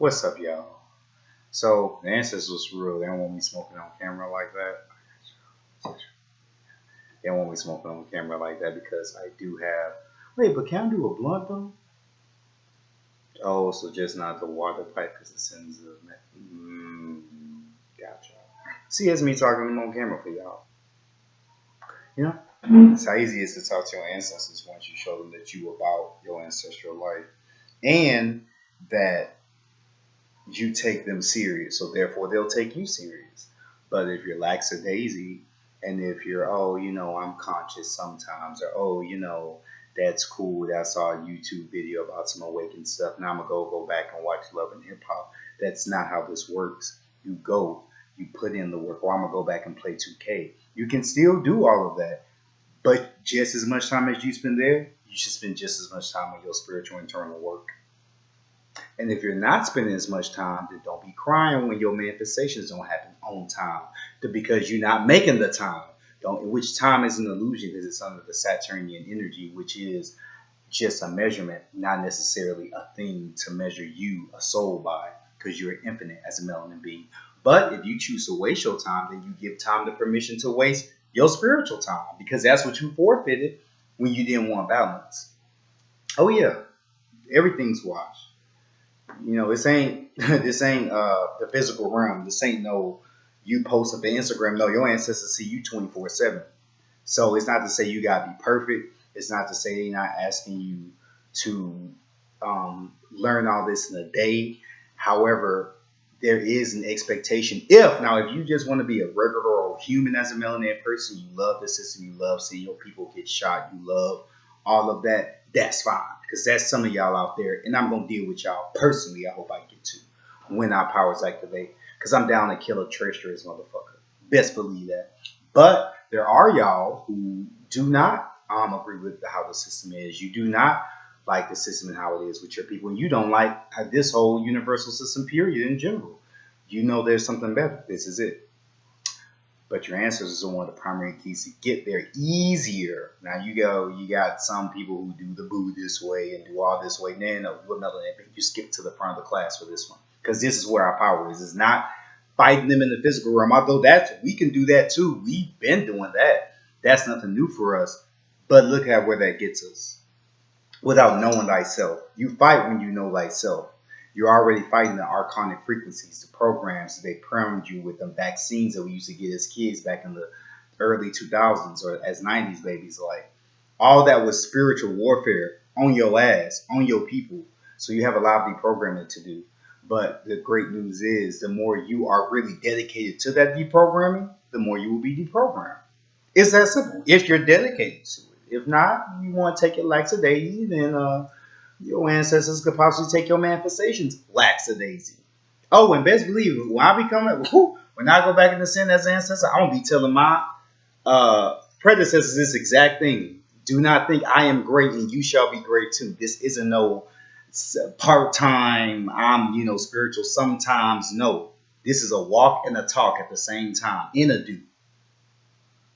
What's up, y'all? So the ancestors was real. They don't want me smoking on camera like that. They don't want me smoking on camera like that because I do have. Wait, but can I do a blunt though? Oh, so just not the water pipe because it sends the. Gotcha. See, it's me talking on camera for y'all. You know, it's how easy it is to talk to your ancestors once you show them that you about your ancestral life and that you take them serious, so therefore they'll take you serious. But if you're lackadaisy, and if you're, oh, I'm conscious sometimes, or oh, that's cool. I saw a YouTube video about some awakened stuff. Now I'm gonna go back and watch Love and Hip Hop. That's not how this works. You go, you put in the work. Or I'm gonna go back and play 2K. You can still do all of that, but just as much time as you spend there, you should spend just as much time on your spiritual internal work. And if you're not spending as much time, then don't be crying when your manifestations don't happen on time. Because you're not making the time. Don't, which time is an illusion because it's under the Saturnian energy, which is just a measurement, not necessarily a thing to measure you, a soul, by, because you're infinite as a melanin being. But if you choose to waste your time, then you give time the permission to waste your spiritual time because that's what you forfeited when you didn't want balance. Oh yeah, everything's washed. This ain't the physical realm. This ain't no you post up on Instagram. No, your ancestors see you 24/7. So it's not to say you gotta be perfect. It's not to say they're not asking you to learn all this in a day. However, there is an expectation. If you just want to be a regular old human as a melanated person, you love the system, you love seeing your people get shot, you love all of that, that's fine. Because that's some of y'all out there. And I'm going to deal with y'all personally, I hope I get to, when our powers activate. Because I'm down to kill a treacherous motherfucker. Best believe that. But there are y'all who do not agree with how the system is. You do not like the system and how it is with your people. And you don't like this whole universal system, period, in general. You know there's something better. This is it. But your ancestors are one of the primary keys to get there easier. Now you got some people who do the boo this way and do all this way. No, with melanin, you skip to the front of the class for this one. Because this is where our power is. It's not fighting them in the physical realm. Although we can do that too. We've been doing that. That's nothing new for us. But look at where that gets us. Without knowing thyself. You fight when you know thyself. You're already fighting the archonic frequencies, the programs that they programmed you with, the vaccines that we used to get as kids back in the early 2000s or as 90s babies. Like, all that was spiritual warfare on your ass, on your people. So you have a lot of deprogramming to do. But the great news is the more you are really dedicated to that deprogramming, the more you will be deprogrammed. It's that simple. If you're dedicated to it. If not, you want to take it lackadaisy, then your ancestors could possibly take your manifestations lackadaisy. Oh, and best believe it, when when I go back in the sin as an ancestor, I'm gonna be telling my predecessors this exact thing. Do not think I am great and you shall be great too. This isn't no part time. I'm spiritual sometimes. No, this is a walk and a talk at the same time in a do.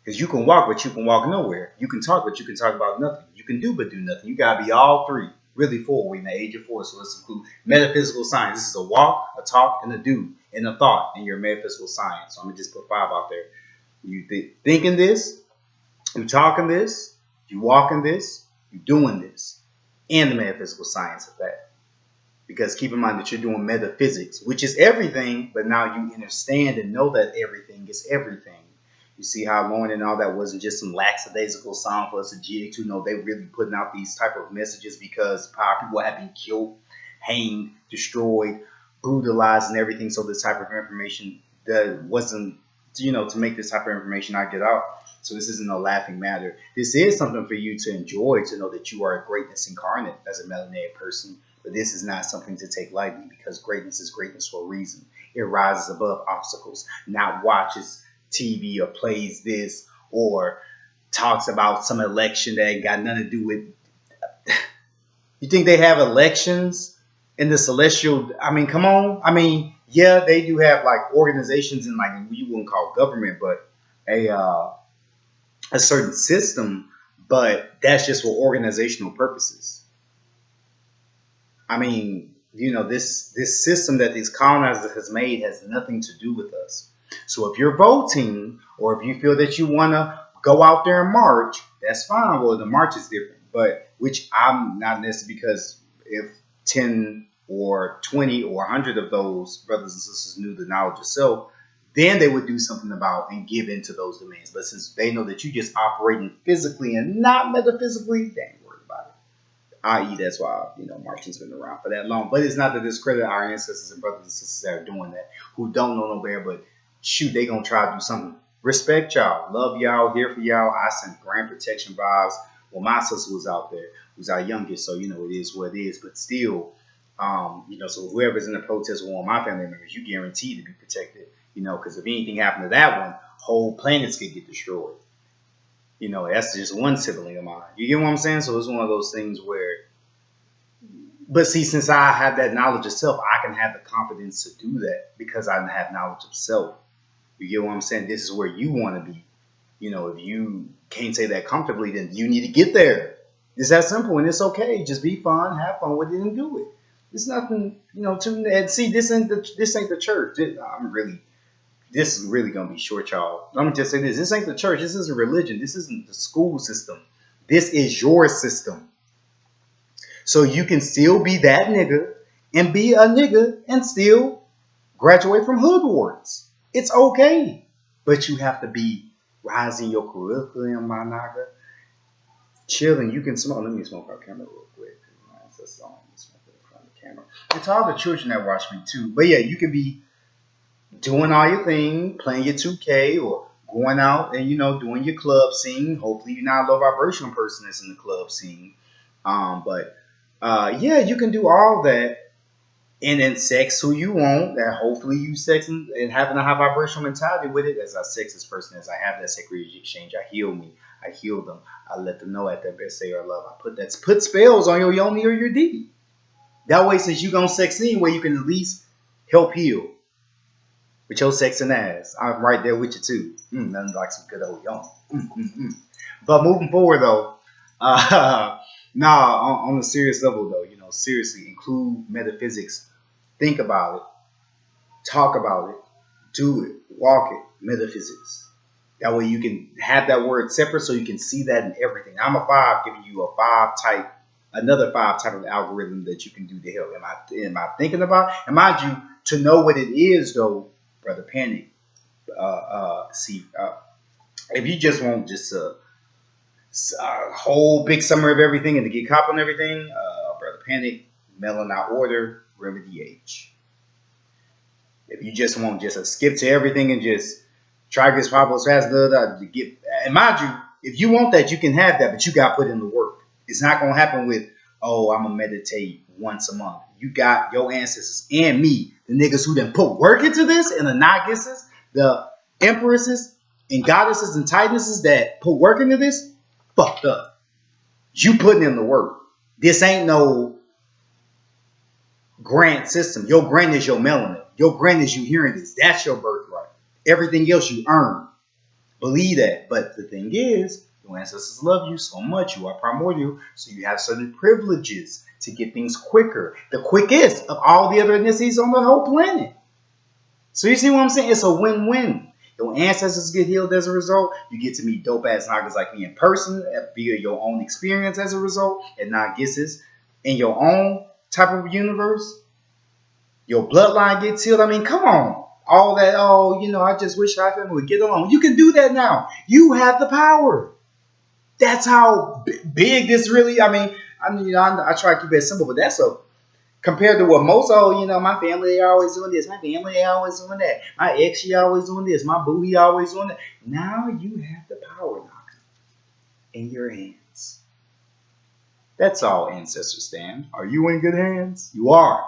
Because you can walk, but you can walk nowhere. You can talk, but you can talk about nothing. You can do, but do nothing. You got to be all three. Really four. We're in the age of four, so let's include metaphysical science. This is a walk, a talk, and a do, and a thought in your metaphysical science. So I'm going to just put 5 out there. You thinking this, you talking this, you walking this, you doing this, and the metaphysical science of that. Because keep in mind that you're doing metaphysics, which is everything, but now you understand and know that everything is everything. You see how Lauren and all that wasn't just some lackadaisical song for us to GA2. No, they really putting out these type of messages because power people have been killed, hanged, destroyed, brutalized, and everything. So this type of information that wasn't, to make this type of information not get out. So this isn't a laughing matter. This is something for you to enjoy, to know that you are a greatness incarnate as a melanated person. But this is not something to take lightly because greatness is greatness for a reason. It rises above obstacles, not watches TV or plays this or talks about some election that ain't got nothing to do with. You think they have elections in the celestial? I mean, come on. I mean, yeah, they do have like organizations and like you wouldn't call government, but a certain system. But that's just for organizational purposes. I mean, this system that these colonizers has made has nothing to do with us. So if you're voting, or if you feel that you want to go out there and march, that's fine. Well, the march is different, but which I'm not necessarily, because if 10 or 20 or 100 of those brothers and sisters knew the knowledge of self, then they would do something about and give into those demands. But since they know that you just operating physically and not metaphysically, they ain't worried about it. I.e., that's why marching's been around for that long. But it's not to discredit our ancestors and brothers and sisters that are doing that, who don't know no better. But shoot, they gonna try to do something. Respect y'all, love y'all, here for y'all. I sent grand protection vibes. Well, my sister was out there, who's our youngest, so it is what it is. But still, so whoever's in the protest with one of my family members, you guaranteed to be protected. Because if anything happened to that one, whole planets could get destroyed. That's just one sibling of mine. You get what I'm saying? So it's one of those things where, but see, since I have that knowledge of self, I can have the confidence to do that because I have knowledge of self. You get what I'm saying? This is where you want to be. If you can't say that comfortably, then you need to get there. It's that simple, and it's okay. Just be fun, have fun with it, and do it. It's nothing, and see, this ain't the church. This is really gonna be short, y'all. Let me just say this: this ain't the church. This isn't religion. This isn't the school system. This is your system. So you can still be that nigga and be a nigga and still graduate from Hogwarts. It's okay, but you have to be rising your curriculum, my nigga. Chilling. You can smoke. Let me smoke our camera real quick. That's all. Smoke in front of the camera. It's all the children that watch me too. But yeah, you can be doing all your thing, playing your 2K, or going out and doing your club scene. Hopefully, you're not a low vibrational person that's in the club scene. Yeah, you can do all that, and then sex who you want. That hopefully you sex and having a high vibrational mentality with it. As a sexist person, as I have that sacred exchange, I heal me. I heal them. I let them know at their best they are love. I put spells on your yoni or your D. That way, since you gonna sex anyway, you can at least help heal with your sex and ass. I'm right there with you too. Nothing like some good old yoni. But moving forward though, on a serious level though, seriously include metaphysics. Think about it, talk about it, do it, walk it, metaphysics. That way you can have that word separate so you can see that in everything. I'm a 5 giving you another 5 type of algorithm that you can do to help. Am I thinking about? And mind you, to know what it is though, Brother Panic, if you just want just a whole big summary of everything and to get caught on everything, Brother Panic, Melanin Order, Remedy H. If you just want just a skip to everything and just try to get as popular as fast to get, and mind you, if you want that, you can have that, but you got to put in the work. It's not going to happen with, oh, I'm going to meditate once a month. You got your ancestors and me, the niggas who done put work into this, and the Nagises, the empresses and goddesses and titanesses that put work into this, fucked up. You putting in the work. This ain't no grant system. Your grant is your melanin. Your grant is you hearing this. That's your birthright. Everything else you earn. Believe that. But the thing is, your ancestors love you so much. You are primordial. So you have certain privileges to get things quicker. The quickest of all the other ethnicities on the whole planet. So you see what I'm saying? It's a win-win. Your ancestors get healed as a result. You get to meet dope-ass Nagas like me in person via your own experience as a result. And Nagises in your own type of universe. Your bloodline gets healed. I mean, come on. All that, I just wish our family would get along. You can do that now. You have the power. That's how big this really, I try to keep it simple, but that's compared to what most, my family, they always doing this. My family, they always doing that. My ex, she always doing this. My boo, he always doing that. Now you have the power now in your hands. That's all, Ancestor Stan. Are you in good hands? You are.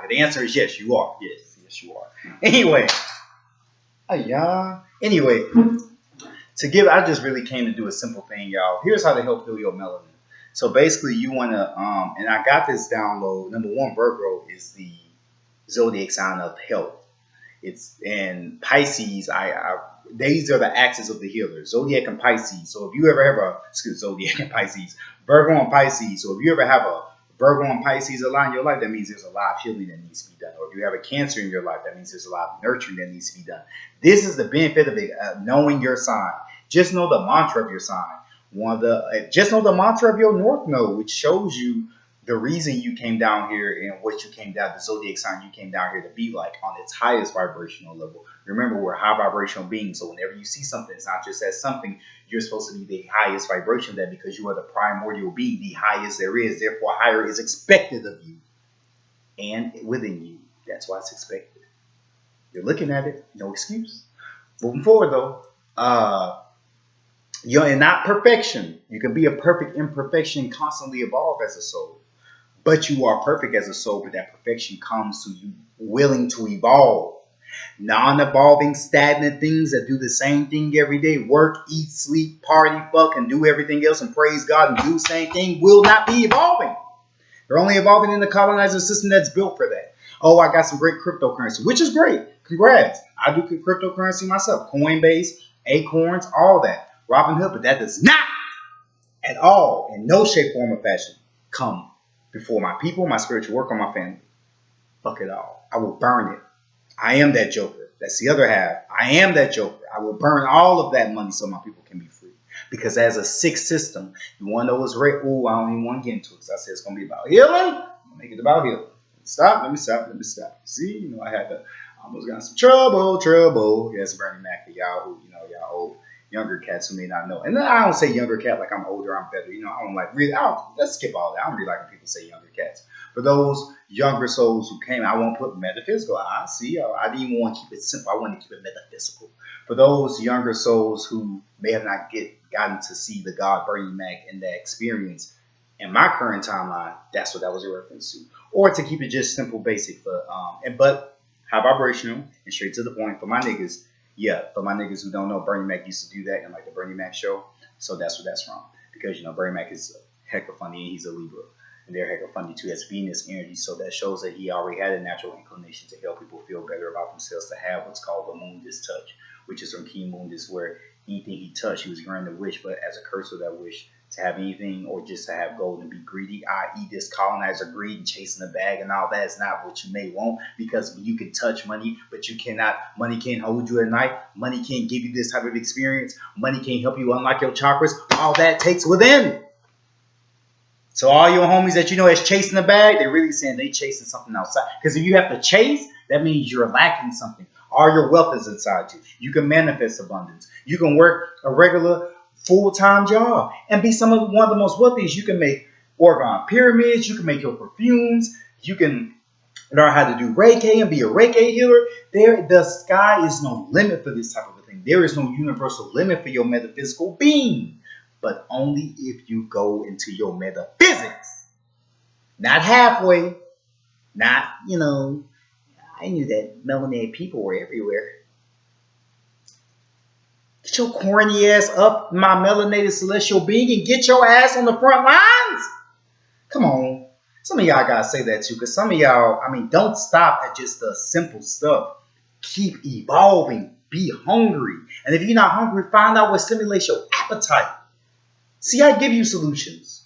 The answer is yes, you are. Yes, you are. Anyway, I just really came to do a simple thing, y'all. Here's how to help heal your melanin. So basically, you want to, and I got this download. Number one, Virgo is the zodiac sign of health. And Pisces. These are the axes of the healer, Zodiac and Pisces. So if you ever have Zodiac and Pisces, Virgo and Pisces. So if you ever have a Virgo and Pisces align in your life, that means there's a lot of healing that needs to be done. Or if you have a Cancer in your life, that means there's a lot of nurturing that needs to be done. This is the benefit of it, knowing your sign. Just know the mantra of your sign. Just know the mantra of your North Node, which shows you the reason you came down here and what you came down, the zodiac sign you came down here to be like on its highest vibrational level. Remember, we're high vibrational beings, so whenever you see something, it's not just as something. You're supposed to be the highest vibration of that because you are the primordial being, the highest there is. Therefore, higher is expected of you and within you. That's why it's expected. You're looking at it, no excuse. Moving forward, though, you're not perfection. You can be a perfect imperfection and constantly evolve as a soul. But you are perfect as a soul, but that perfection comes to you willing to evolve. Non-evolving, stagnant things that do the same thing every day, work, eat, sleep, party, fuck, and do everything else and praise God and do the same thing will not be evolving. They're only evolving in the colonizer system that's built for that. Oh, I got some great cryptocurrency, which is great. Congrats. I do cryptocurrency myself. Coinbase, Acorns, all that. Robinhood, but that does not at all, in no shape, form, or fashion, come before my people, my spiritual work, or my family. Fuck it all. I will burn it. I am that Joker. That's the other half. I am that Joker. I will burn all of that money so my people can be free. Because as a sick system, you want to know what's right? Oh, I don't even want to get into it because I said it's going to be about healing. I'm going to make it about healing. Let me stop. See, I had to almost got in some trouble. Yes, Bernie Mac for y'all who, y'all old younger cats who may not know. And I don't say younger cat like I'm older, I'm better. I don't like really, let's skip all that. I don't really like when people say younger cats. For those younger souls who came, I won't put metaphysical. I didn't even want to keep it simple. I wanted to keep it metaphysical. For those younger souls who may have not gotten to see the God Bernie Mac in that experience, in my current timeline, that's what that was a reference to. Or to keep it just simple, basic, but high vibrational and straight to the point. For my niggas, for my niggas who don't know, Bernie Mac used to do that in like the Bernie Mac show. So that's what that's from. Because, Bernie Mac is heck of funny and he's a Libra. And they're heck of funny too. That's Venus energy. So that shows that he already had a natural inclination to help people feel better about themselves, to have what's called the Moondis touch, which is from King Moondis, where anything he touched, he was granted a wish, but as a curse of that wish, to have anything or just to have gold and be greedy, i.e. this colonizer greed and chasing the bag and all that is not what you may want, because you can touch money, but you cannot, money can't hold you at night, money can't give you this type of experience, money can't help you unlock your chakras, all that takes within. So all your homies that is chasing the bag, they're really saying they chasing something outside. Because if you have to chase, that means you're lacking something. All your wealth is inside you. You can manifest abundance. You can work a regular full-time job and be one of the most wealthiest. You can make organ pyramids. You can make your perfumes. You can learn how to do Reiki and be a Reiki healer. The sky is no limit for this type of a thing. There is no universal limit for your metaphysical being. But only if you go into your metaphysics. Not halfway. Not, I knew that melanated people were everywhere. Get your corny ass up, my melanated celestial being, and get your ass on the front lines. Come on. Some of y'all gotta say that too, because some of y'all, don't stop at just the simple stuff. Keep evolving. Be hungry. And if you're not hungry, find out what stimulates your appetite. See, I give you solutions.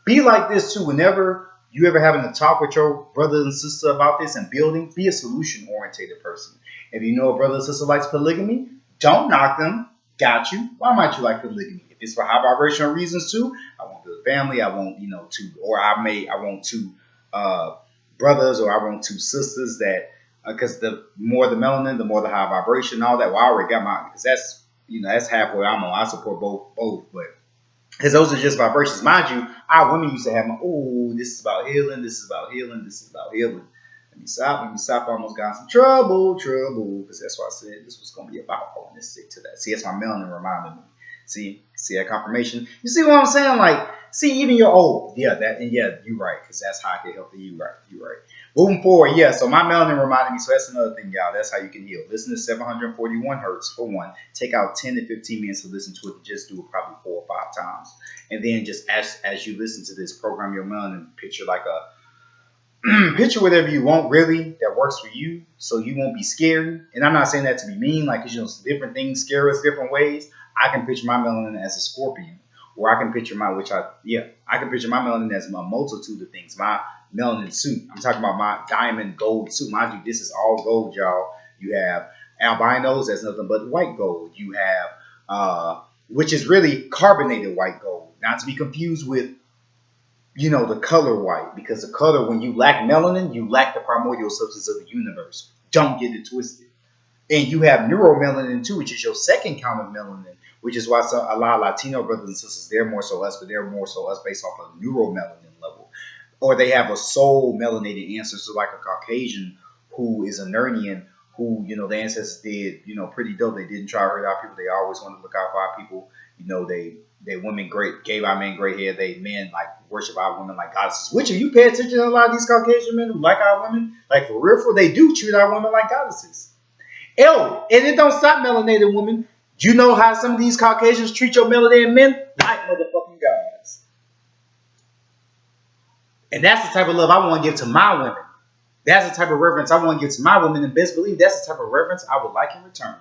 Be like this too. Whenever you ever having a talk with your brother and sister about this and building, be a solution-oriented person. If you know a brother or sister likes polygamy, don't knock them. Got you. Why might you like polygamy? If it's for high vibrational reasons too, I want the family, I want, I want two brothers, or I want two sisters that, because the more the melanin, the more the high vibration, all that. Well, I already got mine, because that's halfway I'm on. I support both, but because those are just vibrations. Mind you, our women used to have this is about healing, this is about healing, this is about healing. Let me stop. I almost got in some trouble, because that's why I said this was going to be about. I want to stick to that. See, that's my melanin reminding me. See that confirmation? You see what I'm saying? Like, see, even your you're right, because that's how I can help you. You're right. Moving forward, so my melanin reminded me, so that's another thing, y'all. That's how you can heal. Listen to 741 hertz for one. Take out 10 to 15 minutes to listen to it, and just do it probably 4 or 5 times. And then just as you listen to this, program your melanin, picture like picture whatever you want, really, that works for you, so you won't be scary. And I'm not saying that to be mean, like, different things scare us different ways. I can picture my melanin as a scorpion, Or I can picture I can picture my melanin as a multitude of things. My melanin suit. I'm talking about my diamond gold suit. Mind you, this is all gold, y'all. You have albinos, that's nothing but white gold. You have which is really carbonated white gold. Not to be confused with the color white, because the color, when you lack melanin, you lack the primordial substance of the universe. Don't get it twisted. And you have neuromelanin too, which is your second count of melanin, which is why a lot of Latino brothers and sisters, they're more so us, but they're more so us based off of neuromelanin level. Or they have a soul melanated ancestor like a Caucasian who is a Nernian, who, the ancestors did, pretty dope. They didn't try to hurt our people. They always wanted to look out for our people. They women gave our men great hair. They men like worship our women like goddesses. Which, if you pay attention to a lot of these Caucasian men who like our women, like for real, they do treat our women like goddesses. And it don't stop melanated women. You know how some of these Caucasians treat your melanated men? Like motherfucking gods. And that's the type of love I want to give to my women. That's the type of reverence I want to give to my women. And best believe that's the type of reverence I would like in return.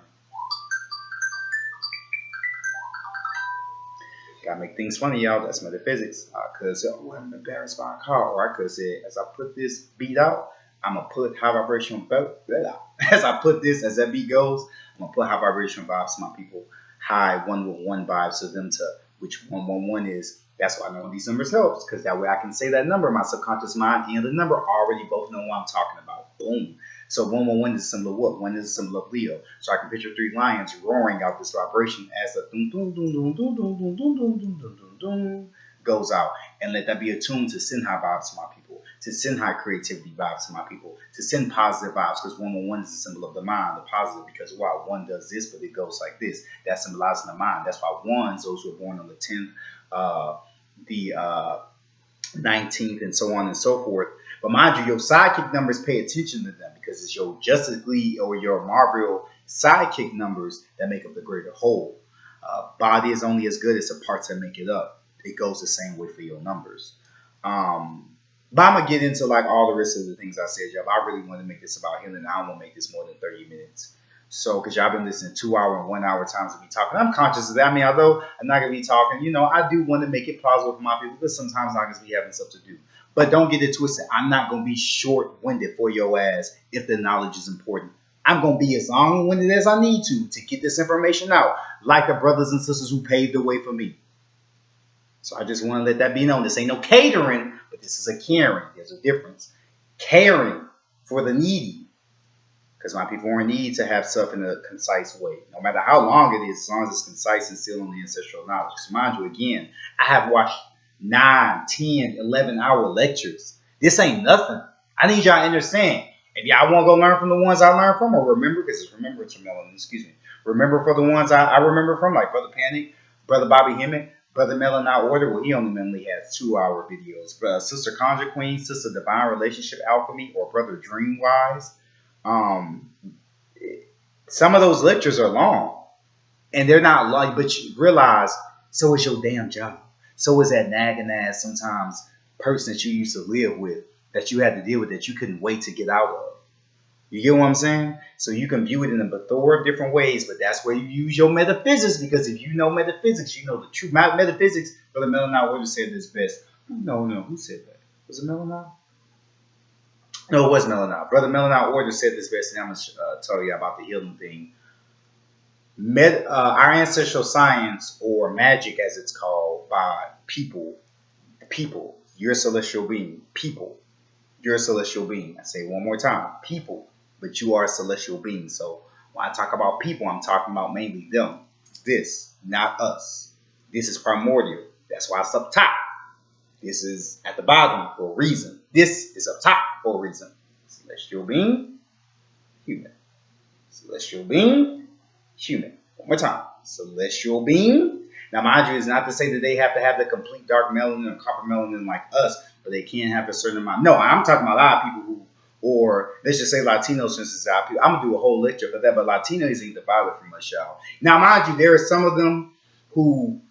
Gotta make things funny, y'all. That's metaphysics. I could have said, I'm embarrassed by a car. Or I could have said, as I put this beat out, I'm going to put high vibrational as I put this, as that beat goes, I'm going to put high vibrational vibes to my people. High 111 vibes to them, to which 111 is. That's why knowing these numbers helps, because that way I can say that number. My subconscious mind and the number already both know what I'm talking about. Boom. So 111 is a symbol of what? One is a symbol of Leo. So I can picture three lions roaring out this vibration as the doom doom doom doom doom doom doom doom doom doom doom doom goes out. And let that be attuned to send high vibes to my people, to send high creativity vibes to my people, to send positive vibes, because 111 is a symbol of the mind, the positive, because while one does this, but it goes like this. That symbolizes the mind. That's why ones, those who are born on the 10th, the 19th, and so on and so forth. But mind you, your sidekick numbers, pay attention to them, because it's your Justice League or your Marvel sidekick numbers that make up the greater whole. Body is only as good as the parts that make it up. It goes the same way for your numbers. But I'm going to get into like all the rest of the things I said, y'all. I really want to make this about healing. I don't want to make this more than 30 minutes. So, because y'all been listening 2 hour and 1 hour times of me talking, I'm conscious of that. I mean, although I'm not going to be talking, I do want to make it plausible for my people, because sometimes I'm going to be having stuff to do. But don't get it twisted. I'm not going to be short-winded for your ass if the knowledge is important. I'm going to be as long-winded as I need to get this information out, like the brothers and sisters who paved the way for me. So I just want to let that be known. This ain't no catering, but this is a caring. There's a difference. Caring for the needy. Because my people are in need to have stuff in a concise way. No matter how long it is, as long as it's concise and still on the ancestral knowledge. Because mind you, again, I have watched 9, 10, 11-hour lectures. This ain't nothing. I need y'all to understand. If y'all want to go learn from the ones I learned from, or remember, because it's remembrance from Melanin, remember for the ones I remember from, like Brother Panic, Brother Bobby Hemmett, Brother Melanin Order. Well, he only has 2-hour videos. But Sister Conjure Queen, Sister Divine Relationship Alchemy, or Brother Dreamwise. Some of those lectures are long, and they're not long, but you realize, so is your damn job. So is that nagging ass sometimes person that you used to live with, that you had to deal with, that you couldn't wait to get out of. You get what I'm saying? So you can view it in a plethora of different ways, but that's where you use your metaphysics, because if you know metaphysics, you know the truth. Metaphysics, Brother Melanin would have said this best. No, who said that? Was it Melanin? No, it was Melanin. Brother Melanin Order said this best, and I'm going to tell you about the healing thing. Our ancestral science, or magic as it's called by people, you're a celestial being. People, you're a celestial being. I say it one more time. People, but you are a celestial being. So when I talk about people, I'm talking about mainly them. This, not us. This is primordial. That's why it's up top. This is at the bottom for a reason. This is up top for a reason. Celestial being, human. Celestial being, human. One more time. Celestial being. Now, mind you, it's not to say that they have to have the complete dark melanin or copper melanin like us, but they can have a certain amount. No, I'm talking about a lot of people who, or let's just say Latinos, for instance. I'm going to do a whole lecture for that, but Latinos ain't divided from us, y'all. Now, mind you, there are some of them who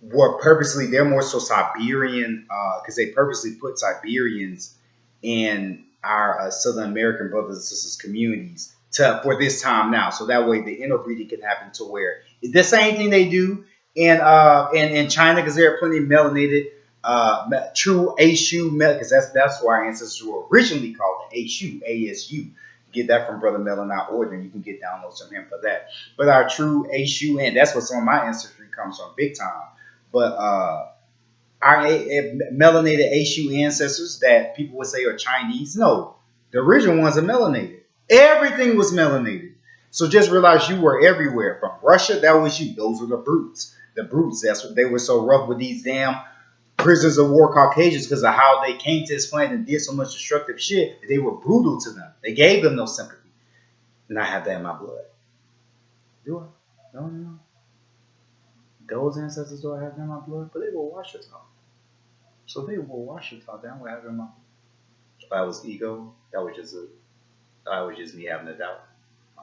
were purposely, they're more so Siberian, because they purposely put Siberians in our Southern American brothers and sisters communities for this time now. So that way the interbreeding can happen to where the same thing they do in China, because there are plenty of melanated true Ashu, because that's why our ancestors were originally called Ashu, ASU. Get that from Brother Melanin Order. You can get downloads from him for that. But our true Ashu, and that's what some of my ancestry comes from, big time. But our melanated Ashu ancestors that people would say are Chinese, no, the original ones are melanated. Everything was melanated. So just realize you were everywhere. From Russia, that was you. Those were the brutes. The brutes. That's what they were so rough with these damn prisoners of war Caucasians because of how they came to this planet and did so much destructive shit. They were brutal to them. They gave them no sympathy. And I have that in my blood. Do I? No. Those ancestors do I have in my blood? But they were Washita. So they were Washita. That would have in my blood. That was ego. That was just me having a doubt.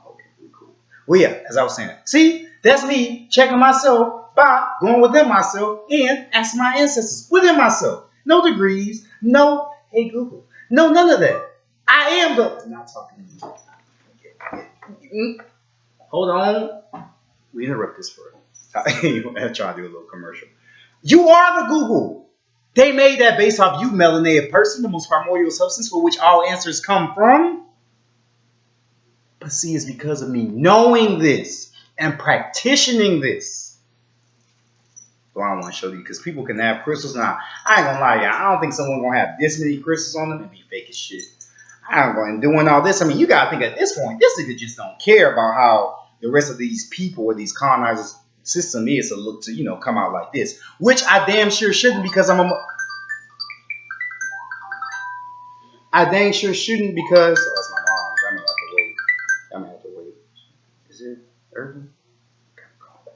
Okay, we cool. Well, yeah, as I was saying. See, that's me checking myself by going within myself and asking my ancestors within myself. No degrees, no, hey Google, no, none of that. I am the. I'm not talking to you. Hold on. We interrupt this for I'm trying to do a little commercial. You are the Google. They made that based off you, melanated person, the most primordial substance for which all answers come from. But see, it's because of me knowing this and practicing this. Well, I don't want to show you because people can have crystals. Now, I ain't gonna lie, y'all. I don't think someone's gonna have this many crystals on them and be fake as shit. I ain't going doing all this. I mean, you gotta think at this point, this nigga just don't care about how the rest of these people or these colonizers system is to look to, come out like this. Which I damn sure shouldn't because I dang sure shouldn't because that's my mom's. I'm gonna have to wait. Is it urgent? Call back.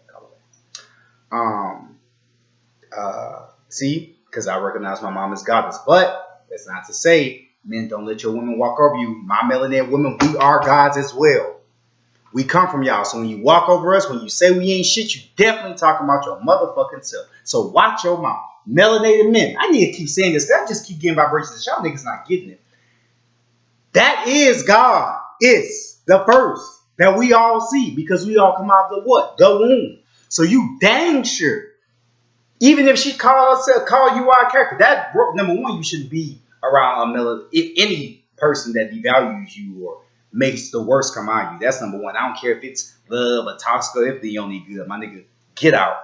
See, because I recognize my mom as goddess. But that's not to say men don't let your women walk over you. My melanated women, we are gods as well. We come from y'all. So when you walk over us, when you say we ain't shit, you definitely talking about your motherfucking self. So watch your mouth. Melanated men. I need to keep saying this. I just keep getting vibrations. Y'all niggas not getting it. That is God. It's the first that we all see because we all come out of the what? The womb. So you dang sure. Even if she call you our character, that number one, you shouldn't be around any person that devalues you or makes the worst come out of you. That's number one. I don't care if it's love or toxic, if they only good. My nigga, get out.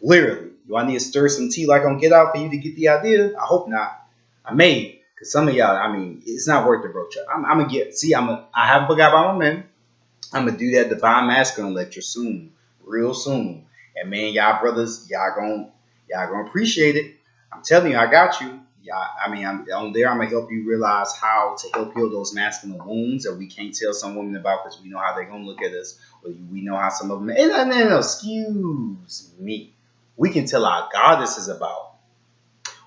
Literally. Do I need to stir some tea like on Get Out for you to get the idea? I hope not. I may. Because some of y'all, I mean, it's not worth the broach. I'm going to get, see, I haven't forgot about my men. I'm going to do that Divine Masculine lecture soon. Real soon. And man, y'all brothers, y'all gonna appreciate it. I'm telling you, I got you. I'm on there. I'm gonna help you realize how to help heal those masculine wounds that we can't tell some women about because we know how they're gonna look at us, or we know how some of them. No, excuse me. We can tell our goddesses about.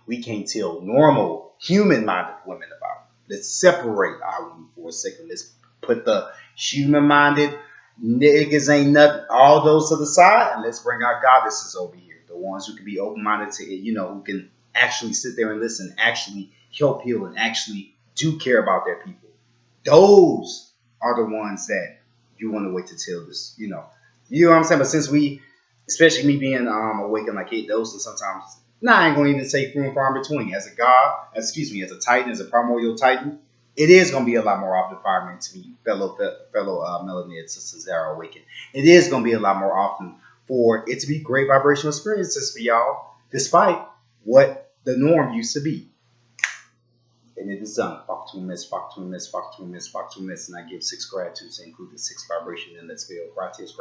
We can't tell normal human-minded women about. Let's separate our women for a second. Let's put the human-minded niggas ain't nothing, all those to the side, and let's bring our goddesses over here. The ones who can be open-minded to it, who can actually sit there and listen, actually help heal, and actually do care about their people. Those are the ones that you want to wait to tell this, You know what I'm saying? But since we, especially me being awakened like 8 doses sometimes, I ain't going to even say few and far in between. As a god, as a titan, as a primordial titan, it is going to be a lot more often for men to be fellow melanated sisters that are awakened. It is going to be a lot more often for it to be great vibrational experiences for y'all, despite what the norm used to be. And it is done. Fuck to miss, and I give 6 gratitudes to include the 6 vibration in that spell. Gratis.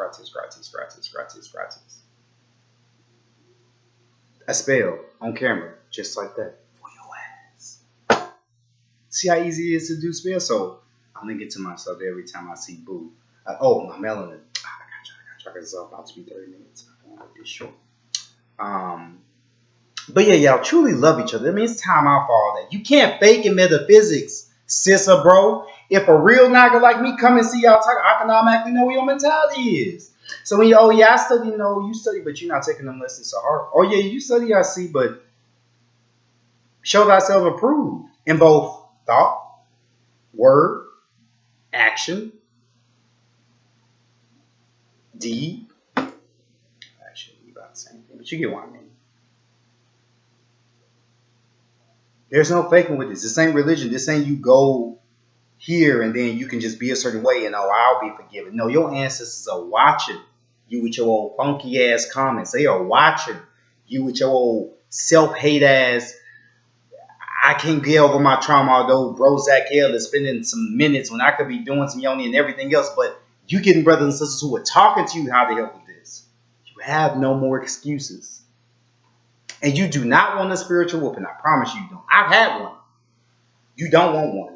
A spell on camera, just like that, for your ass. See how easy it is to do spell? So I'm gonna get to myself every time I see Boo. My melanin. I got you. It's about to be 30 minutes. I don't want this short. But yeah, y'all truly love each other. That means time out for all that. You can't fake in metaphysics, sis or bro. If a real nigga like me come and see y'all talk, I can automatically know what your mentality is. So when I study, you study, but you're not taking them lessons to heart. Oh yeah, you study, I see, but show thyself approved in both thought, word, action, deed. Actually, we about the same thing, but you get what I mean. There's no faking with this. This ain't religion. This ain't you go here and then you can just be a certain way and oh, I'll be forgiven. No, your ancestors are watching you with your old funky ass comments. They are watching you with your old self-hate ass. I can't get over my trauma, although bro Zach Hill is spending some minutes when I could be doing some yoni and everything else. But you getting brothers and sisters who are talking to you how to help with this. You have no more excuses. And you do not want a spiritual whooping. I promise you don't. I've had one. You don't want one.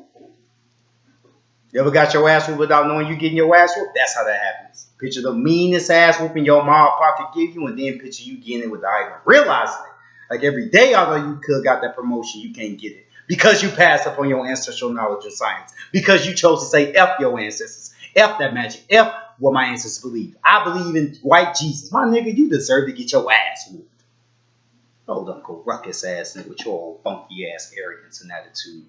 You ever got your ass whooped without knowing you getting your ass whooped? That's how that happens. Picture the meanest ass whooping your mom or pop could give you, and then picture you getting it without even realizing it. Like every day, although you could got that promotion, you can't get it because you passed up on your ancestral knowledge and science. Because you chose to say F your ancestors, F that magic, F what my ancestors believe. I believe in white Jesus. My nigga, you deserve to get your ass whooped. Old Uncle Ruckus ass nigga with your old funky ass arrogance and attitude.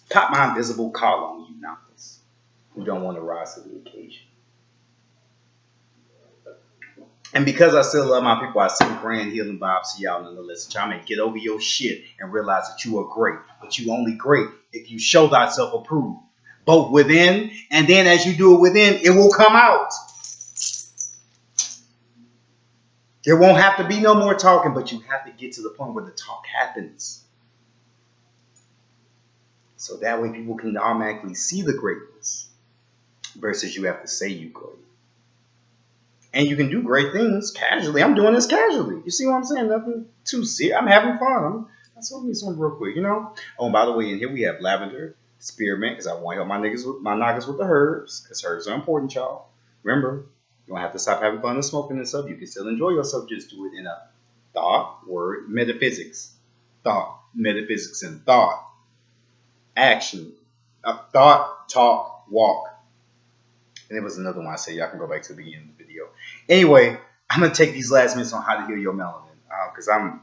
Pop my invisible collar on you knockers who don't want to rise to the occasion. And because I still love my people, I send grand healing vibes to y'all nonetheless. Y'all may get over your shit and realize that you are great. But you only great if you show thyself approved. Both within, and then as you do it within, it will come out. There won't have to be no more talking, but you have to get to the point where the talk happens. So that way people can automatically see the greatness versus you have to say you great. And you can do great things casually. I'm doing this casually. You see what I'm saying? Nothing too serious. I'm having fun. Let's open something real quick, you know? Oh, and by the way, in here we have lavender, spearmint, because I want to help my niggas with the herbs, because herbs are important, y'all. Remember, you don't have to stop having fun and smoking and stuff. You can still enjoy yourself. Just do it in a thought, word, metaphysics. Thought, metaphysics, and thought. Action. Thought, talk, walk. And there was another one I said. Y'all can go back to the beginning of the video. Anyway, I'm gonna take these last minutes on how to heal your melanin, because I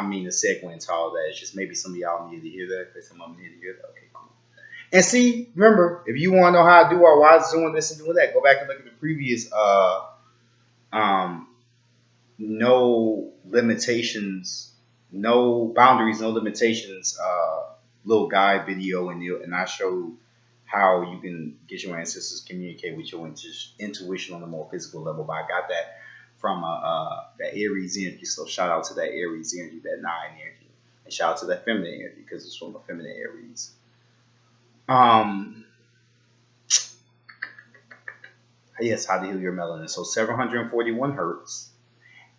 mean to segue into all that. It's just maybe some of y'all need to hear that, because some of them need to hear that. Okay, cool. And see, remember, if you want to know how I do or why I'm doing this and doing that, go back and look at the previous no limitations, no boundaries, no limitations little guide video, and I showed how you can get your ancestors communicate with your intuition on a more physical level. But I got that from that Aries energy. So shout out to that Aries energy, that 9 energy, and shout out to that feminine energy because it's from a feminine Aries. Yes, how to heal your melanin. So 741 hertz.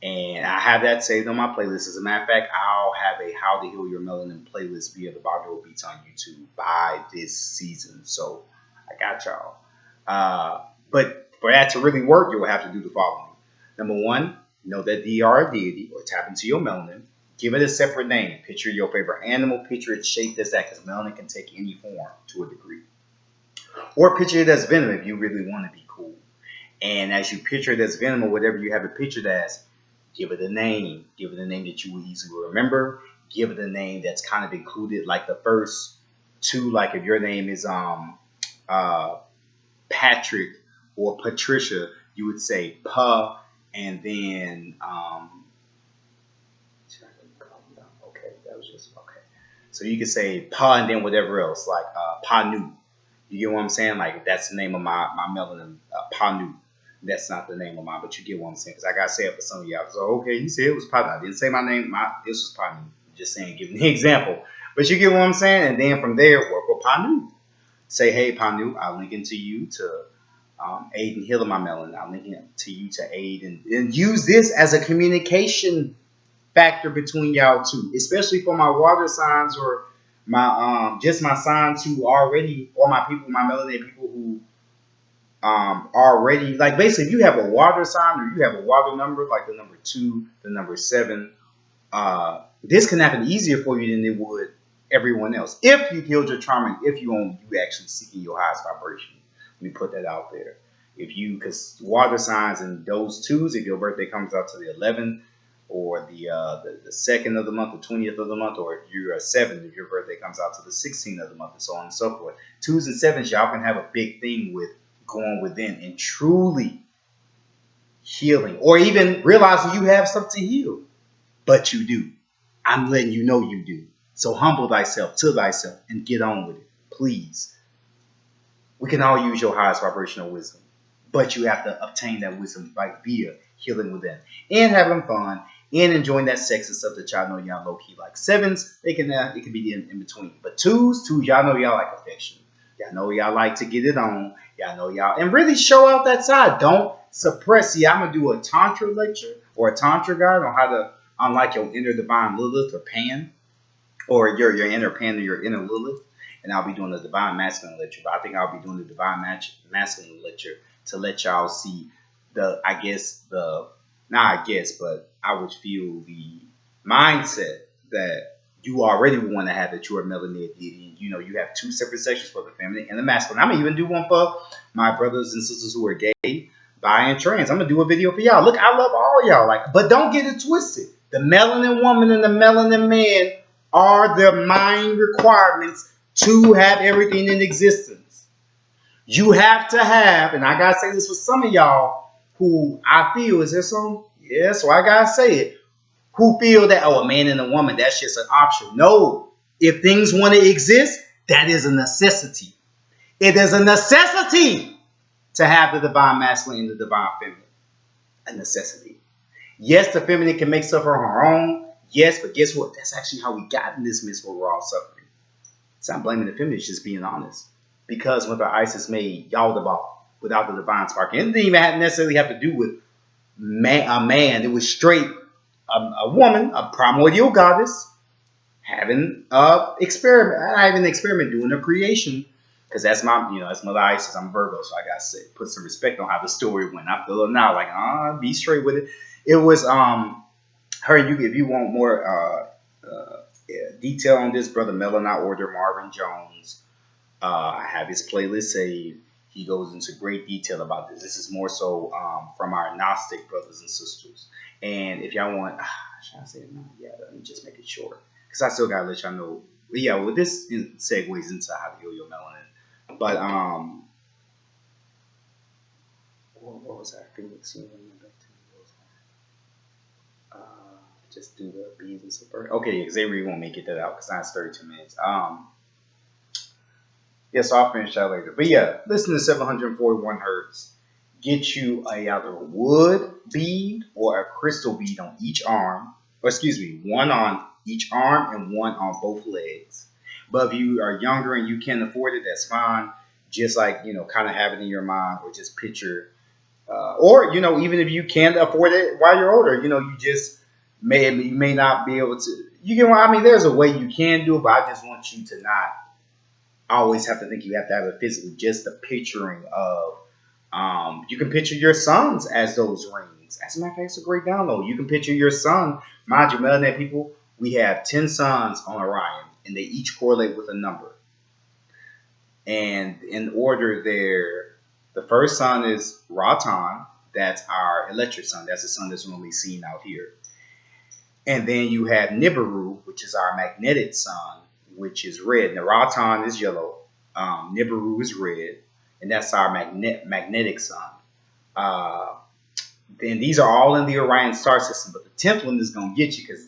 And I have that saved on my playlist. As a matter of fact, I'll have a How to Heal Your Melanin playlist via the Boggle Beats on YouTube by this season. So I got y'all. But for that to really work, you'll have to do the following. Number one, know that you are a deity or tap into your melanin. Give it a separate name. Picture your favorite animal. Picture it shaped as that, because melanin can take any form to a degree. Or picture it as venom if you really want to be cool. And as you picture it as venom or whatever you have it pictured as, give it a name. Give it a name that you will easily remember. Give it a name that's kind of included, like the first two. Like if your name is Patrick or Patricia, you would say Pa, and then okay, that was just okay. So you could say Pa and then whatever else, like Panu. You get what I'm saying? Like that's the name of my melanin, Panu. That's not the name of mine, but you get what I'm saying. Because I got to say it for some of y'all. So, okay, you said it was Panu. I didn't say my name. This was Panu. Just saying, giving the example. But you get what I'm saying? And then from there, work with Panu. Say, hey, Panu, I'll link into you to aid in healing my melanin. I'll link to you to aid and use this as a communication factor between y'all two. Especially for my water signs or my just my signs who already, or my people, my melanin people who already, like basically if you have a water sign or you have a water number, like the number 2, the number 7, this can happen easier for you than it would everyone else. If you healed your trauma, if you actually seeking your highest vibration. Let me put that out there. If you, because water signs and those 2s, if your birthday comes out to the 11th or the 2nd of the month, the 20th of the month, or if you're a 7, if your birthday comes out to the 16th of the month, and so on and so forth. 2s and 7s, y'all can have a big thing with going within and truly healing, or even realizing you have stuff to heal. But you do. I'm letting you know you do. So humble thyself to thyself and get on with it. Please. We can all use your highest vibrational wisdom. But you have to obtain that wisdom by via healing within. And having fun and enjoying that sex and stuff that y'all know y'all low key like. Sevens, it can be in between. But twos, y'all know y'all like affection. Y'all know y'all like to get it on. Y'all know y'all and really show out that side. Don't suppress. See, I'm gonna do a tantra lecture or a tantra guide on how to unlock your inner divine Lilith or Pan, or your inner Pan or your inner Lilith. And I'll be doing the divine masculine lecture. But I think I'll be doing the divine masculine lecture to let y'all see the, but I would feel the mindset that you already want to have, that you are melanated deity. You know, you have two separate sections for the feminine and the masculine. I'm gonna even do one for my brothers and sisters who are gay, bi, and trans. I'm gonna do a video for y'all. Look, I love all y'all. Like, but don't get it twisted. The melanin woman and the melanin man are the mind requirements to have everything in existence. You have to have, and I gotta say this for some of y'all who I feel, is there some? Yeah, so I gotta say it. Who feel that, oh, a man and a woman, that's just an option. No. If things want to exist, that is a necessity. It is a necessity to have the divine masculine and the divine feminine. A necessity. Yes, the feminine can make stuff on her own. Yes, but guess what? That's actually how we got in this mess where we're all suffering. It's not blaming the feminine, it's just being honest. Because Mother Isis made y'all the ball without the divine spark. And it didn't even necessarily have to do with a man. It was straight a woman, a primordial goddess, having experiment, not having an experiment, doing a creation. Because that's that's Mother Isis. I'm Virgo, so I gotta say, put some respect on how the story went. I feel it now, like, be straight with it. It was her. If you want more detail on this, brother Melanin, I order Marvin Jones. I have his playlist saved. He goes into great detail about this. This is more so from our Gnostic brothers and sisters. And if y'all want, should I say it now? Yeah, let me just make it short. Because I still got to let y'all know. But yeah, well, this segues into how to heal your melanin. But, what was that? Phoenix, just do the bees and super. Okay, because they really won't make it that out because that's 32 minutes. Yes, I'll finish that later. But yeah, listen to 741 hertz. Get you either a wood bead or a crystal bead on each arm. Or excuse me, one on each arm and one on both legs. But if you are younger and you can't afford it, that's fine. Just like, kind of have it in your mind, or just picture. Or, even if you can't afford it while you're older, you just you may not be able to. You get what I mean? There's a way you can do it, but I just want you to not always have to think you have to have it physically. Just the picturing of, you can picture your sons as those rings. As a matter of fact, it's a great download. You can picture your son. Mind you, Melanin people, we have 10 sons on Orion, and they each correlate with a number. And in order the first sun is Ratan. That's our electric sun. That's the sun that's normally seen out here. And then you have Nibiru, which is our magnetic sun, which is red. Naratan is yellow. Nibiru is red. And that's our magnetic sun. Then these are all in the Orion star system. But the 10th one is going to get you, because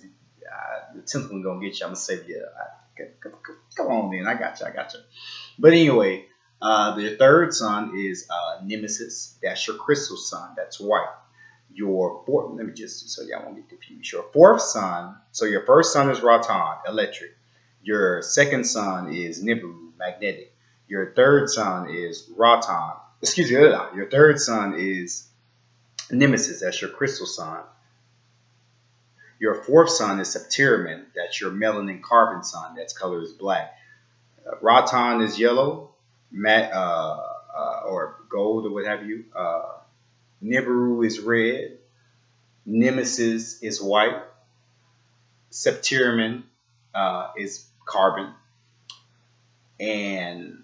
the 10th one going to get you. I'm going to say, come on, man. I got you. But anyway, the third sun is Nemesis. That's your crystal sun. That's white. Your fourth, let me just, so y'all won't get confused. Your fourth sun, so your first sun is Ratan, electric. Your second sun is Nibiru, magnetic. Your third sun is Ratan. Excuse me, your third sun is Nemesis. That's your crystal sun. Your fourth sun is Septiramin. That's your melanin carbon sun. That's color is black. Ratan is yellow, or gold, or what have you. Nibiru is red. Nemesis is white. Septiramin is carbon. And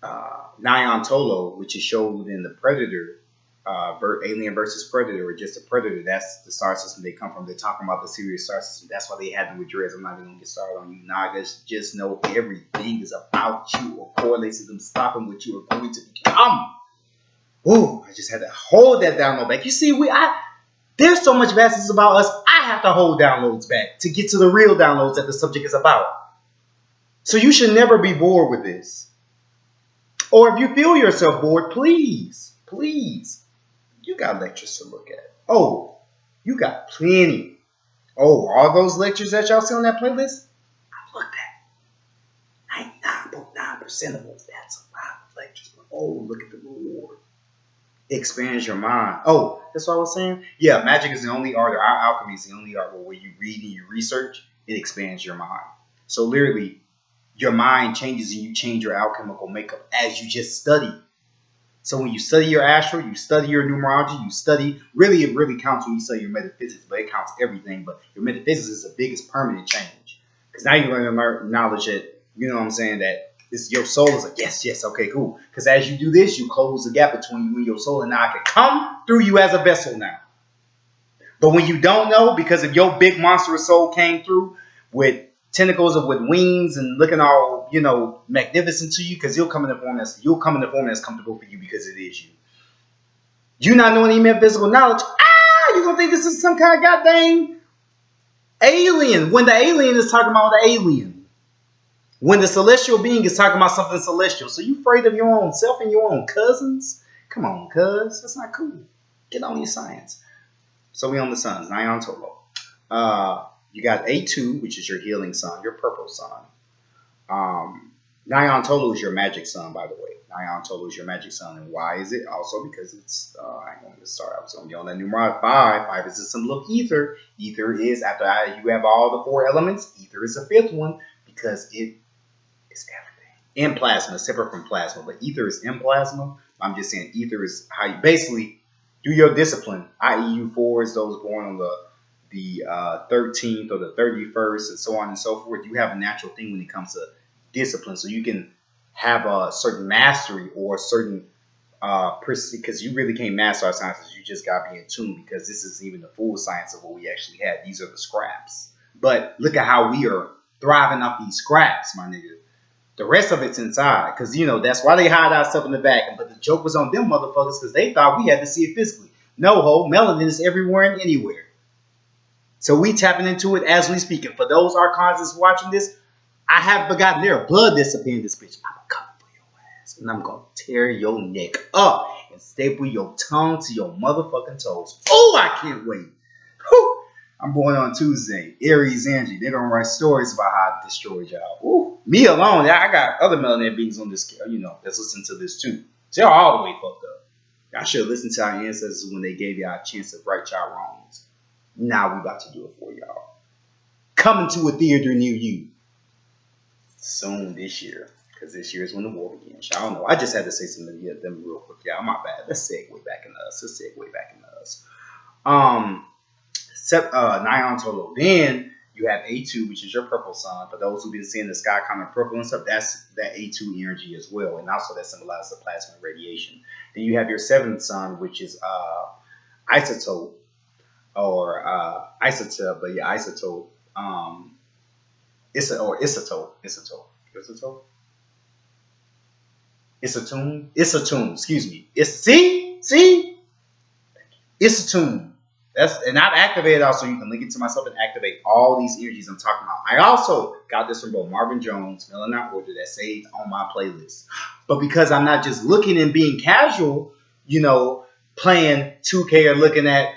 Nyan Tolo, which is showed in the Predator, Alien versus Predator, or just a Predator, that's the star system they come from. They're talking about the Sirius star system. That's why they had them with dreads. I'm not even going to get started on you Nagas. Just know everything is about you, or correlates to them stopping what you are going to become. Ooh, I just had to hold that download back. You see, there's so much vastness about us. I have to hold downloads back to get to the real downloads that the subject is about. So you should never be bored with this. Or if you feel yourself bored, please, you got lectures to look at. Oh, you got plenty. Oh, all those lectures that y'all see on that playlist, I looked at 99.9% of them. That's a lot of lectures. But oh, look at the reward. Expands your mind. Oh, that's what I was saying? Yeah, magic is the only art, or alchemy is the only art where you read and you research, it expands your mind. So literally, your mind changes and you change your alchemical makeup as you just study. So when you study your astral, you study your numerology, you study, it really counts when you study your metaphysics, but it counts everything. But your metaphysics is the biggest permanent change. Because now you're going to learn knowledge that, you know what I'm saying, that your soul is like, yes, okay, cool. Because as you do this, you close the gap between you and your soul, and now I can come through you as a vessel now. But when you don't know, because if your big monstrous soul came through with tentacles or with wings and looking all, magnificent to you, because you'll come in the form that's comfortable for you because it is you. You not knowing any metaphysical knowledge, you're gonna think this is some kind of goddamn alien. When the alien is talking about the alien. When the celestial being is talking about something celestial. So you afraid of your own self and your own cousins? Come on, cuz. That's not cool. Get on your science. So we on the suns, Nyan Tolo. You got A2, which is your healing sun, your purple sun. Nyan Tolo is your magic sun, by the way. Nyan Tolo is your magic sun. And why is it? Also because it's, I ain't going to start. I was going to be on that numeral 5. 5 is a symbol of ether. Ether is, after you have all the 4 elements, ether is the 5th one because it is everything. In plasma, separate from plasma. But ether is in plasma. I'm just saying ether is how you basically do your discipline, i.e. you fours, those born on the 13th or the 31st and so on and so forth. You have a natural thing when it comes to discipline. So you can have a certain mastery or a certain because you really can't master our sciences. You just got to be in tune because this isn't even the full science of what we actually have. These are the scraps. But look at how we are thriving off these scraps, my nigga. The rest of it's inside because, that's why they hide our stuff in the vacuum. But the joke was on them motherfuckers because they thought we had to see it physically. No, ho, melanin is everywhere and anywhere. So we tapping into it as we speak. And for those archons that's watching this, I have forgotten their blood that's up in this bitch. I'm going to come for your ass. And I'm going to tear your neck up and staple your tongue to your motherfucking toes. Oh, I can't wait. Whew. I'm born on Tuesday. Aries energy. They're going to write stories about how I destroyed y'all. Ooh. Me alone. I got other melanin beings on this, that's listening to this too. So y'all all the way fucked up. Y'all should listen to our ancestors when they gave y'all a chance to right y'all wrongs. Now we about to do it for y'all. Coming to a theater near you soon this year, because this year is when the war begins. Y'all know. I just had to say something to them real quick. Y'all, my bad. Let's segue back into us. Nyan Tolo. Then you have A2, which is your purple sun. For those who've been seeing the sky kind of purple and stuff, that's that A2 energy as well. And also that symbolizes the plasma radiation. Then you have your 7th sun, which is isotope or isotope, but yeah, isotope. Isotope. Excuse me. Isotope. And I've activated also. You can link it to myself and activate all these energies I'm talking about. I also got this from both Marvin Jones, Melanin Order, that saved on my playlist. But because I'm not just looking and being casual, playing 2K or looking at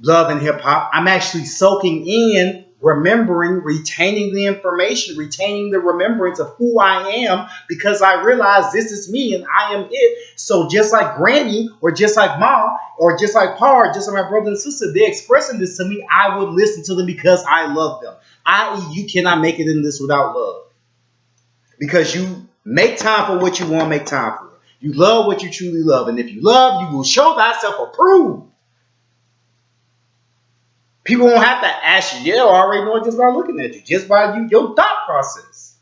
love and hip hop, I'm actually soaking in, remembering, retaining the information, retaining the remembrance of who I am, because I realize this is me and I am it. So just like Granny, or just like Mom, or just like Pa, or just like my brother and sister, they're expressing this to me, I would listen to them because I love them. I.e., you cannot make it in this without love. Because you make time for what you want to make time for. You love what you truly love. And if you love, you will show thyself approved. People won't have to ask you. They'll already know it just by looking at you. Just by your thought process.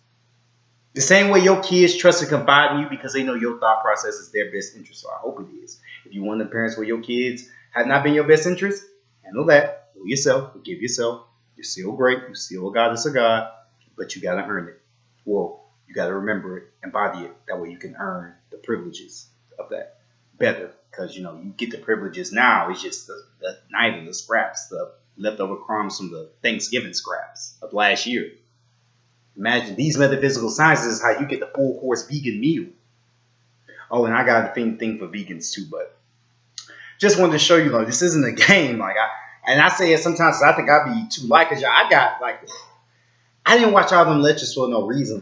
The same way your kids trust and confide in you because they know your thought process is their best interest. So I hope it is. If you're one of the parents where your kids have not been your best interest, handle that. Do yourself. Forgive yourself. You're still great. You're still a goddess of God. But you got to earn it. Well, you got to remember it. Embody it. That way you can earn the privileges of that better. because you get the privileges now. It's just the night of the scraps, the leftover crumbs from the Thanksgiving scraps of last year. Imagine these metaphysical sciences is how you get the full course vegan meal. Oh, and I got a thing for vegans too, but just wanted to show you, this isn't a game. I say it sometimes 'cause I think I be too cause I got I didn't watch all them lectures for no reason.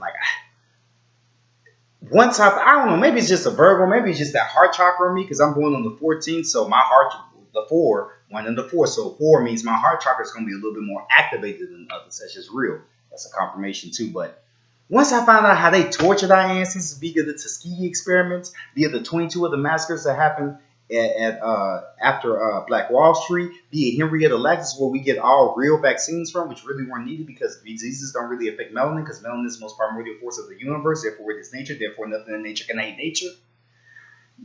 Once I don't know, maybe it's just a Virgo, maybe it's just that heart chakra in me because I'm born on the 14th, so my heart, the 4, 1 and the 4, so 4 means my heart chakra is going to be a little bit more activated than others. That's just real. That's a confirmation too. But once I found out how they tortured our ancestors via the Tuskegee experiments, via the 22 other massacres that happened after Black Wall Street, via Henrietta Lacks, where we get all real vaccines from, which really weren't needed because diseases don't really affect melanin, because melanin is the most primordial force of the universe, therefore it is nature, therefore nothing in nature can hate nature.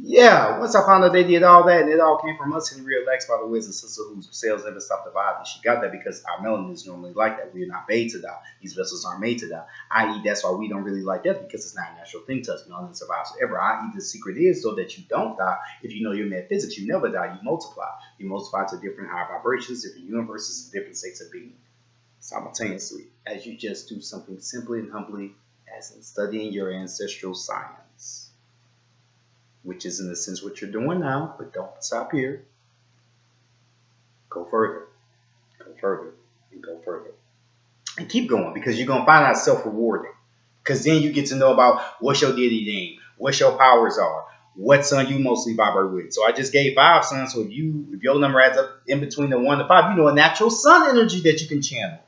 Yeah, once I found out they did all that, and it all came from us, Henrietta Lacks, by the way, is a sister whose cells never stop dividing. She got that because our melanin is normally like that. We are not made to die. These vessels aren't made to die. I.e., that's why we don't really like death, because it's not a natural thing to us. Melanin survives forever. I.e., the secret is so that you don't die. If you know your metaphysics, you never die. You multiply. You multiply to different higher vibrations, different universes, different states of being simultaneously, as you just do something simply and humbly as in studying your ancestral science. Which is in a sense what you're doing now, but don't stop here. Go further, and go further. And keep going, because you're going to find out self-rewarding. Because then you get to know about what's your deity name, what your powers are, what sun you mostly vibrate with. So I just gave 5 suns, so if your number adds up in between the 1 to 5, you know a natural sun energy that you can channel.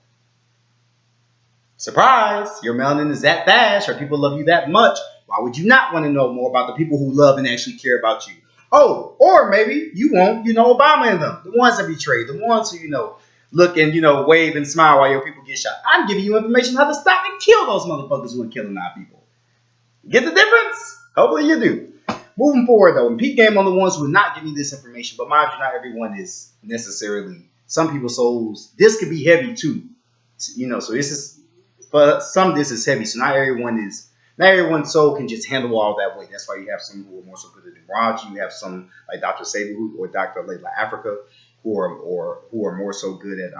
Surprise! Your melanin is that fast, or people love you that much. Why would you not want to know more about the people who love and actually care about you? Oh, or maybe you won't, Obama and them, the ones that betrayed, the ones who, look and, wave and smile while your people get shot. I'm giving you information how to stop and kill those motherfuckers who are killing our people. Get the difference? Hopefully you do. Moving forward, though, and peak game on the ones who are not giving you this information, but mind you, not everyone is necessarily, some people's souls, this could be heavy too. So this is, for some, this is heavy, so not everyone's soul can just handle all that weight. That's why you have some who are more so good at numerology. You have some like Dr. Sabi or Dr. Layla Africa who are more so good at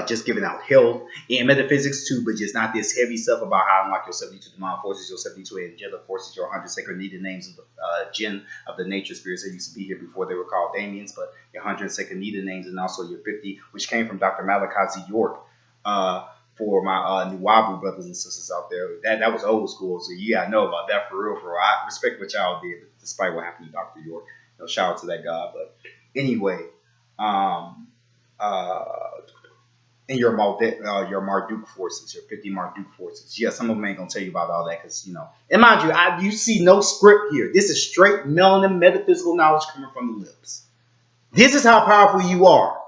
just giving out health and metaphysics too, but just not this heavy stuff about how to unlock your 72 divine forces, your 72 angelic forces, your 100 sacred needed names of the jinn of the nature spirits that used to be here before they were called Damians, but your 100 sacred needed names, and also your 50, which came from Dr. Malachi Z. York. For my Nuwabu brothers and sisters out there, that was old school, so you gotta know about that for real. I respect what y'all did, despite what happened to Dr. York. Shout out to that God. But anyway, and your Marduk forces, your 50 Marduk forces. Yeah, some of them ain't gonna tell you about all that because And mind you, you see no script here. This is straight melanin metaphysical knowledge coming from the lips. This is how powerful you are.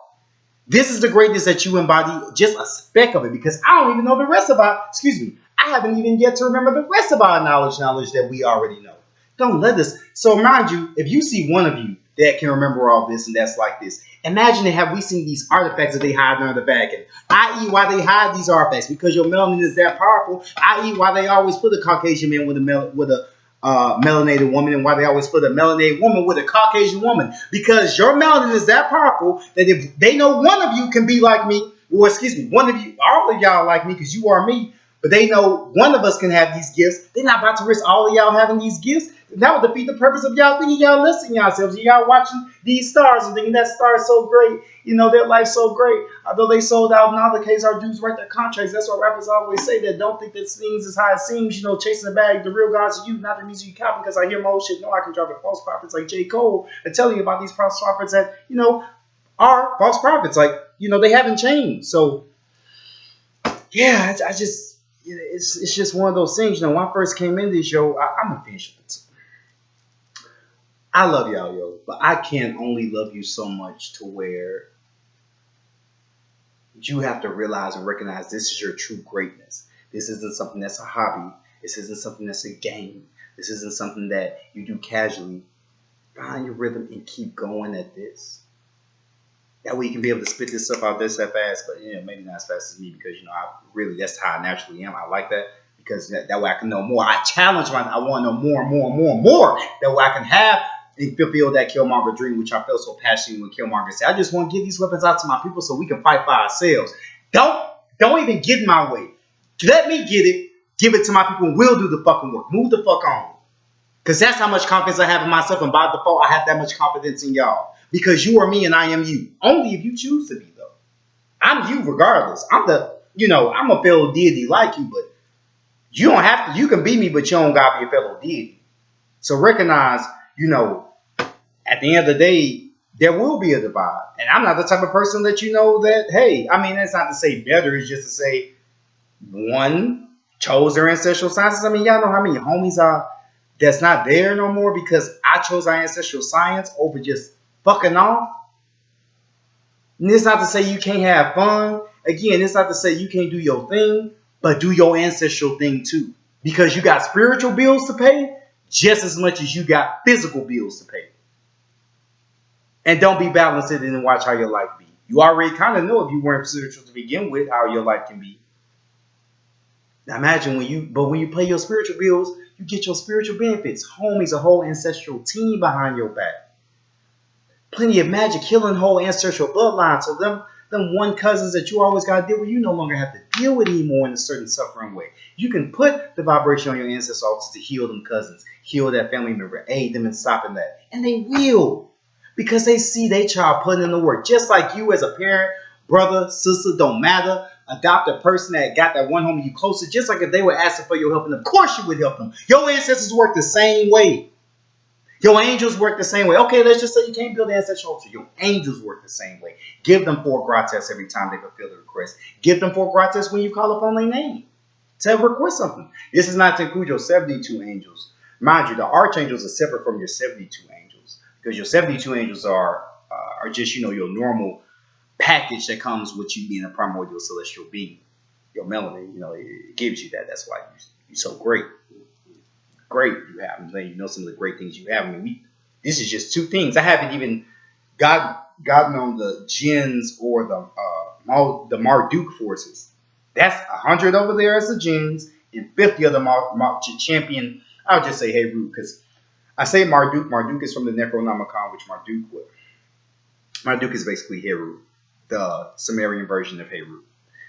This is the greatness that you embody, just a speck of it, because I don't even know the rest of I haven't even yet to remember the rest of our knowledge that we already know. Don't let this. So mind you, if you see one of you that can remember all this and that's like this, imagine have we seen these artifacts that they hide under the back end, i.e. why they hide these artifacts, because your melanin is that powerful, i.e. why they always put a Caucasian man with a melanated woman, and why they always put a melanated woman with a Caucasian woman, because your melanin is that powerful that if they know one of you can be like me, or one of you, all of y'all like me because you are me, but they know one of us can have these gifts, they're not about to risk all of y'all having these gifts. That would defeat the purpose of y'all thinking y'all listening yourselves. Y'all watching these stars and thinking that star is so great, their life's so great. Although they sold out in other cases, our Jews write their contracts. That's why rappers always say that. Don't think that things is how it seems, chasing the bag. The real God's you, not the music you copy, because I hear my old shit. No, I can drop the false prophets like J. Cole and tell you about these false prophets that, are false prophets. Like, they haven't changed. So, yeah, it's just one of those things. When I first came into this show, I'm a fan. I love y'all, yo, but I can only love you so much to where you have to realize and recognize this is your true greatness. This isn't something that's a hobby. This isn't something that's a game. This isn't something that you do casually. Find your rhythm and keep going at this. That way you can be able to spit this stuff out this that fast, but maybe not as fast as me, because that's how I naturally am. I like that, because that way I can know more. I challenge I want to know more and more and more and more. That way I can have and fulfill that Killmonger dream, which I felt so passionate when Killmonger said, I just want to give these weapons out to my people so we can fight for ourselves. Don't even get in my way. Let me get it, give it to my people, and we'll do the fucking work. Move the fuck on. Because that's how much confidence I have in myself, and by default, I have that much confidence in y'all. Because you are me and I am you. Only if you choose to be, though. I'm you regardless. I'm a fellow deity like you, but you don't have to. You can be me, but you don't gotta be a fellow deity. So recognize, at the end of the day, there will be a divide. And I'm not the type of person that that, hey, I mean, that's not to say better, it's just to say one chose their ancestral sciences. I mean, y'all know how many homies are that's not there no more because I chose our ancestral science over just fucking off. And it's not to say you can't have fun. Again, it's not to say you can't do your thing, but do your ancestral thing too. Because you got spiritual bills to pay just as much as you got physical bills to pay. And don't be balanced and watch how your life be. You already kind of know if you weren't spiritual to begin with how your life can be. Now imagine when you pay your spiritual bills, you get your spiritual benefits. Homies, a whole ancestral team behind your back. Plenty of magic, healing whole ancestral bloodline. So them one cousins that you always got to deal with, you no longer have to deal with anymore in a certain suffering way. You can put the vibration on your ancestral altars to heal them cousins, heal that family member, aid them in stopping that. And they will. Because they see their child putting in the work. Just like you as a parent, brother, sister, don't matter. Adopt a person that got that one homie you close to. Just like if they were asking for your help, and of course you would help them. Your ancestors work the same way. Your angels work the same way. Okay, let's just say you can't build an ancestral altar. Your angels work the same way. Give them 4 gratis every time they fulfill the request. Give them 4 gratis when you call upon their name to request something. This is not to include your 72 angels. Mind you, the archangels are separate from your 72 angels because your 72 angels are just your normal package that comes with you being a primordial celestial being. Your melanin, it gives you that. That's why you're so great. Great you have. I'm letting you know some of the great things you have. I mean, this is just 2 things. I haven't even gotten on the Jinns or the Marduk forces. That's 100 over there as the Jinns and 50 of the champion. I'll just say Heru because I say Marduk. Marduk is from the Necronomicon, which Marduk is basically Heru, the Sumerian version of Heru.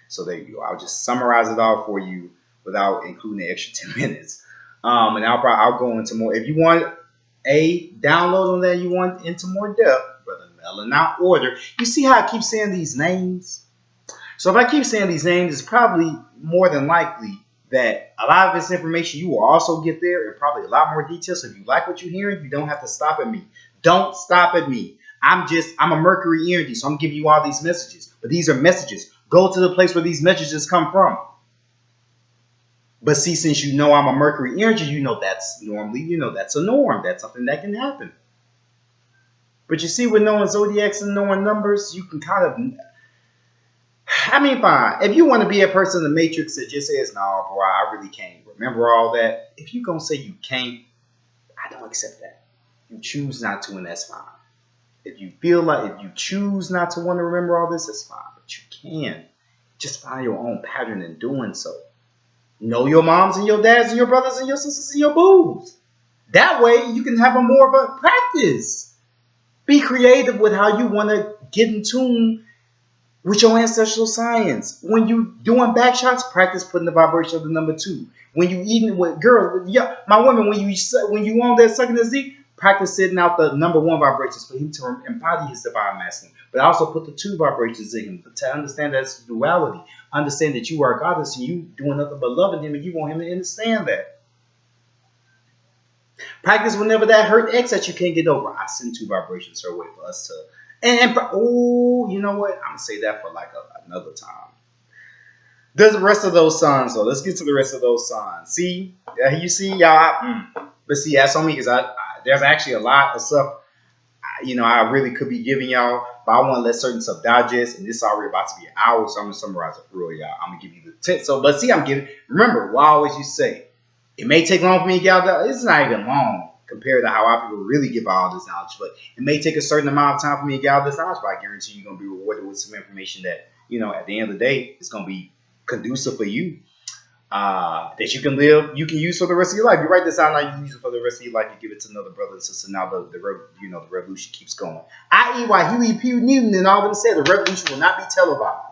So there you go. I'll just summarize it all for you without including the extra 10 minutes. And I'll go into more. If you want a download on that, you want into more depth, brother Melanin, not order. You see how I keep saying these names? So if I keep saying these names, it's probably more than likely that a lot of this information you will also get there and probably a lot more details. So if you like what you're hearing, you don't have to stop at me. Don't stop at me. I'm a Mercury energy, so I'm giving you all these messages. But these are messages. Go to the place where these messages come from. But see, since I'm a Mercury energy, that's normally, that's a norm. That's something that can happen. But you see, with knowing zodiacs and knowing numbers, you can kind of, fine. If you want to be a person in the Matrix that just says, no, bro, I really can't remember all that. If you're going to say you can't, I don't accept that. You choose not to, and that's fine. If you choose not to want to remember all this, that's fine. But you can. Just find your own pattern in doing so. Know your moms and your dads and your brothers and your sisters and your boos. That way you can have more of a practice. Be creative with how you want to get in tune with your ancestral science. When you doing back shots, practice putting the vibration of the number 2. When you eating with girls, my women, when you on that sucking the Z, practice sitting out the number 1 vibrations for him to embody his divine masculine. But also put the 2 vibrations in him to understand that's duality. Understand that you are a goddess and you doing nothing but loving him and you want him to understand that. Practice whenever that hurt ex that you can't get over. I send 2 vibrations her way for us to. You know what? I'm going to say that for like another time. There's the rest of those signs, though. Let's get to the rest of those signs. See? You see, y'all? But see, that's on me because there's actually a lot of stuff I really could be giving y'all, but I want to let certain stuff digest, and this is already about to be an hour, so I'm going to summarize it for real, y'all. I'm going to give you the tip. But see, remember, what I always used to say, it may take long for me to get out there. It's not even long compared to how our people really give all this knowledge, but it may take a certain amount of time for me to get all this knowledge, but I guarantee you're going to be rewarded with some information that, at the end of the day, it's going to be conducive for you. that you can live, you can use for the rest of your life. You write this out now, you can use it for the rest of your life. You give it to another brother and sister. Now the revolution keeps going. I.e., why Huey P. Newton and all them said the revolution will not be televised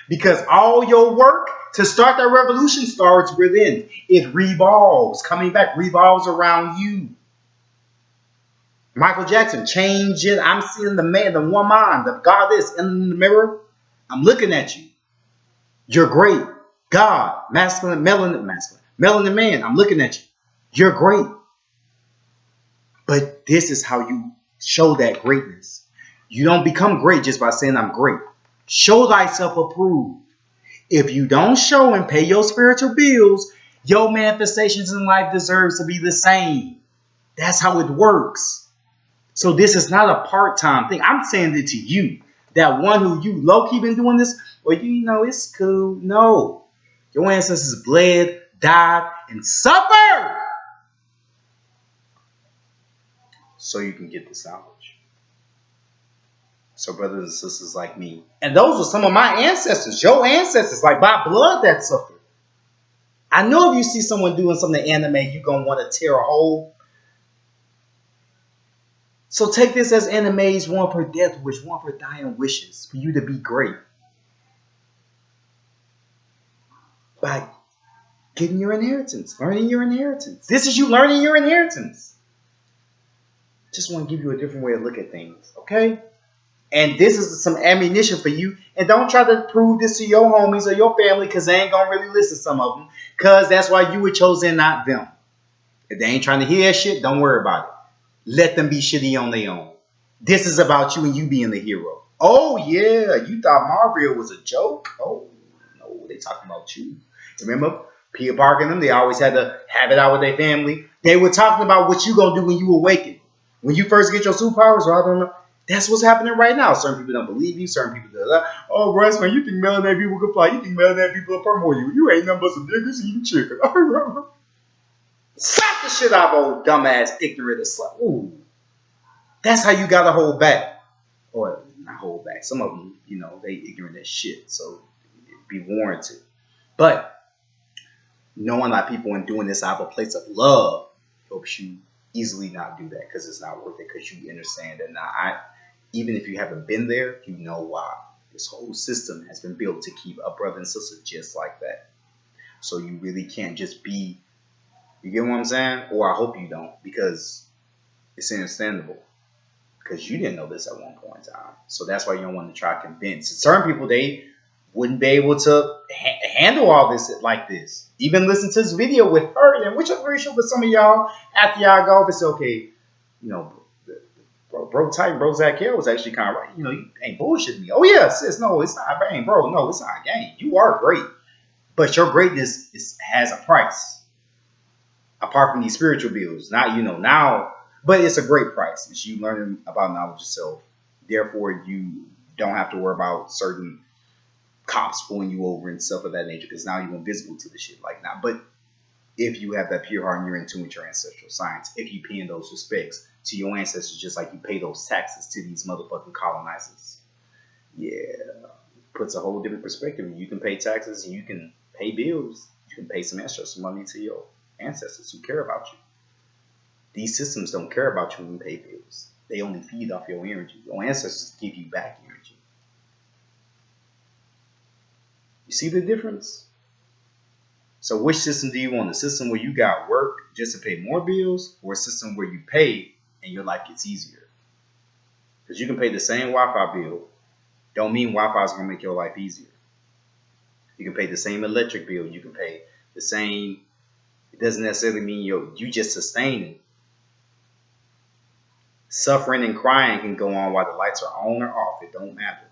because all your work to start that revolution starts within. It revolves, coming back, revolves around you. Michael Jackson, change it. I'm seeing the man, the woman, the goddess in the mirror. I'm looking at you. You're great. God, masculine, melanin man. I'm looking at you. You're great. But this is how you show that greatness. You don't become great just by saying I'm great. Show thyself approved. If you don't show and pay your spiritual bills, your manifestations in life deserves to be the same. That's how it works. So this is not a part-time thing. I'm saying it to you. That one who you low-key been doing this, well, you know, it's cool. No. Your ancestors bled, died, and suffered so you can get this knowledge. So brothers and sisters like me, and those are some of my ancestors, your ancestors, like by blood that suffered. I know if you see someone doing something anime, you're going to want to tear a hole. So take this as animes, one for death wish, one for dying wishes, for you to be great. By getting your inheritance, learning your inheritance. This is you learning your inheritance. Just want to give you a different way to look at things, okay? And this is some ammunition for you. And don't try to prove this to your homies or your family because they ain't going to really listen to some of them. Because that's why you were chosen, not them. If they ain't trying to hear shit, don't worry about it. Let them be shitty on their own. This is about you and you being the hero. Oh, yeah. You thought Marvel was a joke? Oh, no. They talking about you. Remember? Peter Parker and them, they always had to have it out with their family. They were talking about what you going to do when you awaken. When you first get your superpowers, or I don't know. That's what's happening right now. Certain people don't believe you. Certain people do that. Oh, Bryce, man, you think melanated people can fly. You think melanated people are more you. You ain't nothing but some niggas eating chicken. Slap the shit out of old dumbass ignorant slut. Ooh. That's how you got to hold back. Or not hold back. Some of them, you know, they ignorant as shit. So it'd be warranted. But knowing that people and doing this out of a place of love helps you easily not do that because it's not worth it because you understand that now even if you haven't been there, you know why. This whole system has been built to keep a brother and sister just like that. So you really can't just be, you get what I'm saying? Or I hope you don't because it's understandable because you didn't know this at one point in time. So that's why you don't want to try to convince. Certain people, they wouldn't be able to handle all this like this. Even listen to this video with her, and which I'm pretty sure for some of y'all, after y'all go, it's okay. You know, bro Zach Hill was actually kind of right. You know, you ain't bullshitting me. Oh yeah, sis, no, it's not bang, bro. No, it's not a game. You are great, but your greatness has a price. Apart from these spiritual bills, not now, but it's a great price. It's you learning about knowledge yourself. Therefore, you don't have to worry about certain cops pulling you over and stuff of that nature because now you're invisible to the shit like that. But if you have that pure heart and you're in tune with your ancestral science, if you pay in those respects to your ancestors just like you pay those taxes to these motherfucking colonizers, yeah, puts a whole different perspective. You can pay taxes and you can pay bills. You can pay some extra money to your ancestors who care about you. These systems don't care about you when you pay bills. They only feed off your energy. Your ancestors give you back energy. You see the difference? So which system do you want? A system where you got work just to pay more bills, or a system where you pay and your life gets easier? Because you can pay the same Wi-Fi bill. Don't mean Wi-Fi is going to make your life easier. You can pay the same electric bill. You can pay the same. It doesn't necessarily mean you just sustaining. Suffering and crying can go on while the lights are on or off. It don't matter.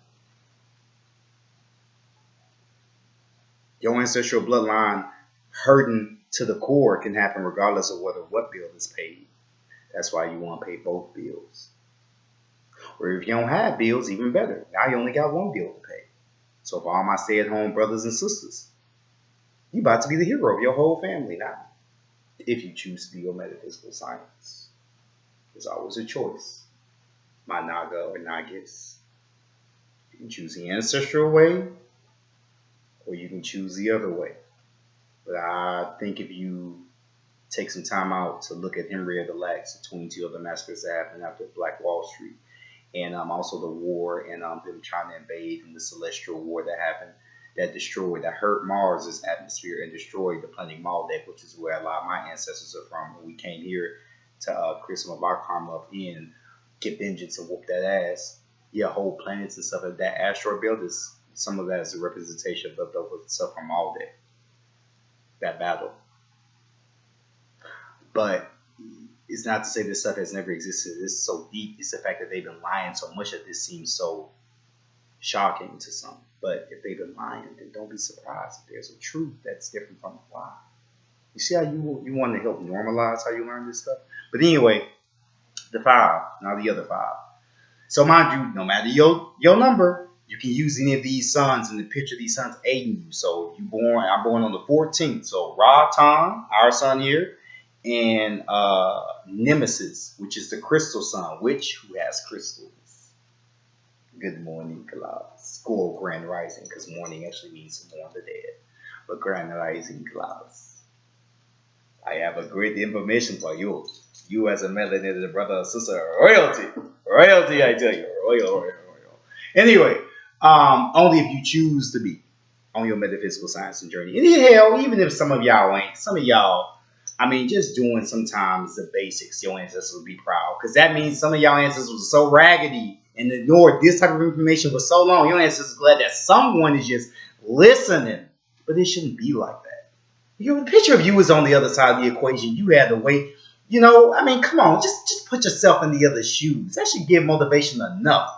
Your ancestral bloodline hurting to the core can happen regardless of what bill is paid. That's why you want to pay both bills. Or if you don't have bills, even better. Now you only got one bill to pay. So for all my stay-at-home brothers and sisters, you about to be the hero of your whole family now. If you choose to be your metaphysical science. There's always a choice. My Naga or Nagis. You can choose the ancestral way, or you can choose the other way. But I think if you take some time out to look at Henrietta Lacks, the 22 other massacres that happened after Black Wall Street, and also the war and them trying to invade and the Celestial War that happened that hurt Mars's atmosphere and destroyed the planet Maldek, which is where a lot of my ancestors are from. When we came here to create some of our karma up in, get vengeance and whoop that ass. Yeah, whole planets and stuff like that. Asteroid belt is some of that is a representation of the stuff from Maldek, that battle. But it's not to say this stuff has never existed. It's so deep. It's the fact that they've been lying so much that this seems so shocking to some. But if they've been lying, then don't be surprised if there's a truth that's different from a lie. You see how you want to help normalize how you learn this stuff? But anyway, the 5, now the other 5. So mind you, no matter your number, you can use any of these suns and the picture of these suns aiding you. So I'm born on the 14th. So Ra-Tan, our sun here, and Nemesis, which is the crystal sun, who has crystals. Good morning, Claus. Or Grand Rising, because morning actually means to mourn the dead. But Grand Rising, Claus. I have a great information for you. You as a melanated brother or sister, royalty. Royalty, I tell you. Royal. Anyway, only if you choose to be on your metaphysical science and journey. And hell, even if some of y'all ain't, some of y'all, I mean, just doing sometimes the basics, your ancestors will be proud. Because that means some of y'all ancestors were so raggedy and ignored this type of information for so long. Your ancestors are glad that someone is just listening. But it shouldn't be like that. The picture of you is on the other side of the equation. You had to wait. I mean, come on. Just put yourself in the other shoes. That should give motivation enough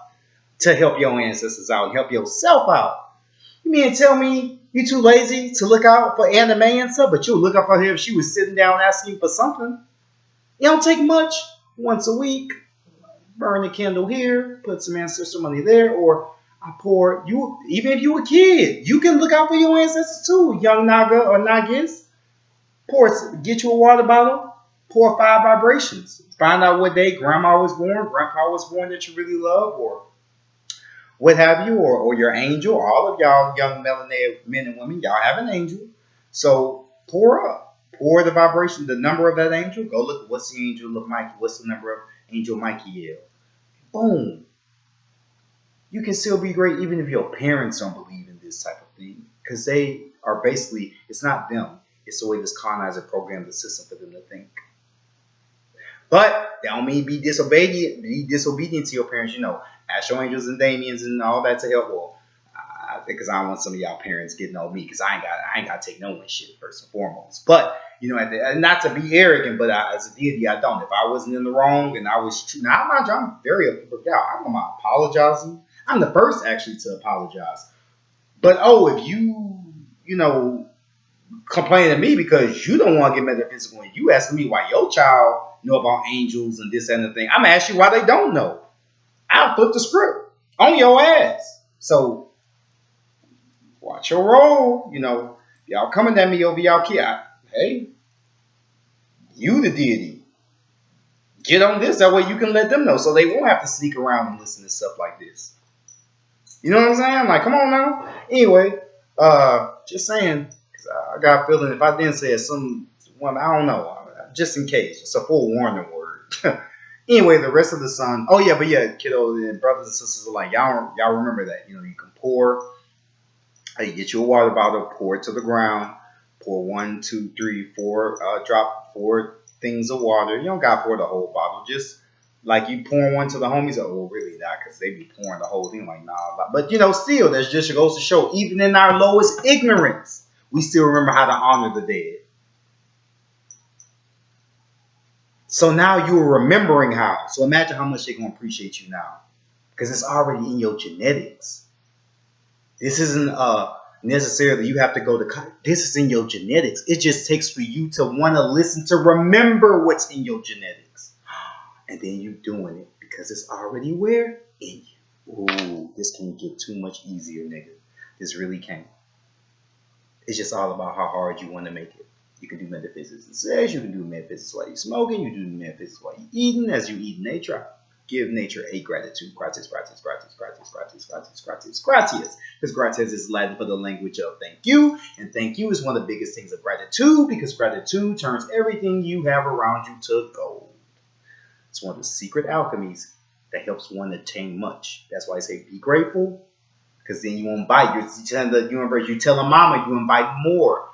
to help your ancestors out and help yourself out. You mean tell me you too lazy to look out for anime and stuff, but you'll look out for her if she was sitting down asking for something. It don't take much. Once a week, burn a candle here, put some ancestor money there, or I pour you. Even if you a kid, you can look out for your ancestors too, young Naga or Nagis. Get you a water bottle, pour 5 vibrations. Find out what day grandma was born, grandpa was born that you really love, or what have you, or your angel. All of y'all young melanated men and women, y'all have an angel. So pour up. Pour the vibration, the number of that angel. Go look, what's the angel of Mikey? What's the number of Angel Michael? Boom. You can still be great even if your parents don't believe in this type of thing. Because they are basically, it's not them. It's the way this colonizer programmed the system for them to think. But that don't mean be disobedient to your parents. Ask your angels and Damians and all that to help. Well, because I don't want some of y'all parents getting on me because I ain't got to take no one shit first and foremost. But not to be arrogant, but as a deity, I don't. If I wasn't in the wrong and I was now I'm very I'm not apologizing. I'm the first actually to apologize. But if you complain to me because you don't want to get metaphysical and you asking me why your child know about angels and this and the thing, I'm gonna ask you why they don't know. I'll flip the script on your ass. So watch your role. Y'all coming at me over y'all kid. Hey, you the deity. Get on this. That way you can let them know so they won't have to sneak around and listen to stuff like this. You know what I'm saying? Like, come on now. Anyway, just saying, because I got a feeling if I didn't say it, I don't know. Just in case. It's a full warning word. Anyway, the rest of the sun. Oh, yeah, but yeah, kiddo, and brothers and sisters are like, y'all remember that. You can pour. You get you a water bottle, pour it to the ground. Pour 1, 2, 3, 4, drop 4 things of water. You don't got to pour the whole bottle. Just like you pouring one to the homies. Oh, really not, because they be pouring the whole thing. Like, nah. But, still, that just goes to show, even in our lowest ignorance, we still remember how to honor the dead. So now you're remembering how. So imagine how much they're going to appreciate you now. Because it's already in your genetics. This isn't necessarily you have to go to. This is in your genetics. It just takes for you to want to listen to remember what's in your genetics. And then you doing it because it's already where? In you. Ooh, this can't get too much easier, nigga. This really can't. It's just all about how hard you want to make it. You can do metaphysics and sex. You can do metaphysics while you're smoking. You do metaphysics while you're eating. As you eat nature. give nature a gratitude. Gratis, gratis, gratis, gratis, gratis, gratis, gratis, gratis. Because gratis is Latin for the language of thank you. And thank you is one of the biggest things of gratitude because gratitude turns everything you have around you to gold. It's one of the secret alchemies that helps one attain much. That's why I say be grateful because then you won't bite. You're telling the universe, you tell a mama you invite more.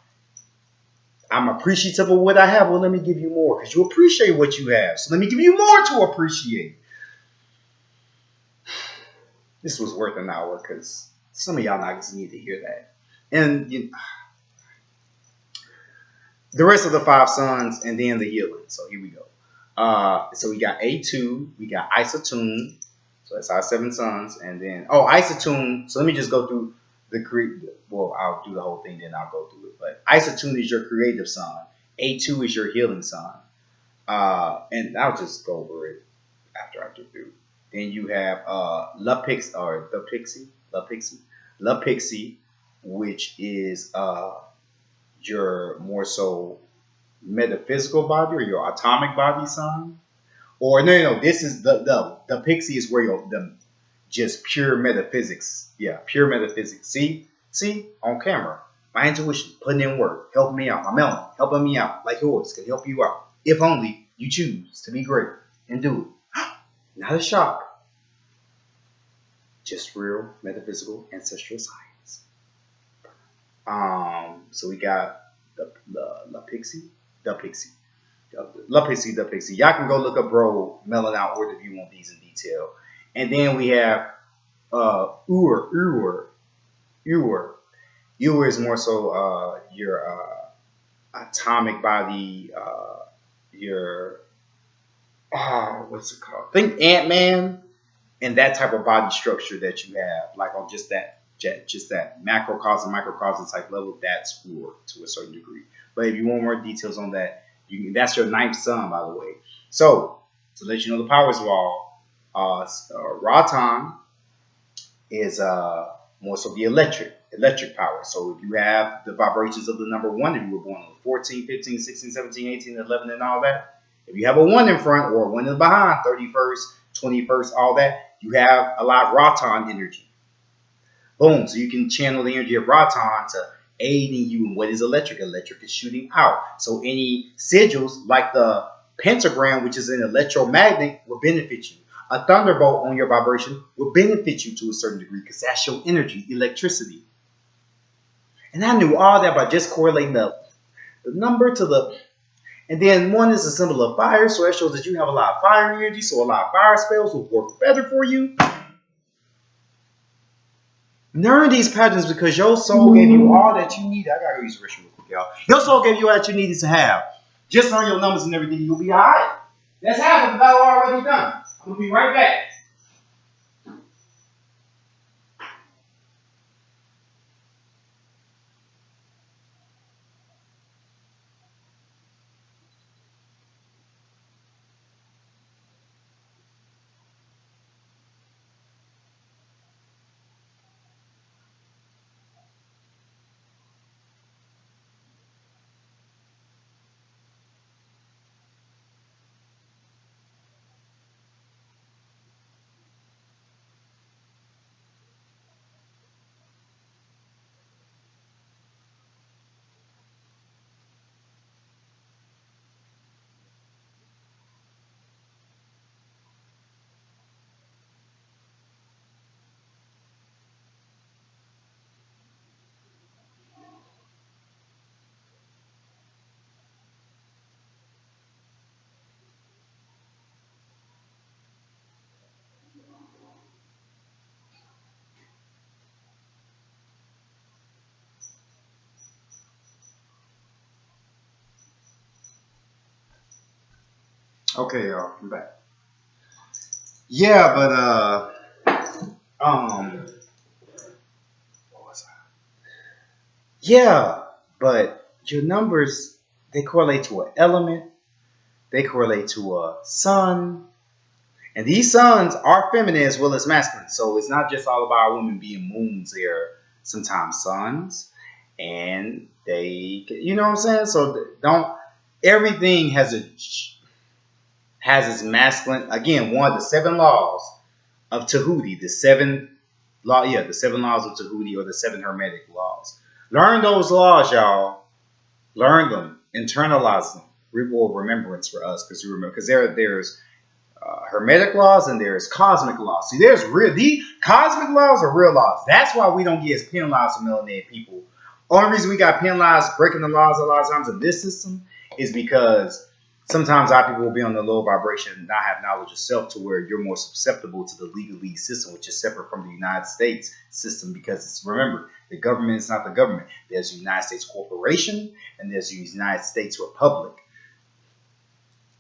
I'm appreciative of what I have. Well, let me give you more because you appreciate what you have. So let me give you more to appreciate. This was worth an hour because some of y'all niggas need to hear that. And the rest of the five sons and then the healing. So here we go. So we got A2, we got Isotune. So that's our seven sons. And then, Isotune. So let me just go through well, I'll do the whole thing, then I'll go through it. But Isotune is your creative son. A2 is your healing son. And I'll just go over it after I get through. Then you have La Pixie, which is your more so metaphysical body or your atomic body son. Or no, this is the Pixie is where the just pure metaphysics. Yeah, pure metaphysics. See on camera. My intuition putting in work, helping me out. My melanin helping me out, like yours can help you out. If only you choose to be great and do it. Not a shock. Just real metaphysical ancestral science. So we got the Pixie, the Pixie. The Pixie. Y'all can go look up bro Melanin out order if you want these in detail. And then we have Ur. Ur is more so your atomic body, your what's it called? Think Ant-Man and that type of body structure that you have, like on just that macrocosm, microcosm type level, that's Ur to a certain degree. But if you want more details on that, that's your ninth son, by the way. So to let you know the powers of all, Ratan is more so the electric power. So if you have the vibrations of the number 1, if you were born on 14, 15, 16, 17, 18, 11, and all that, if you have a 1 in front or a 1 in behind, 31st, 21st, all that, you have a lot of Ratan energy. Boom. So you can channel the energy of Ratan to aid in you in what is electric. Electric is shooting out. So any sigils like the pentagram, which is an electromagnet, will benefit you. A thunderbolt on your vibration will benefit you to a certain degree because that's your energy, electricity. And I knew all that by just correlating the number to the... And then 1 is a symbol of fire, so that shows that you have a lot of fire energy, so a lot of fire spells will work better for you. Learn these patterns because your soul gave you all that you need. I gotta go use the restroom real quick, y'all. Your soul gave you all that you needed to have. Just learn your numbers and everything, you'll be alright. That's half of the battle already done. I'm gonna be right back. Okay, y'all, I'm back. Yeah, but what was I? Yeah, but your numbers, they correlate to an element, they correlate to a sun, and these suns are feminine as well as masculine. So it's not just all about women being moons. They're sometimes suns, and you know what I'm saying. So don't everything has its masculine, again, one of the 7 laws of Tahuti, the 7 laws of Tahuti, or the 7 Hermetic laws. Learn those laws, y'all. Learn them, internalize them, reward remembrance for us, because there's Hermetic laws and there's cosmic laws. See, the cosmic laws are real laws. That's why we don't get as penalized for melanated people. Only reason we got penalized breaking the laws a lot of times in this system is because sometimes our people will be on the low vibration and not have knowledge of self, to where you're more susceptible to the legalese system, which is separate from the United States system. Because remember, the government is not the government. There's the United States Corporation and there's the United States Republic.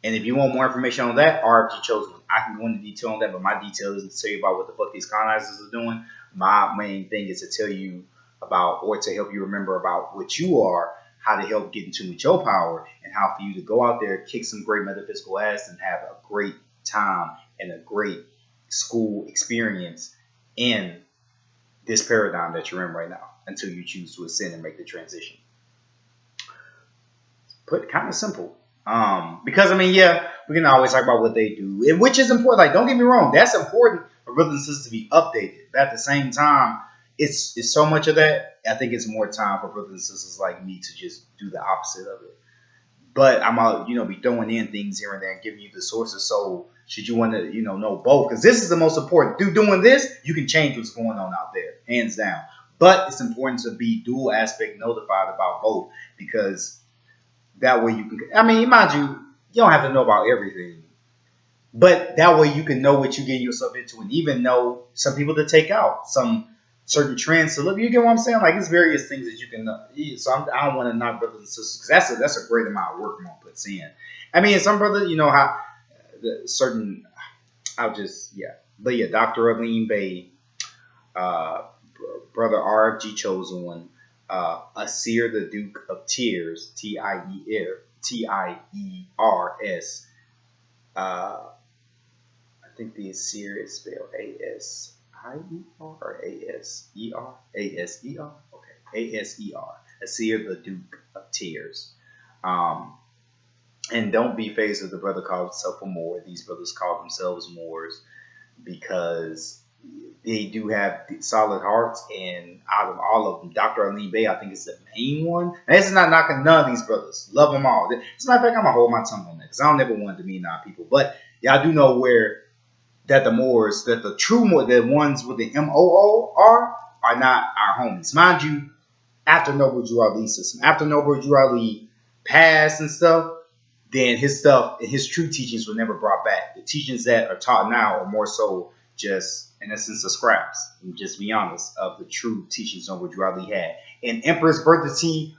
And if you want more information on that, RFG Chosen. I can go into detail on that, but my detail isn't to tell you about what the fuck these colonizers are doing. My main thing is to tell you about, or to help you remember about what you are, how to help get into with your power, and how for you to go out there, kick some great metaphysical ass, and have a great time and a great school experience in this paradigm that you're in right now, until you choose to ascend and make the transition. Put kind of simple. Because I mean, yeah, we can always talk about what they do, and which is important. Like, don't get me wrong, that's important for brothers and sisters to be updated. But at the same time, it's so much of that. I think it's more time for brothers and sisters like me to just do the opposite of it. But I'm out, be throwing in things here and there and giving you the sources. So should you want to, know both, because this is the most important. Through doing this, you can change what's going on out there, hands down. But it's important to be dual aspect notified about both, because that way you can, mind you, you don't have to know about everything. But that way you can know what you get yourself into, and even know some people to take out, some certain trends to look. You get what I'm saying? Like, it's various things that you can know. So I don't want to knock brothers and sisters, because that's a great amount of work one puts in. Some brothers, how certain, But yeah, Dr. Aline Bay, Brother RFG Chosen One, Asir the Duke of Tears, Tiers. I think the Asir is spelled Asier or Aser? Aser? Okay, Aser. Asir the Duke of Tears. And don't be phased if the brother calls himself a Moor. These brothers call themselves Moors because they do have solid hearts, and out of all of them, Dr. Aline Bay, I think, is the main one. And this is not knocking none of these brothers. Love them all. As a matter of fact, I'm going to hold my tongue on that, because I don't ever want to demean our people. But y'all do know that the Moors, that the true Moors, the ones with the MOO are not our homies. Mind you, after Noble Drew Ali's system, after Noble Drew Ali passed and stuff, then his stuff, his true teachings were never brought back. The teachings that are taught now are more so just, in a sense, of scraps. And just be honest, of the true teachings on which Ali had. And Empress Berdiasi,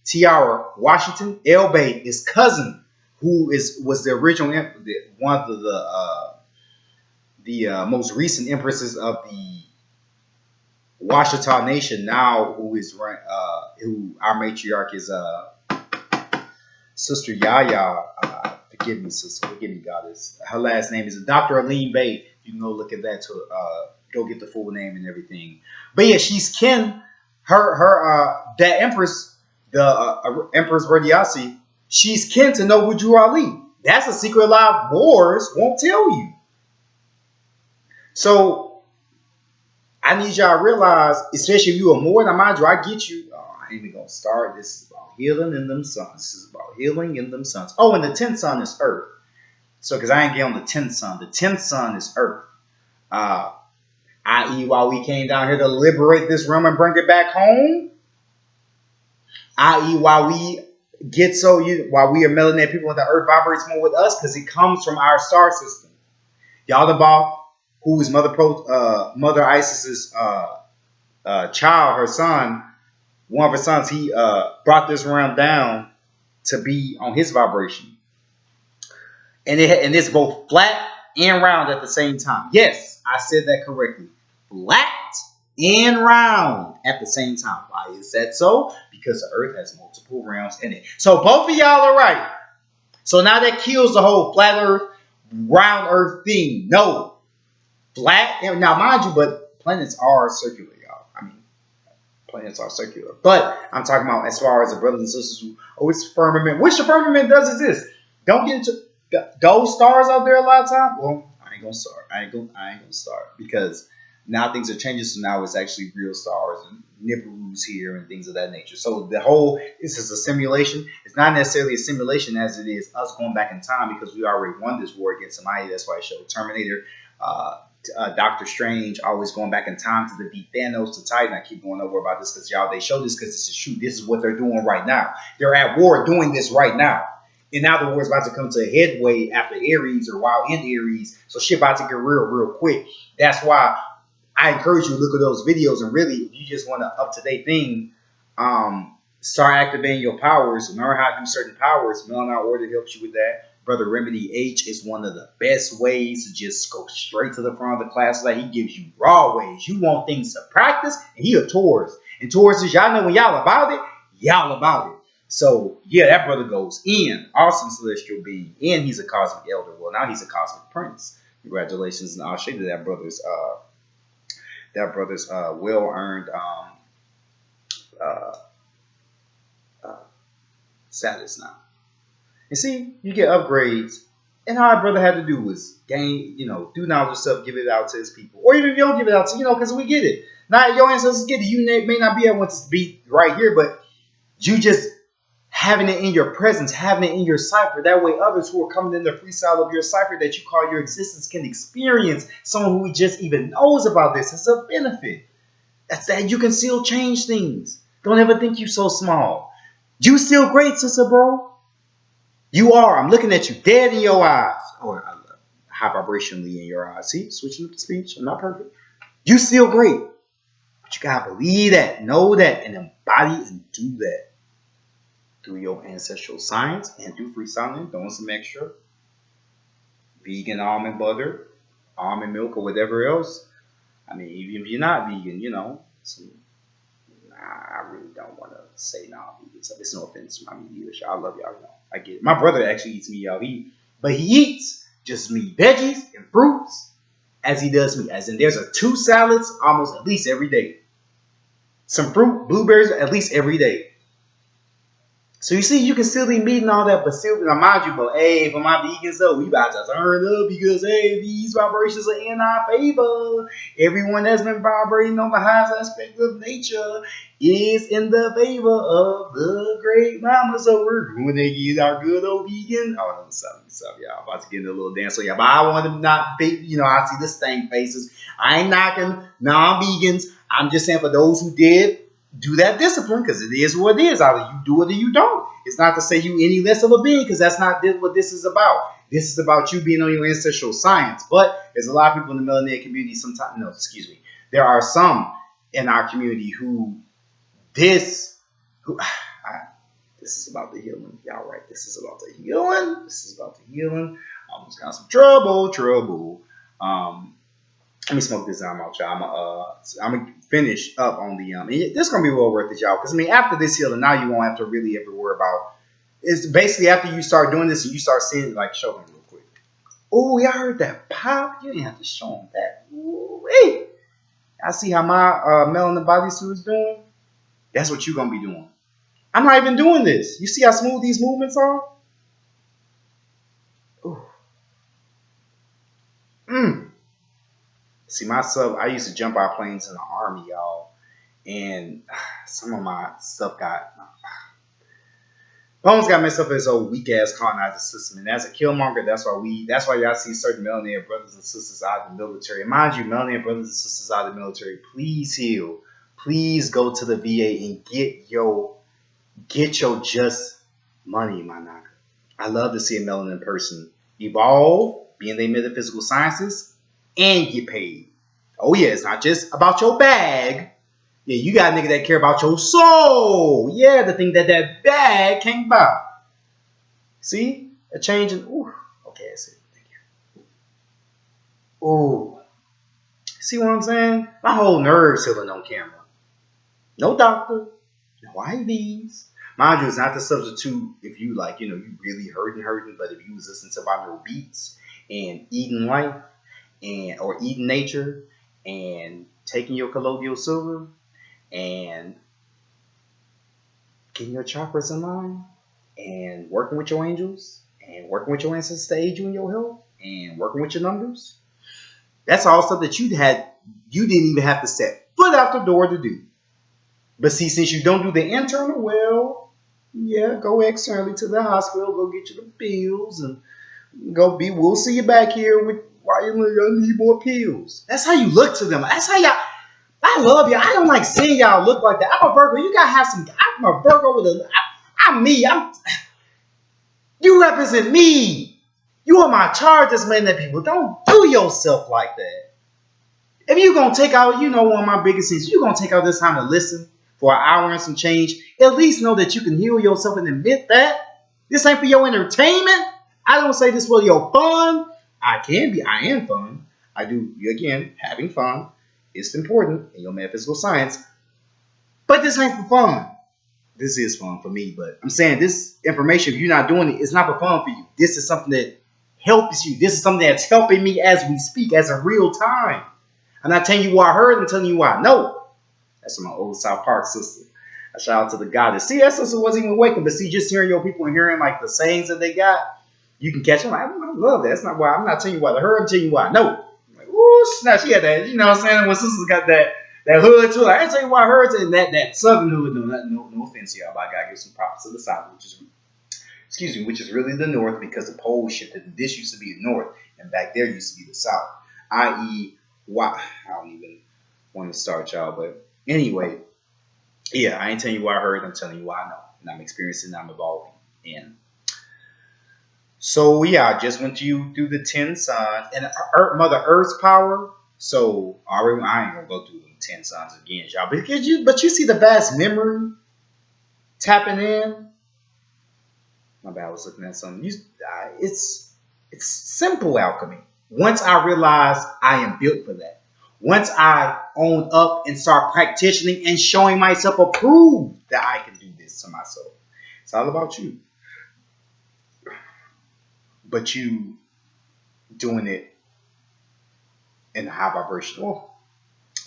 Tiara Washington, El Bay, his cousin, who was the original, one of the most recent empresses of the Washita Nation, now who our matriarch is Sister Yaya. Forgive me, sister. Forgive me, goddess. Her last name is Dr. Aline Bay. You can go look at that to go get the full name and everything. But yeah, she's kin. That empress, the Empress Berdiasi, she's kin to Noble Drew Ali. That's a secret lie Moors won't tell you. So I need y'all to realize, especially if you are Moor, now mind you, I get you. I ain't even gonna start. This is about healing in them sons. This is about healing in them sons. Oh, and the 10th son is Earth. So, because I ain't getting on the 10th son. The 10th son is Earth. I.e., while we came down here to liberate this realm and bring it back home. I.e., while we are melanated people, the Earth vibrates more with us because it comes from our star system. Yaldabaoth, who is Mother Isis's child, her son, one of her sons, he brought this realm down to be on his vibration. And it's both flat and round at the same time. Yes, I said that correctly. Flat and round at the same time. Why is that so? Because the Earth has multiple realms in it. So both of y'all are right. So now that kills the whole flat Earth, round Earth thing. No. Flat. Now, mind you, but planets are circular, y'all. Planets are circular. But I'm talking about as far as the brothers and sisters who, oh, it's firmament. Which the firmament does exist. Don't get into those stars out there a lot of time. Well, I ain't gonna start. I ain't gonna start because now things are changing. So now it's actually real stars and Nibiru's here and things of that nature. So the whole this is a simulation. It's not necessarily a simulation as it is us going back in time because we already won this war against somebody. That's why I showed Terminator. Doctor Strange always going back in time to defeat Thanos to Titan. I keep going over about this because y'all they show this because it's a shoot. This is what they're doing right now. They're at war doing this right now. And now the war's about to come to a headway after Aries or while in Aries. So shit about to get real quick. That's why I encourage you to look at those videos and really, if you just want an up-to-date thing, start activating your powers, learn how to do certain powers. Melanin Order helps you with that. Brother Remedy H is one of the best ways to just go straight to the front of the class. Like he gives you raw ways. You want things to practice, and he a Taurus. And Taurus is y'all know when y'all about it, y'all about it. So yeah, that brother goes in. Awesome celestial being. And he's a cosmic elder. Well, now he's a cosmic prince. Congratulations. And I'll show you that brother's well earned uh, uh, status now. And see, you get upgrades. And all our brother had to do was gain, do knowledge stuff, give it out to his people. Or even if you don't give it out to, because we get it. Not your ancestors get it. You may not be able to be right here, but you just having it in your presence, having it in your cipher. That way others who are coming in the freestyle of your cipher that you call your existence can experience someone who just even knows about this. It's a benefit. That's that you can still change things. Don't ever think you so small. You still great, sister, bro. You are. I'm looking at you dead in your eyes. Or high vibrationally in your eyes. See, switching up the speech. I'm not perfect. You still great. But you gotta believe that, know that, and embody and do that. Through your ancestral science and through freestyling, throwing some extra vegan almond butter, almond milk, or whatever else. I mean, even if you're not vegan, I really don't want to say vegan stuff. It's no offense to my meat eaters. I love y'all. I get it. My brother actually eats meat, y'all. But he eats just meat, veggies, and fruits as he does meat. As in, there's 2 salads almost at least every day. Some fruit, blueberries at least every day. So you see, you can still eat meat and all that, but still, now mind you, but hey, for my vegans though, we about to turn up because hey, these vibrations are in our favor. Everyone that's been vibrating on the highest aspect of nature is in the favor of the great mama. So we're going to get our good old vegan. Oh, no, stop, y'all. I'm about to get into a little dance. So yeah, but I want to not be, I see the stank faces. I ain't knocking non-vegans. I'm just saying for those who did, do that discipline because it is what it is. Either you do it or you don't. It's not to say you any less of a being because that's not what this is about. This is about you being on your ancestral science. But there's a lot of people in the Melanin community sometimes. No, excuse me. There are some in our community this is about the healing. Y'all right. This is about the healing. This is about the healing. Almost got some trouble. Let me smoke this out, y'all. I'm gonna finish up on the this is gonna be well worth it, y'all. Because after this healing, now you won't have to really ever worry about. It's basically after you start doing this and you start seeing show them real quick. Oh, y'all heard that pop? You didn't have to show them that. Ooh, hey, I see how my melanin bodysuit is doing. That's what you're gonna be doing. I'm not even doing this. You see how smooth these movements are? Ooh. See, I used to jump out planes in the Army, y'all. And some of my stuff Bones got messed up in his old weak ass colonizer system. And as a killmonger, that's why y'all see certain melanated brothers and sisters out of the military. And mind you, melanated brothers and sisters out of the military, please heal. Please go to the VA and get your just money, my nigga. I love to see a melanin person evolve, be in their metaphysical sciences, and get paid. Oh yeah, it's not just about your bag. Yeah, you got a nigga that care about your soul. Yeah, the thing that bag can't buy. See? A change in... Ooh. Okay, that's it. Thank you. Ooh. See what I'm saying? My whole nerve's healing on camera. No doctor. No IVs. Mind you, it's not the substitute if you you really hurting, but if you was listening to binaural beats and eating life or eating nature and taking your colloidal silver and getting your chakras in line and working with your angels and working with your ancestors to aid you in your health and working with your numbers. That's all stuff that you didn't even have to set foot out the door to do. But see, since you don't do the internal, well, yeah, go externally to the hospital, go get you the pills, and we'll see you back here with why you need more pills. That's how you look to them. That's how y'all. I love you. I don't like seeing y'all look like that. I'm a Virgo. You gotta have some. I'm a Virgo with a. I'm me. You represent me. You are my charges, man. That people don't do yourself like that. If you're gonna take out, one of my biggest things, you're gonna take out this time to listen for an hour and some change, at least know that you can heal yourself and admit that. This ain't for your entertainment. I don't say this for your fun. I am fun. I do, again, having fun. It's important in your metaphysical science. But this ain't for fun. This is fun for me, but I'm saying this information, if you're not doing it, it's not for fun for you. This is something that helps you. This is something that's helping me as we speak, as a real time. I'm not telling you what I heard, I'm telling you what I know. That's my old South Park sister. A shout out to the goddess. See, that sister wasn't even waking, but see, just hearing your people and hearing like the sayings that they got, you can catch them. I love that. That's not why I'm not telling you what I heard, I'm telling you what I know. I'm like, ooh, snap, she had that, you know what I'm saying? When sisters got that hood to it, I didn't tell you what I heard, and that southern hood, no offense, y'all, but I gotta give some props to the south, which is really the north, because the poles shifted. This used to be the north, and back there used to be the south. I.e., why? I don't even want to start, y'all, but anyway, yeah, I ain't telling you what I heard, I'm telling you what I know, and I'm experiencing, I'm evolving. And so, yeah, I just went through the 10 signs and Mother Earth's power. So, I ain't gonna go through the 10 signs again, y'all, but you see the vast memory tapping in. My bad, I was looking at something. It's simple alchemy. Once I realize I am built for that. Once I own up and start practicing and showing myself approved that I can do this to myself. It's all about you. But you doing it in a high vibration. Well,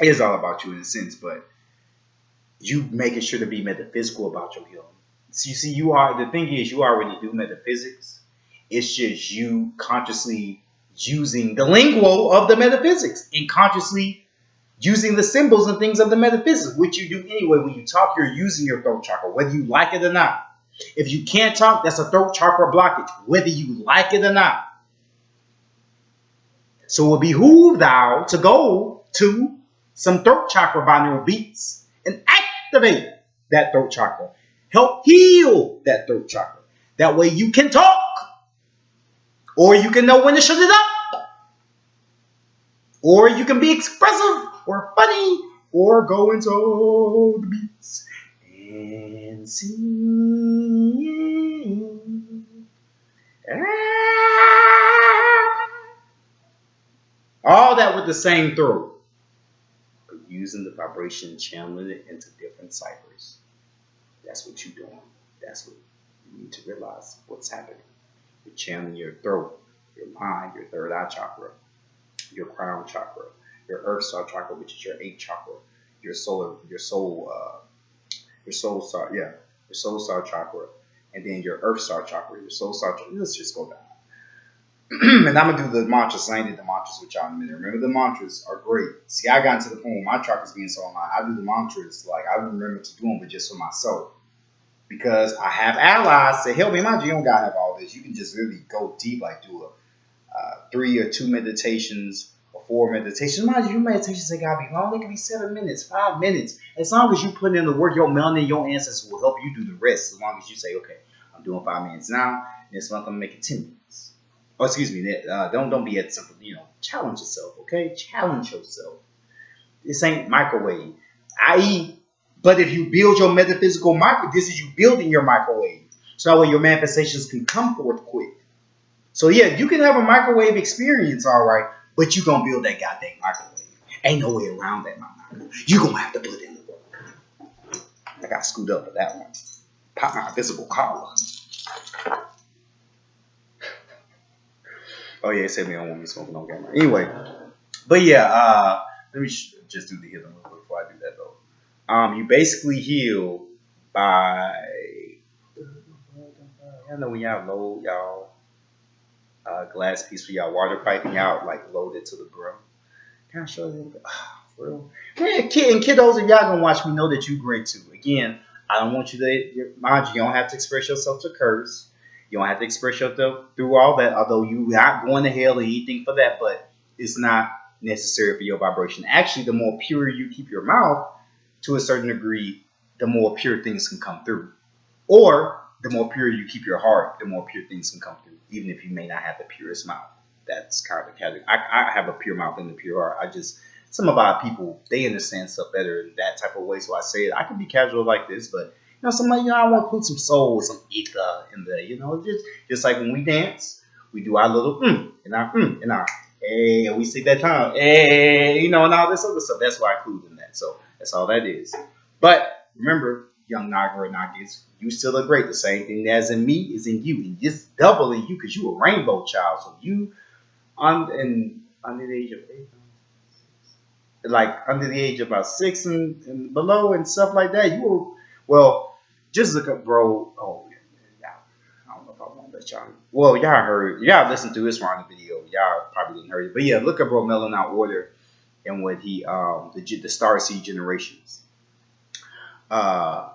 it is all about you in a sense, but you making sure to be metaphysical about your healing. So you see, the thing is, you already do metaphysics. It's just you consciously using the lingo of the metaphysics and consciously using the symbols and things of the metaphysics, which you do anyway. When you talk, you're using your throat chakra, whether you like it or not. If you can't talk, that's a throat chakra blockage, whether you like it or not. So it will behoove thou to go to some throat chakra binaural beats and activate that throat chakra. Help heal that throat chakra. That way you can talk. Or you can know when to shut it up. Or you can be expressive or funny. Or go into the beats and sing. All that with the same throat. But using the vibration, channeling it into different ciphers. That's what you're doing. That's what you need to realize what's happening. You're channeling your throat, your mind, your third eye chakra, your crown chakra, your earth star chakra, which is your eighth chakra, your soul star chakra, and then your earth star chakra, your soul star chakra. Let's just go down. And I'm gonna do the mantras. I ain't did the mantras with y'all in a minute. Remember, the mantras are great. See, I got into the point where my chakras being so online. I do the mantras like I remember to do them, but just for myself. Because I have allies to help me. Mind you, you don't gotta have all this. You can just really go deep, like do a 3 or 2 meditations or 4 meditations. Mind you, meditations they gotta be long. They can be 7 minutes, 5 minutes. As long as you put in the work, your melanin, your ancestors will help you do the rest. As long as you say, okay, I'm doing 5 minutes now. This month I'm making 10 minutes. Oh, excuse me. Don't be at simple. Challenge yourself. Okay, challenge yourself. This ain't microwave. I.e., but if you build your metaphysical this is you building your microwave. So that way your manifestations can come forth quick. So yeah, you can have a microwave experience, all right, but you gonna build that goddamn microwave. Ain't no way around that, my man. You gonna have to put in the work. I got screwed up for that one. Pop my physical collar. Oh yeah, it said me don't want me smoking on camera. Anyway, but yeah, let me just do the healing real quick before I do that though. You basically heal by. I know when y'all load y'all glass piece for y'all water pipe and y'all like load it to the brim. Can I show you? For real? Man, kiddos, if y'all gonna watch me, know that you great too. Again, I don't want you to mind you. You don't have to express yourself to curse. You don't have to express yourself through all that. Although you not going to hell or anything for that, but it's not necessary for your vibration. Actually, the more pure you keep your mouth, to a certain degree, the more pure things can come through. Or the more pure you keep your heart, the more pure things can come through, even if you may not have the purest mouth. That's kind of the category. I have a pure mouth and a pure heart. I just some of our people they understand stuff better in that type of way. So I say it. I can be casual like this, but somebody I want to put some soul, some ether in there. Just like when we dance, we do our little and our hey, and we sing that time, hey, and all this other stuff. That's why I include in that. So that's all that is. But remember, young Naga or Nagis, you still look great. The same thing as in me is in you, and just double in you because you a rainbow child. So you under the age of 8, like under the age of about 6 and below and stuff like that, you were well. Just look up, bro. Oh, yeah, I don't know if I want to let y'all. Well, y'all listened to this one video. Y'all probably didn't heard it, but yeah, look up bro Melanin Order and what he the Star Seed generations. Uh,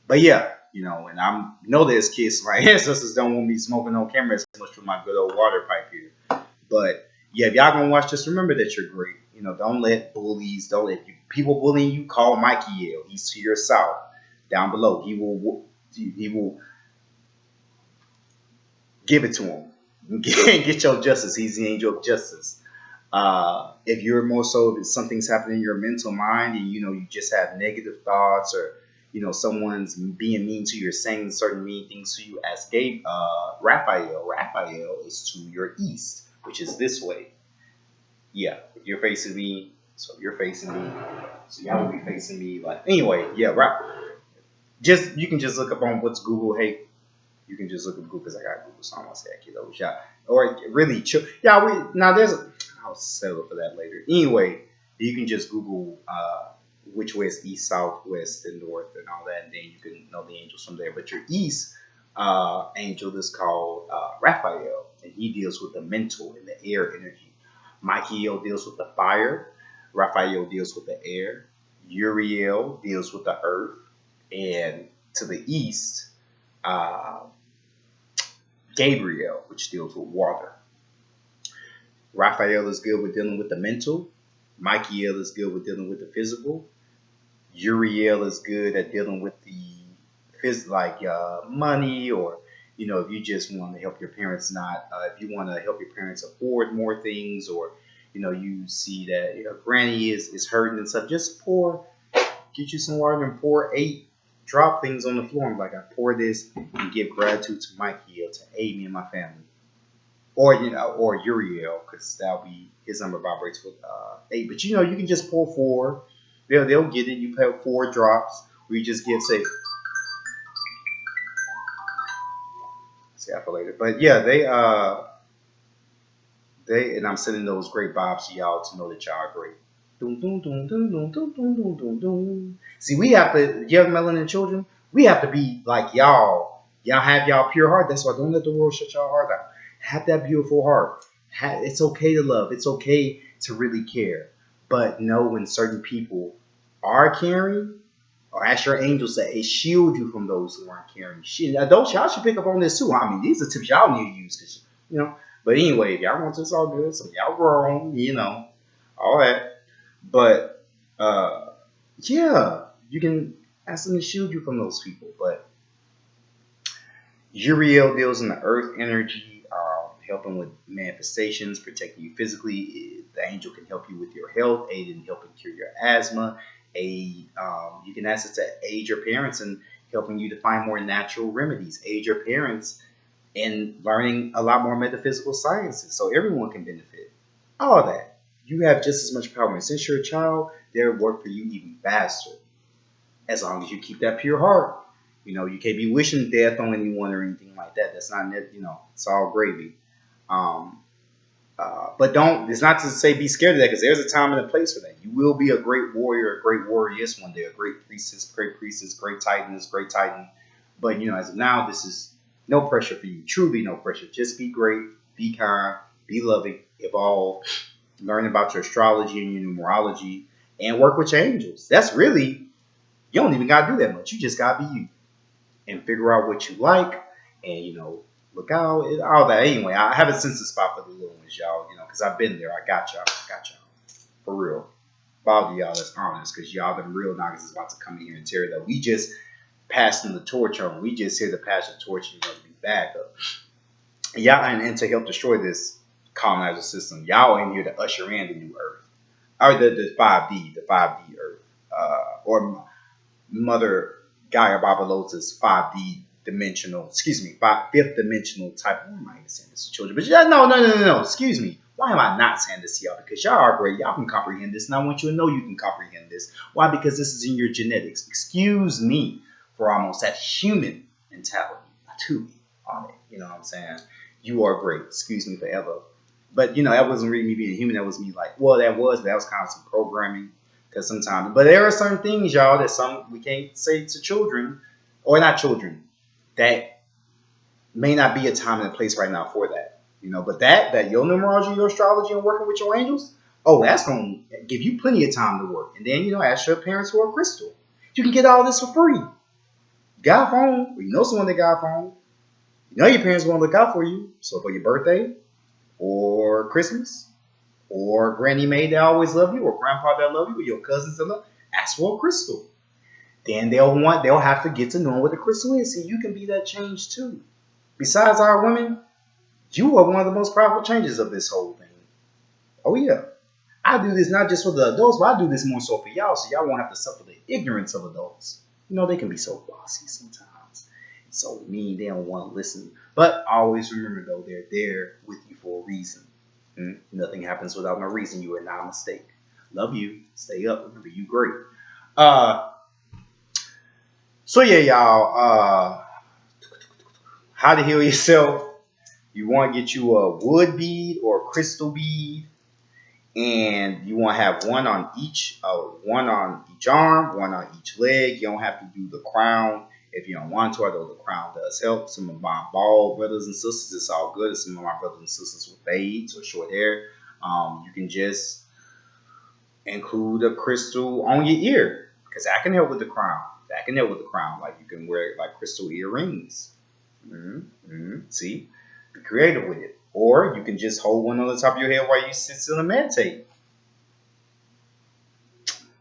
but yeah, and I know there's kids. My ancestors don't want me smoking on camera as much with my good old water pipe here. But yeah, if y'all gonna watch, just remember that you're great. Don't let bullies, don't let people bullying you. Call Mikey Yale. He's to your south, down below. He will give it to him. Get your justice. He's the angel of justice. If you're more so if something's happening in your mental mind and you just have negative thoughts or someone's being mean to you or saying certain mean things to you, as Gabe Raphael is to your east, which is this way. Yeah, you're facing me, so you're facing me, so y'all will be facing me. Like anyway, yeah, right. Just you can just look up on what's Google. Hey, you can just look at Google because I got Google, so I'm gonna say I kiddo shot or really chill. Yeah, now there's. I'll settle for that later. Anyway, you can just Google which way is east, south, west, and north, and all that, and then you can know the angels from there. But your east angel is called Raphael, and he deals with the mental and the air energy. Michael deals with the fire. Raphael deals with the air. Uriel deals with the earth, and to the east, uh, Gabriel, which deals with water. Raphael is good with dealing with the mental. Michael is good with dealing with the physical. Uriel is good at dealing with the like money, or if you just want to help your parents not, if you want to help your parents afford more things, or you see that granny is hurting and stuff. Just get you some water and pour 8 drop things on the floor. I'm like, I pour this and give gratitude to Michael to aid me and my family. Or Uriel, because that'll be his number vibrates with 8. But you can just pull 4. They'll get it. You put 4 drops. We just give say for later. But yeah, they and I'm sending those great vibes to y'all to know that y'all are great. See, we have to, young melanin children, we have to be like y'all. Y'all have y'all pure heart. That's why don't let the world shut y'all heart out. Have that beautiful heart. It's okay to love. It's okay to really care. But know when certain people are caring, or ask your angels that it shield you from those who aren't caring. Adults, y'all should pick up on this too. I mean, these are tips y'all need to use, because. But anyway, if y'all want this all good, so y'all grown, all that. But yeah, you can ask them to shield you from those people. But Uriel deals in the earth energy, helping with manifestations, protecting you physically. The angel can help you with your health, aid in helping cure your asthma. You can ask it to aid your parents in helping you to find more natural remedies. Aid your parents in learning a lot more metaphysical sciences, so everyone can benefit. All of that. You have just as much power. And since you're a child, they'll work for you even faster. As long as you keep that pure heart. You can't be wishing death on anyone or anything like that. That's not, it's all gravy. Um, But don't. It's not to say be scared of that, because there's a time and a place for that. You will be a great warrior, a great warrioress one day, a great priestess, great titaness, great titan. But as of now, this is no pressure for you. Truly, no pressure. Just be great, be kind, be loving, evolve, learn about your astrology and your numerology, and work with your angels. That's really, you don't even gotta do that much. You just gotta be you and figure out what you like, and look out and all that. Anyway, I have a sense of spot for the little ones, y'all. Because I've been there. I got y'all. For real. All of y'all that's honest, because y'all them real niggas is about to come in here and tear it up. We just passing the torch on. We just here to pass the torch and be back up. Y'all and to help destroy this colonizer system. Y'all in here to usher in the new Earth, or the 5D Earth, or Mother Gaia Babalosa's 5D dimensional, fifth dimensional type. Why am I even saying this to children? But no. Excuse me. Why am I not saying this to y'all? Because y'all are great. Y'all can comprehend this, and I want you to know you can comprehend this. Why? Because this is in your genetics. Excuse me for almost that human mentality to me on it. You know what I'm saying? You are great. Excuse me forever. But that wasn't really me being human. That was me like, well, that was kind of some programming. Because sometimes, but there are certain things, y'all, that we can't say to children, or not children, that may not be a time and a place right now for that. But that your numerology, your astrology, and working with your angels, oh, that's gonna give you plenty of time to work. And then ask your parents for a crystal. You can get all this for free. Got a phone, or someone that got a phone. Your parents gonna look out for you. So for your birthday, or Christmas, or Granny May that always love you, or Grandpa that love you, or your cousins that love you, ask for a crystal. Then they'll have to get to know what the crystal is. See, you can be that change too. Besides our women, you are one of the most powerful changes of this whole thing. Oh yeah. I do this not just for the adults, but I do this more so for y'all, so y'all won't have to suffer the ignorance of adults. They can be so bossy sometimes. So mean, they don't want to listen. But always remember, though, they're there with you for a reason. Nothing happens without no reason. You are not a mistake. Love you. Stay up. Remember, you great. So yeah, y'all. How to heal yourself. You want to get you a wood bead or a crystal bead, and you want to have one on each arm, one on each leg. You don't have to do the crown if you don't want to, although the crown does help. Some of my bald brothers and sisters, it's all good. Some of my brothers and sisters with fades or short hair, you can just include a crystal on your ear, because that can help with the crown. Like you can wear like crystal earrings. See, be creative with it. Or you can just hold one on the top of your head while you sit still and meditate.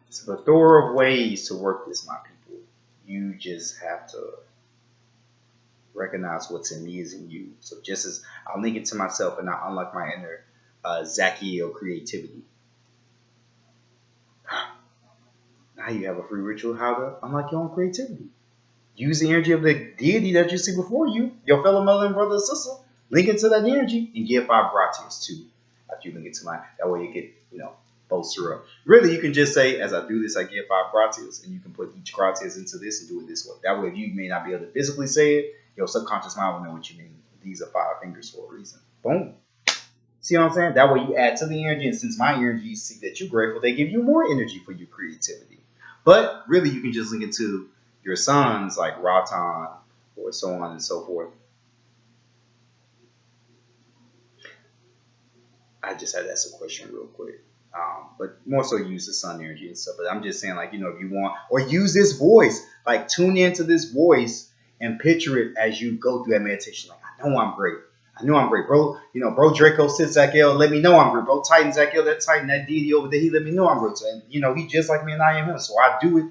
It's a plethora of ways to work this, my people. You just have to recognize what's in me is in you. So just as I'll link it to myself and I unlock my inner Zachiel creativity. Now you have a free ritual how to unlock your own creativity. Use the energy of the deity that you see before you, your fellow mother and brother and sister. Link into that energy and give 5 gratias too. After you link it to mine, that way you get, bolster up. Really, you can just say, as I do this, I give 5 gratias, and you can put each gratias into this and do it this way. That way, if you may not be able to physically say it, your subconscious mind will know what you mean. These are 5 fingers for a reason. Boom. See what I'm saying? That way you add to the energy, and since my energy see that you're grateful, they give you more energy for your creativity. But really, you can just link it to your sons like Ratan or so on and so forth. I just had to ask a question real quick. But more so use the sun energy and stuff. But I'm just saying, like, if you want, or use this voice, like tune into this voice and picture it as you go through that meditation. Like, I know I'm great. Bro. Bro Draco sits Zachiel, let me know I'm great. Bro Titan Zachiel, that Titan, that deity over there, he let me know I'm great. So, and, he just like me and I am him. So I do it,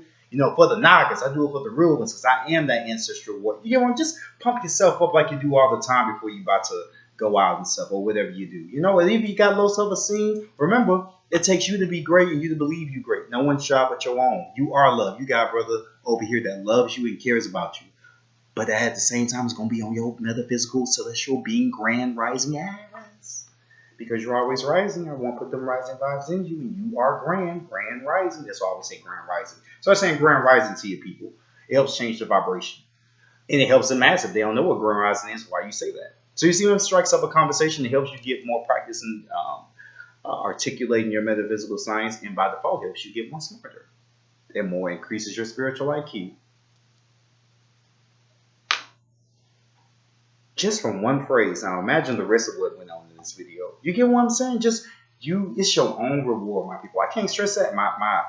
for the Nagas. I do it for the real ones because I am that ancestral warrior. Just pump yourself up like you do all the time before you about to go out and stuff or whatever you do. And if you got low self-esteem, remember, it takes you to be great and you to believe you great. No one's job but your own. You are loved. You got a brother over here that loves you and cares about you. But at the same time, it's going to be on your metaphysical, celestial being, grand rising ass. Because you're always rising. I won't put them rising vibes in you. And you are grand rising. That's why I always say grand rising. So I'm saying grand rising to your people. It helps change the vibration. And it helps them massive. They don't know what grand rising is. Why you say that? So you see when it strikes up a conversation, it helps you get more practice in articulating your metaphysical science, and by default helps you get more smarter. And more increases your spiritual IQ. Just from one phrase. Now imagine the rest of what went on in this video. You get what I'm saying? Just it's your own reward, my people. I can't stress that. My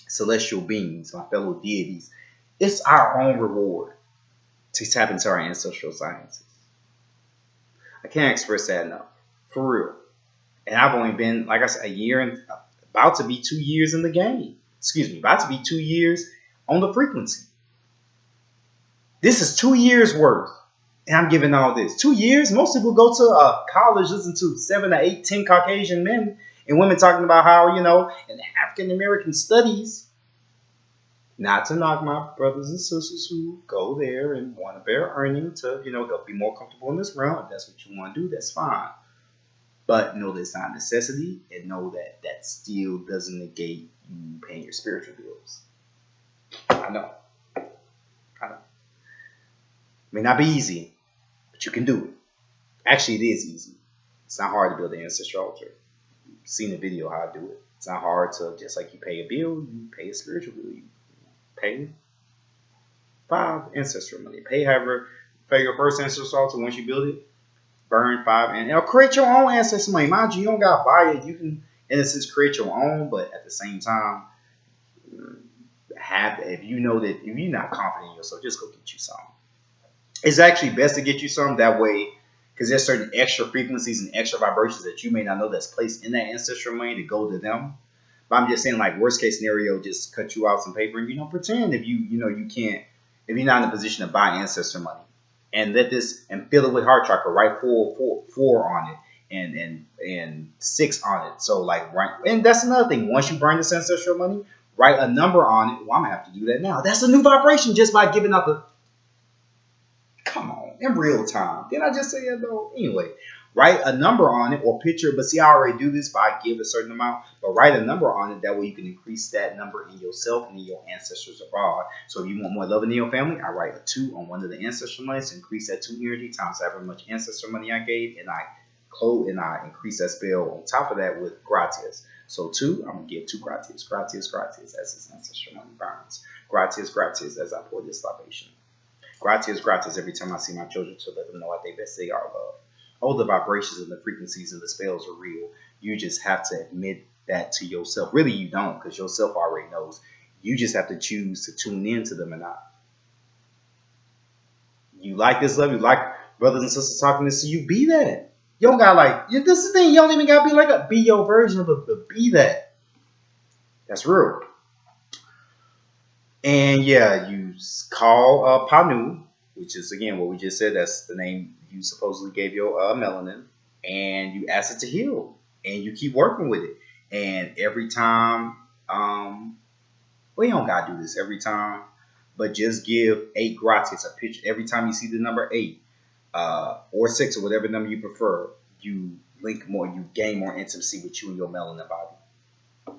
celestial beings, my fellow deities. It's our own reward to tap into our ancestral sciences. I can't express that enough. For real. And I've only been, like I said, a year and about to be 2 years in the game. Excuse me, about to be 2 years on the frequency. This is 2 years worth. And I'm giving all this. 2 years? Most people go to college, listen to 7 to 8, 10 Caucasian men and women talking about how, in African American studies, not to knock my brothers and sisters who go there and want to bear earning to, they'll be more comfortable in this realm. If that's what you want to do, that's fine. But know that it's not a necessity, and know that that still doesn't negate you paying your spiritual bills. I know. It may not be easy, but you can do it. Actually, it is easy. It's not hard to build an ancestral altar. You've seen the video how I do it. It's not hard to, just like you pay a bill, you pay a spiritual bill. You pay 5 ancestral money. Pay your first ancestral altar once you build it. Burn 5 and create your own ancestral money. Mind you don't got to buy it. You can, in a sense, create your own, but at the same time, if you're not confident in yourself, just go get you some. It's actually best to get you some that way, because there's certain extra frequencies and extra vibrations that you may not know that's placed in that ancestral money to go to them. But I'm just saying, like, worst case scenario, just cut you out some paper and pretend if you can't, if you're not in a position to buy ancestor money, and let this and fill it with heart chakra, write four on it and 6 on it. So and that's another thing. Once you burn this ancestral money, write a number on it. Well, I'm gonna have to do that now. That's a new vibration just by giving up come on, in real time. Didn't I just say that though? Anyway, write a number on it or picture. But see, I already do this by give a certain amount. But write a number on it. That way you can increase that number in yourself and in your ancestors abroad. So if you want more love in your family, I write a 2 on one of the ancestral monies to increase that 2 energy times however much ancestral money I gave, and I increase that spell on top of that with gratias. So 2, I'm gonna give 2 gratias. Gratias as this ancestral money burns. Gratias as I pour this libation. Gratias every time I see my children to let them know at their best they are loved. All the vibrations and the frequencies and the spells are real. You just have to admit that to yourself. Really, you don't, because yourself already knows. You just have to choose to tune into them or not. You like this love, you like brothers and sisters talking this to you, be that. You don't got this is the thing, you don't even got to be your version of it, but be that. That's real. And yeah, you call Panu, which is again what we just said. That's the name you supposedly gave your melanin, and you ask it to heal, and you keep working with it. And every time, you don't gotta do this every time, but just give 8 gratias a picture every time you see the number 8, or 6, or whatever number you prefer. You link more, you gain more intimacy with you and your melanin body.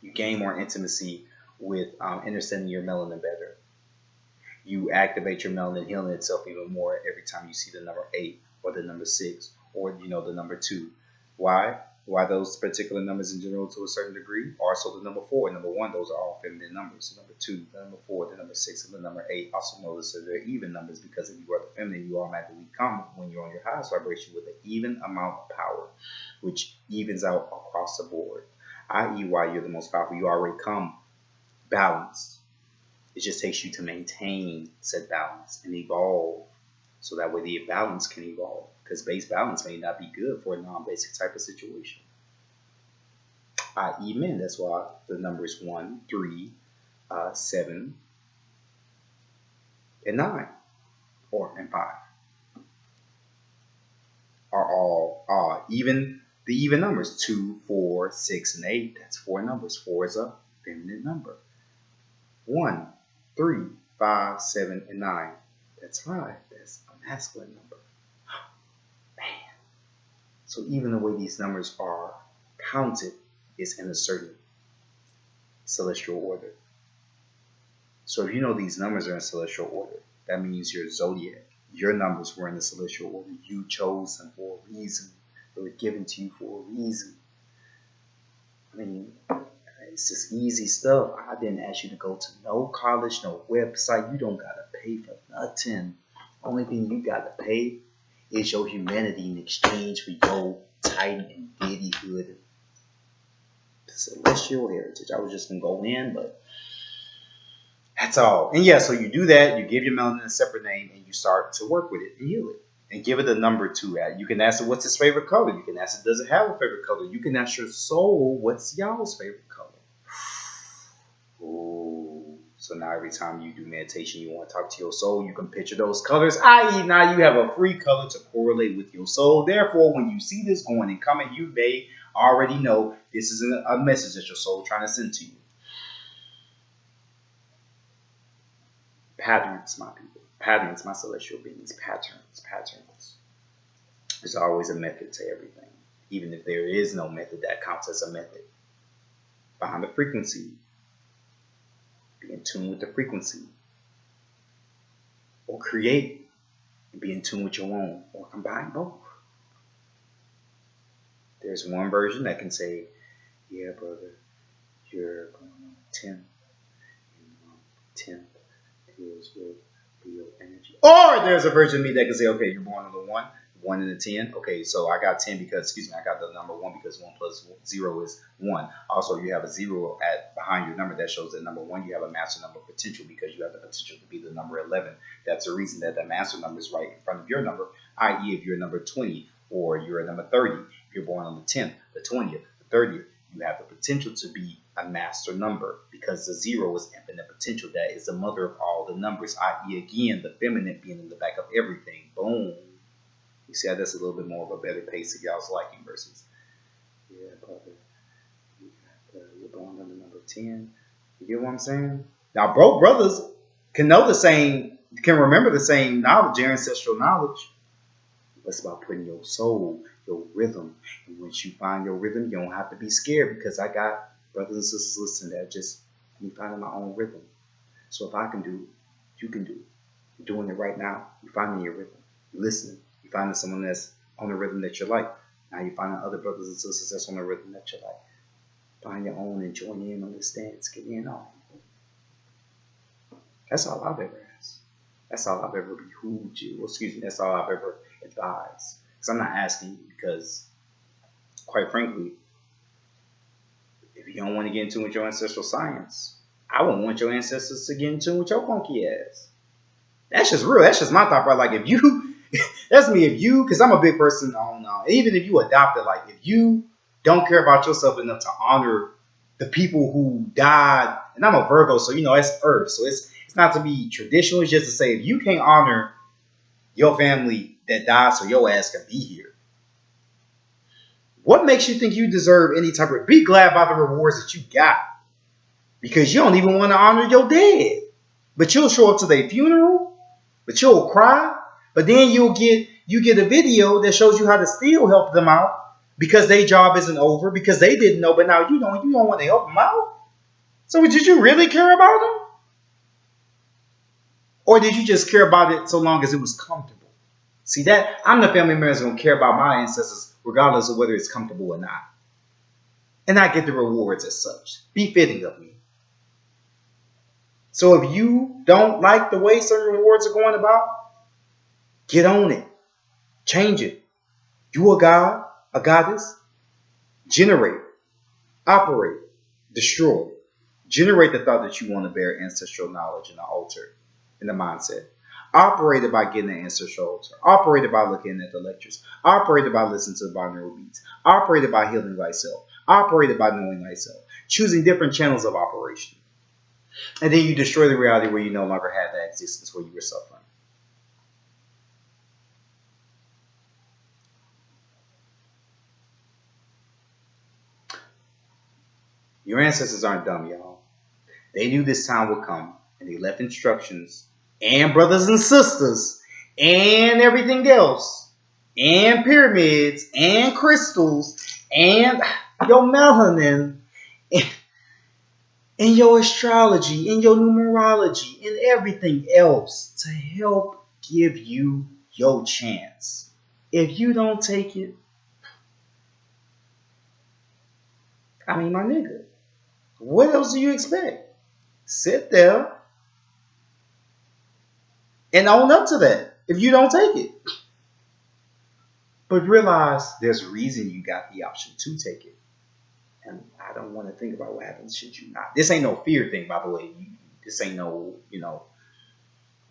You gain more intimacy with understanding your melanin better. You activate your melanin healing itself even more every time you see the number 8 or the number 6 or the number 2. Why? Why those particular numbers in general to a certain degree? Also the number 4 and number 1, those are all feminine numbers. The number 2, the number 4, the number 6, and the number 8. Also notice that they're even numbers, because if you are the feminine, you automatically come when you're on your highest vibration with an even amount of power, which evens out across the board. I.e., why you're the most powerful, you already come balanced. It just takes you to maintain said balance and evolve, so that way the balance can evolve, because base balance may not be good for a non-basic type of situation. I.e., men. That's why the numbers 1, 3, 7, and 9, and 5 are all even. The even numbers 2, 4, 6, and 8. That's 4 numbers. 4 is a feminine number. 1, 3, 5, 7, and 9. That's 5. That's a masculine number. Man. So even the way these numbers are counted is in a certain celestial order. So if you know these numbers are in celestial order, that means your zodiac, Your numbers were in the celestial order. You chose them for a reason. They were given to you for a reason. I mean, it's just easy stuff. I didn't ask you to go to no college, no website. You don't gotta pay for nothing. Only thing you gotta pay is your humanity in exchange for your tight and diddyhood celestial heritage. I was just gonna go in, but that's all. And yeah, so you do that. You give your melanin a separate name, and you start to work with it and heal it, and give it a number to it. You can ask it what's its favorite color. You can ask it does it have a favorite color. You can ask your soul what's y'all's favorite color. Ooh. So now every time you do meditation, you want to talk to your soul, you can picture those colors, i.e. now you have a free color to correlate with your soul. Therefore, when you see this going and coming, you may already know this is a message that your soul is trying to send to you. Patterns, my people. Patterns, my celestial beings. Patterns. There's always a method to everything. Even if there is no method, that counts as a method. Behind the frequency. Be in tune with the frequency. Or create and be in tune with your own. Or combine both. There's one version that can say, yeah, brother, you're going on 10. And 10 deals with Leo energy. Or there's a version of me that can say, okay, you're born on the 1 and the 10. Okay, so I got 10 because, I got the number 1 because 1 plus 0 is 1. Also, you have a 0 behind your number that shows that number 1, you have a master number potential because you have the potential to be the number 11. That's the reason that the master number is right in front of your number, i.e. if you're number 20 or you're a number 30, if you're born on the 10th, the 20th, the 30th, you have the potential to be a master number because the 0 is infinite potential. That is the mother of all the numbers, i.e. again, the feminine being in the back of everything. Boom. You see how that's a little bit more of a better pace of y'all's liking versus, yeah, brother, you're born on the number 10. You get what I'm saying? Now, both brothers can know the same, can remember the same knowledge, your ancestral knowledge. But it's about putting your soul, your rhythm. And once you find your rhythm, you don't have to be scared because I got brothers and sisters listening that just me finding my own rhythm. So if I can do it, you can do it. You're doing it right now. You're finding your rhythm. You're listening. You're finding someone that's on a rhythm that you like. Now you're finding other brothers and sisters that's on a rhythm that you like. Find your own and join in on this dance. Get in on it. That's all I've ever asked. That's all I've ever behooved you. Well, that's all I've ever advised. Because I'm not asking you because, quite frankly, if you don't want to get into with your ancestral science, I wouldn't want your ancestors to get into with your funky ass. That's just real. That's just my thought. Right? Like if you, that's me. If you, because I'm a big person on, even if you adopt it, like if you don't care about yourself enough to honor the people who died, and I'm a Virgo, so it's Earth, so it's not to be traditional. It's just to say if you can't honor your family that died, so your ass can be here. What makes you think you deserve any type of? Be glad about the rewards that you got, because you don't even want to honor your dead, but you'll show up to their funeral, but you'll cry, but then you get a video that shows you how to still help them out because their job isn't over because they didn't know, but now you don't want to help them out. So did you really care about them? Or did you just care about it so long as it was comfortable? See that? I'm the family member that's going to care about my ancestors regardless of whether it's comfortable or not. And I get the rewards as such. Befitting of me. So if you don't like the way certain rewards are going about, get on it. Change it. You a god, a goddess. Generate. Operate. Destroy. Generate the thought that you want to bear ancestral knowledge in the altar, in the mindset. Operated by getting the ancestral altar. Operated by looking at the lectures. Operated by listening to the binaural beats. Operated by healing thyself. Operated by knowing thyself. Choosing different channels of operation. And then you destroy the reality where you no longer had that existence where you were suffering. Your ancestors aren't dumb, y'all. They knew this time would come, and they left instructions, and brothers and sisters, and everything else, and pyramids, and crystals, and your melanin, and your astrology, and your numerology, and everything else to help give you your chance. If you don't take it, I mean, my nigga, what else do you expect? Sit there and own up to that if you don't take it. But realize there's a reason you got the option to take it. And I don't want to think about what happens should you not. This ain't no fear thing, by the way. This ain't no,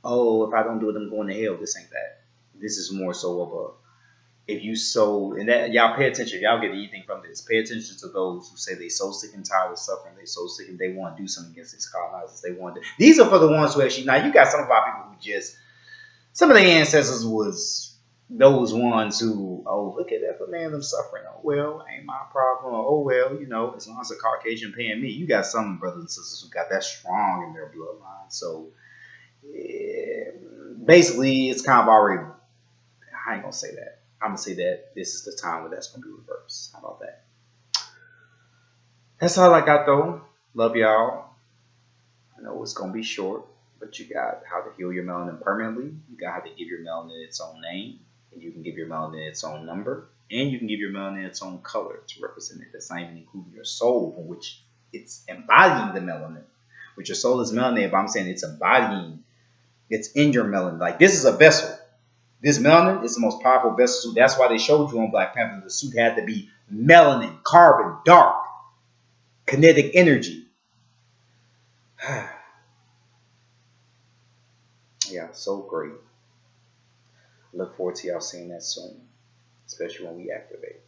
oh, if I don't do it, I'm going to hell. This ain't that. This is more so of a, if you so, and that y'all pay attention. If y'all get anything from this, pay attention to those who say they so sick and tired of suffering. They so sick and they want to do something against these colonizers. They want to. These are for the ones who actually. Now you got some of our people who just. Some of their ancestors was those ones who, oh, look at that for man, them suffering. Oh well, ain't my problem. Or, oh well, as long as a Caucasian paying me. You got some brothers and sisters who got that strong in their bloodline. So basically, it's kind of already. I ain't gonna say that. I'm gonna say that this is the time where that's gonna be reversed. How about that? That's all I got though. Love y'all. I know it's gonna be short, but you got how to heal your melanin permanently. You got how to give your melanin its own name, and you can give your melanin its own number, and you can give your melanin its own color to represent it. That's not even including your soul, from which it's embodying the melanin. Which your soul is melanin, but I'm saying it's embodying. It's in your melanin. Like this is a vessel. This melanin is the most powerful vessel suit. That's why they showed you on Black Panther the suit had to be melanin, carbon, dark, kinetic energy. Yeah, so great. Look forward to y'all seeing that soon, especially when we activate.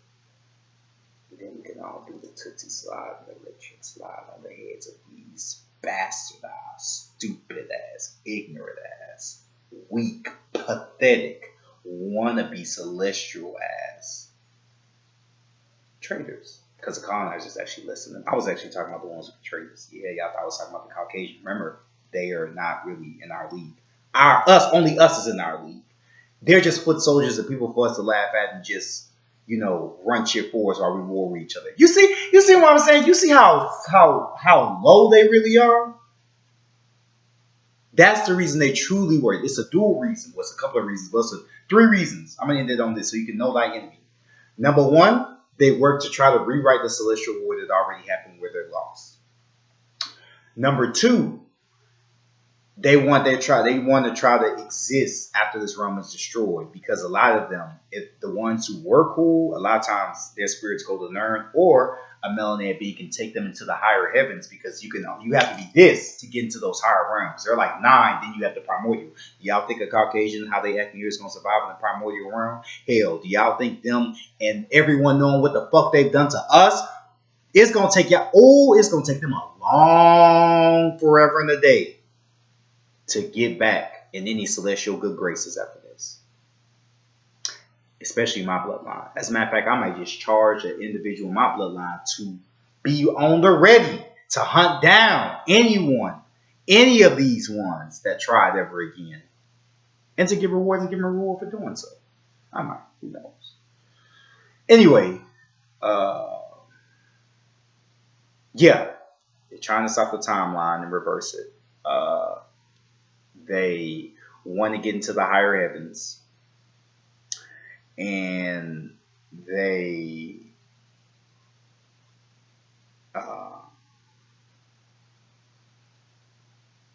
And then we can all do the Tootsie Slide and the electric slide on the heads of these bastardized, stupid ass, ignorant ass, weak, pathetic, wannabe celestial ass traitors. Because the colonizers actually listening. I was actually talking about the ones with the traitors. Yeah, y'all thought I was talking about the Caucasian. Remember, they are not really in our league. Only us is in our league. They're just foot soldiers and people for us to laugh at and just, run cheer for us while we war with each other. You see what I'm saying? You see how low they really are? That's the reason they truly work. It's a dual reason. Well, it's a couple of reasons, but it's 3 reasons. I'm going to end it on this so you can know thy enemy. Number 1, they work to try to rewrite the celestial war that already happened where they're lost. Number 2, they want to try to exist after this realm is destroyed, because a lot of them, if the ones who were cool, a lot of times their spirits go to learn, or a melanated being can take them into the higher heavens, because you have to be this to get into those higher realms. They're like 9, then you have the primordial. Do y'all think a Caucasian, how they acting here, is going to survive in the primordial realm? Hell, do y'all think them and everyone knowing what the fuck they've done to us, it's going to take them a long forever and a day to get back in any celestial good graces after this. Especially my bloodline. As a matter of fact, I might just charge an individual in my bloodline to be on the ready to hunt down any of these ones that tried ever again. And to give rewards and give them a reward for doing so. I might, who knows. Anyway, yeah, they're trying to stop the timeline and reverse it. They want to get into the higher heavens, and they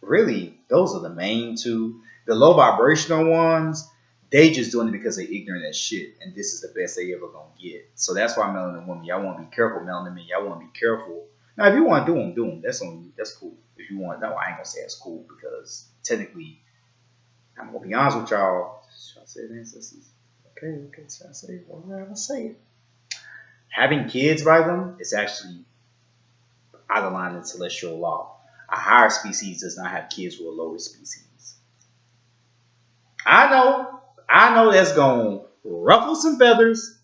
really, those are the main 2. The low vibrational ones, they just doing it because they're ignorant as shit, and this is the best they ever gonna get. So that's why melanin women, y'all want to be careful. Melanin men, y'all want to be careful. Now, if you want to do them. That's on you. That's cool. If you want, no, I ain't gonna say it's cool, because technically, I'm gonna be honest with y'all. Should I say it, ancestors? Okay. Should I say it? Well, I'm gonna say it. Having kids by them is actually out of line in celestial law. A higher species does not have kids with a lower species. I know that's gonna ruffle some feathers,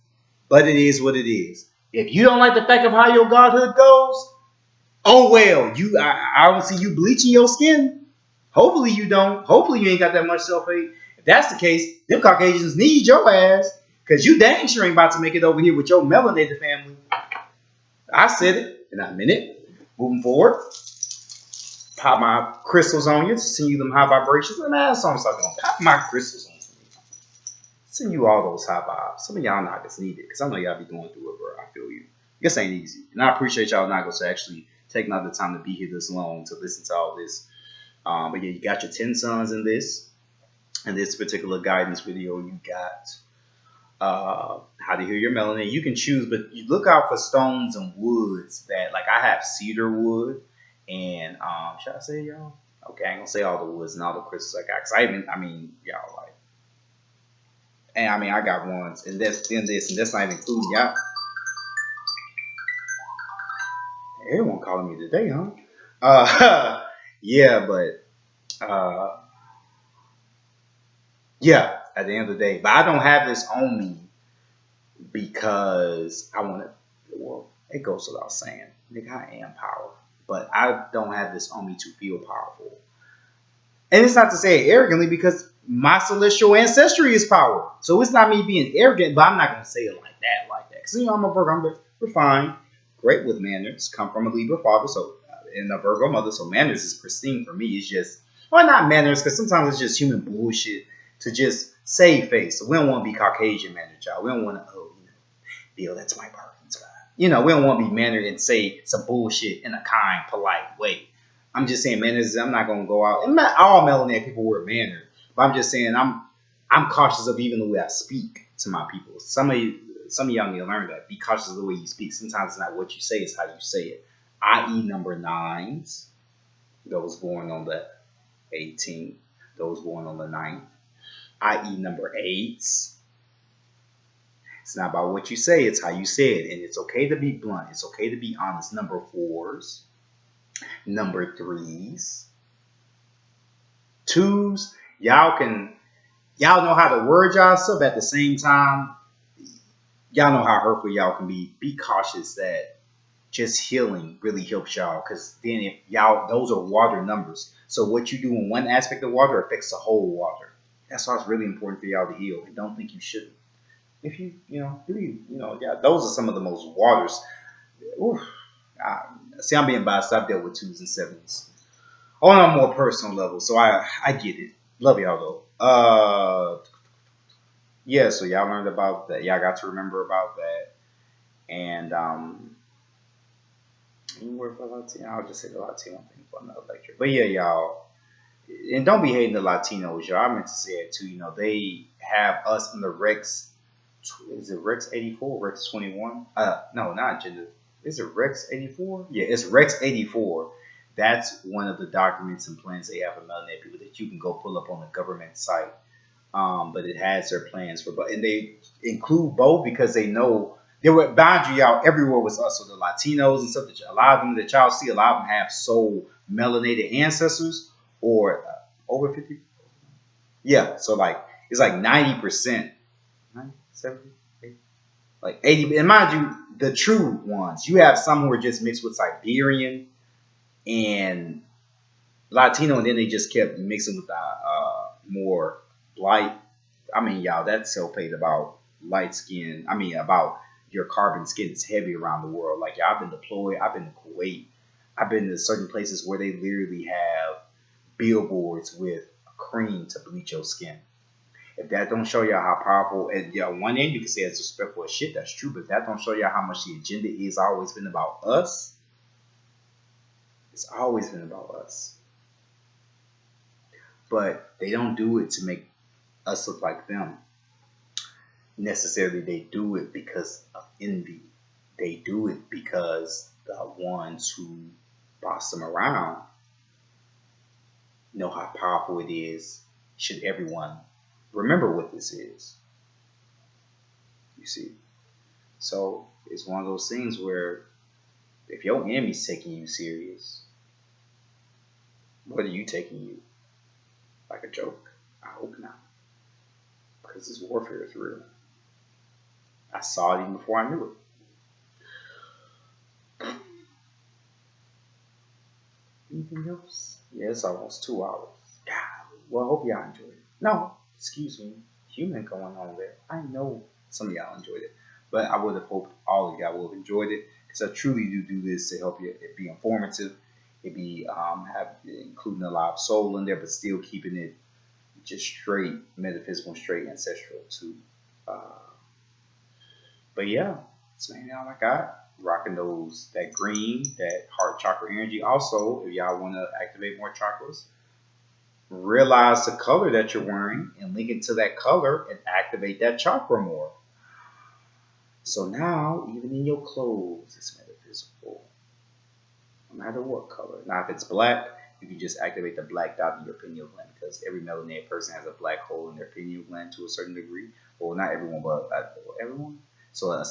but it is what it is. If you don't like the fact of how your godhood goes, oh well. I don't see you bleaching your skin. Hopefully you don't. Hopefully you ain't got that much self-hate. If that's the case, them Caucasians need your ass, because you dang sure ain't about to make it over here with your melanated family. I said it, and I meant it. Moving forward. pop my crystals on you to send you them high vibrations. And man, that's what I'm talking about. Pop my crystals on me. Send you all those high vibes. Some of y'all not just need it because I know y'all be going through it, bro. I feel you. This ain't easy, and I appreciate y'all not going to actually taking out the time to be here this long to listen to all this. But yeah, you got your 10 sons in this particular guidance video. You got how to heal your melanin. You can choose, but you look out for stones and woods that, like, I have cedar wood and should I say y'all? Okay, I ain't gonna say all the woods and all the crystals I got because I mean y'all like, and I mean I got ones and that's in this and that's not even including y'all. Everyone calling me today, huh? Yeah, but yeah. At the end of the day, but I don't have this on me because I want to. Well, it goes without saying, nigga, I am powerful, but I don't have this on me to feel powerful. And it's not to say it arrogantly because my celestial ancestry is power. So it's not me being arrogant, but I'm not gonna say it like that, Because I'm a Virgo, I'm refined, great with manners, come from a Libra father, so and a Virgo mother, so manners is pristine for me. It's just, well, not manners, because sometimes it's just human bullshit to just save face. So we don't want to be Caucasian manners, y'all. We don't want to, Bill, that's my parking spot. We don't want to be mannered and say some bullshit in a kind, polite way. I'm just saying manners. I'm not gonna go out. And not all melanated people were mannered, but I'm just saying I'm cautious of even the way I speak to my people. Some of y'all need to learn that. Be cautious of the way you speak. Sometimes it's not what you say; it's how you say it. I.e., number 9s, those born on the 18th, those born on the 9th. I.e., number 8s. It's not about what you say; it's how you say it, and it's okay to be blunt. It's okay to be honest. Number 4s. Number 3s, 2s, y'all know how to word y'all stuff at the same time. Y'all know how hurtful y'all can be. Be cautious that just healing really helps y'all, because then if y'all, those are water numbers. So what you do in one aspect of water affects the whole water. That's why it's really important for y'all to heal. And don't think you shouldn't. If you, yeah, those are some of the most waters. Oof. See, I'm being biased. I've dealt with 2s and 7s on a more personal level, so I get it. Love y'all though. Yeah, so y'all learned about that. Y'all got to remember about that. And word for Latino. I'll just say the Latino thing for another lecture. But yeah, y'all, and don't be hating the Latinos, y'all. I meant to say it too. They have us in the Rex. Is it Rex 84? Rex 21? No, not gender. Is it Rex 84? Yeah, it's Rex 84. That's one of the documents and plans they have for melanated people that you can go pull up on the government site. But it has their plans for both, and they include both because they know there were boundary out everywhere was us. So the Latinos and stuff, that a lot of them that y'all see, a lot of them have soul melanated ancestors or over 50. Yeah, so like it's like 90%, 70, like 80. And mind you, the true ones, you have some who are just mixed with Siberian and Latino, and then they just kept mixing with the more light. I mean, y'all, that's self-hate about light skin. I mean, about your carbon skin is heavy around the world. Like, y'all, I've been deployed. I've been to Kuwait. I've been to certain places where they literally have billboards with cream to bleach your skin. If that don't show y'all how powerful, and on one end you can say it's disrespectful as shit, that's true, but if that don't show y'all how much the agenda is always been about us, it's always been about us. But they don't do it to make us look like them. Necessarily, they do it because of envy. They do it because the ones who boss them around know how powerful it is. Should everyone remember what this is? You see? So it's one of those things where if your enemy's taking you serious, what are you taking you? Like a joke? I hope not. Because this warfare is real. I saw it even before I knew it. Anything else? Yeah, it's almost 2 hours. God. Well, I hope y'all enjoyed it. No, excuse me. Human going on there. I know some of y'all enjoyed it. But I would have hoped all of y'all would have enjoyed it. Because I truly do this to help you be informative. It be have including a lot of soul in there, but still keeping it just straight metaphysical, straight ancestral too. Uh, but yeah, that's mainly all I got. Rocking those that green, that heart chakra energy. Also, if y'all want to activate more chakras, realize the color that you're wearing and link it to that color and activate that chakra more. So now, even in your clothes, it's metaphysical, no matter what color. Now, if it's black, you can just activate the black dot in your pineal gland because every melanated person has a black hole in their pineal gland to a certain degree. Well, not everyone, but everyone. So, a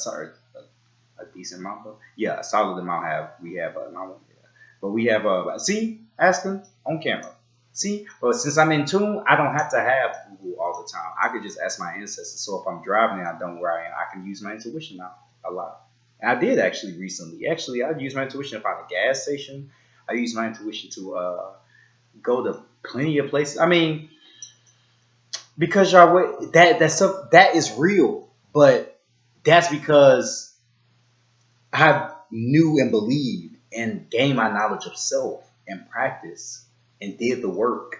decent amount, though. Yeah, a solid amount we have, not yeah. But we have, see, Aston, on camera. See, but since I'm in tune, I don't have to have Google all the time. I could just ask my ancestors. So if I'm driving and I don't know where I am, I can use my intuition now a lot. And I did actually recently. Actually, I used my intuition to find a gas station. I used my intuition to go to plenty of places. I mean, because y'all, that stuff that is real, but that's because I knew and believed and gained my knowledge of self and practice and did the work,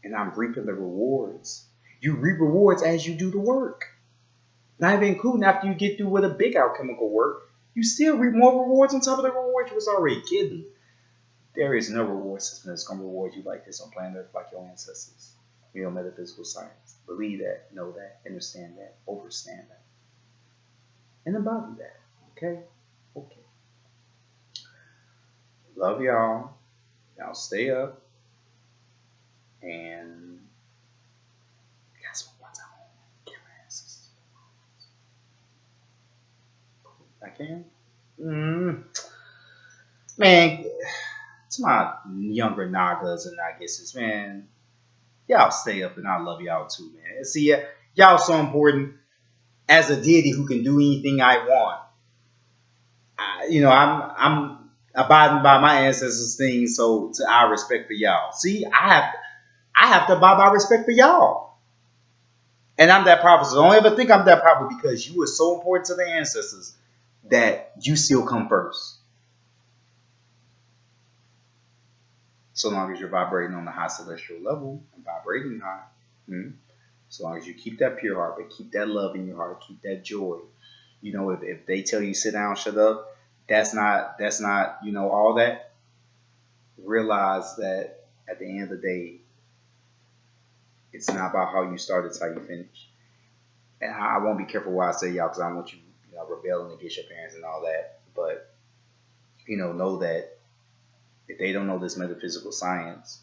and I'm reaping the rewards. You reap rewards as you do the work. Not even including after you get through with a big alchemical work, you still reap more rewards on top of the rewards you was already getting. There is no reward system that's going to reward you like this on planet Earth like your ancestors. Real metaphysical science. Believe that, know that, understand that, overstand that, and embody that. Okay? Okay. Love y'all. Y'all stay up. And guess what? Once I'm on camera, I can. Man, it's my younger Nagas and Nagises, man. Y'all stay up, and I love y'all too, man. See, y'all so important as a deity who can do anything I want. I'm abiding by my ancestors' things, so to our respect for y'all. See, I have to abide by respect for y'all. And I'm that powerful. So don't ever think I'm that powerful because you were so important to the ancestors that you still come first. So long as you're vibrating on the high celestial level and vibrating high. So long as you keep that pure heart, but keep that love in your heart, keep that joy. If they tell you sit down, shut up, that's not, all that. Realize that at the end of the day, it's not about how you start, it's how you finish. And I won't be careful what I say, y'all, because I don't want you, rebelling against your parents and all that. But, know that if they don't know this metaphysical science,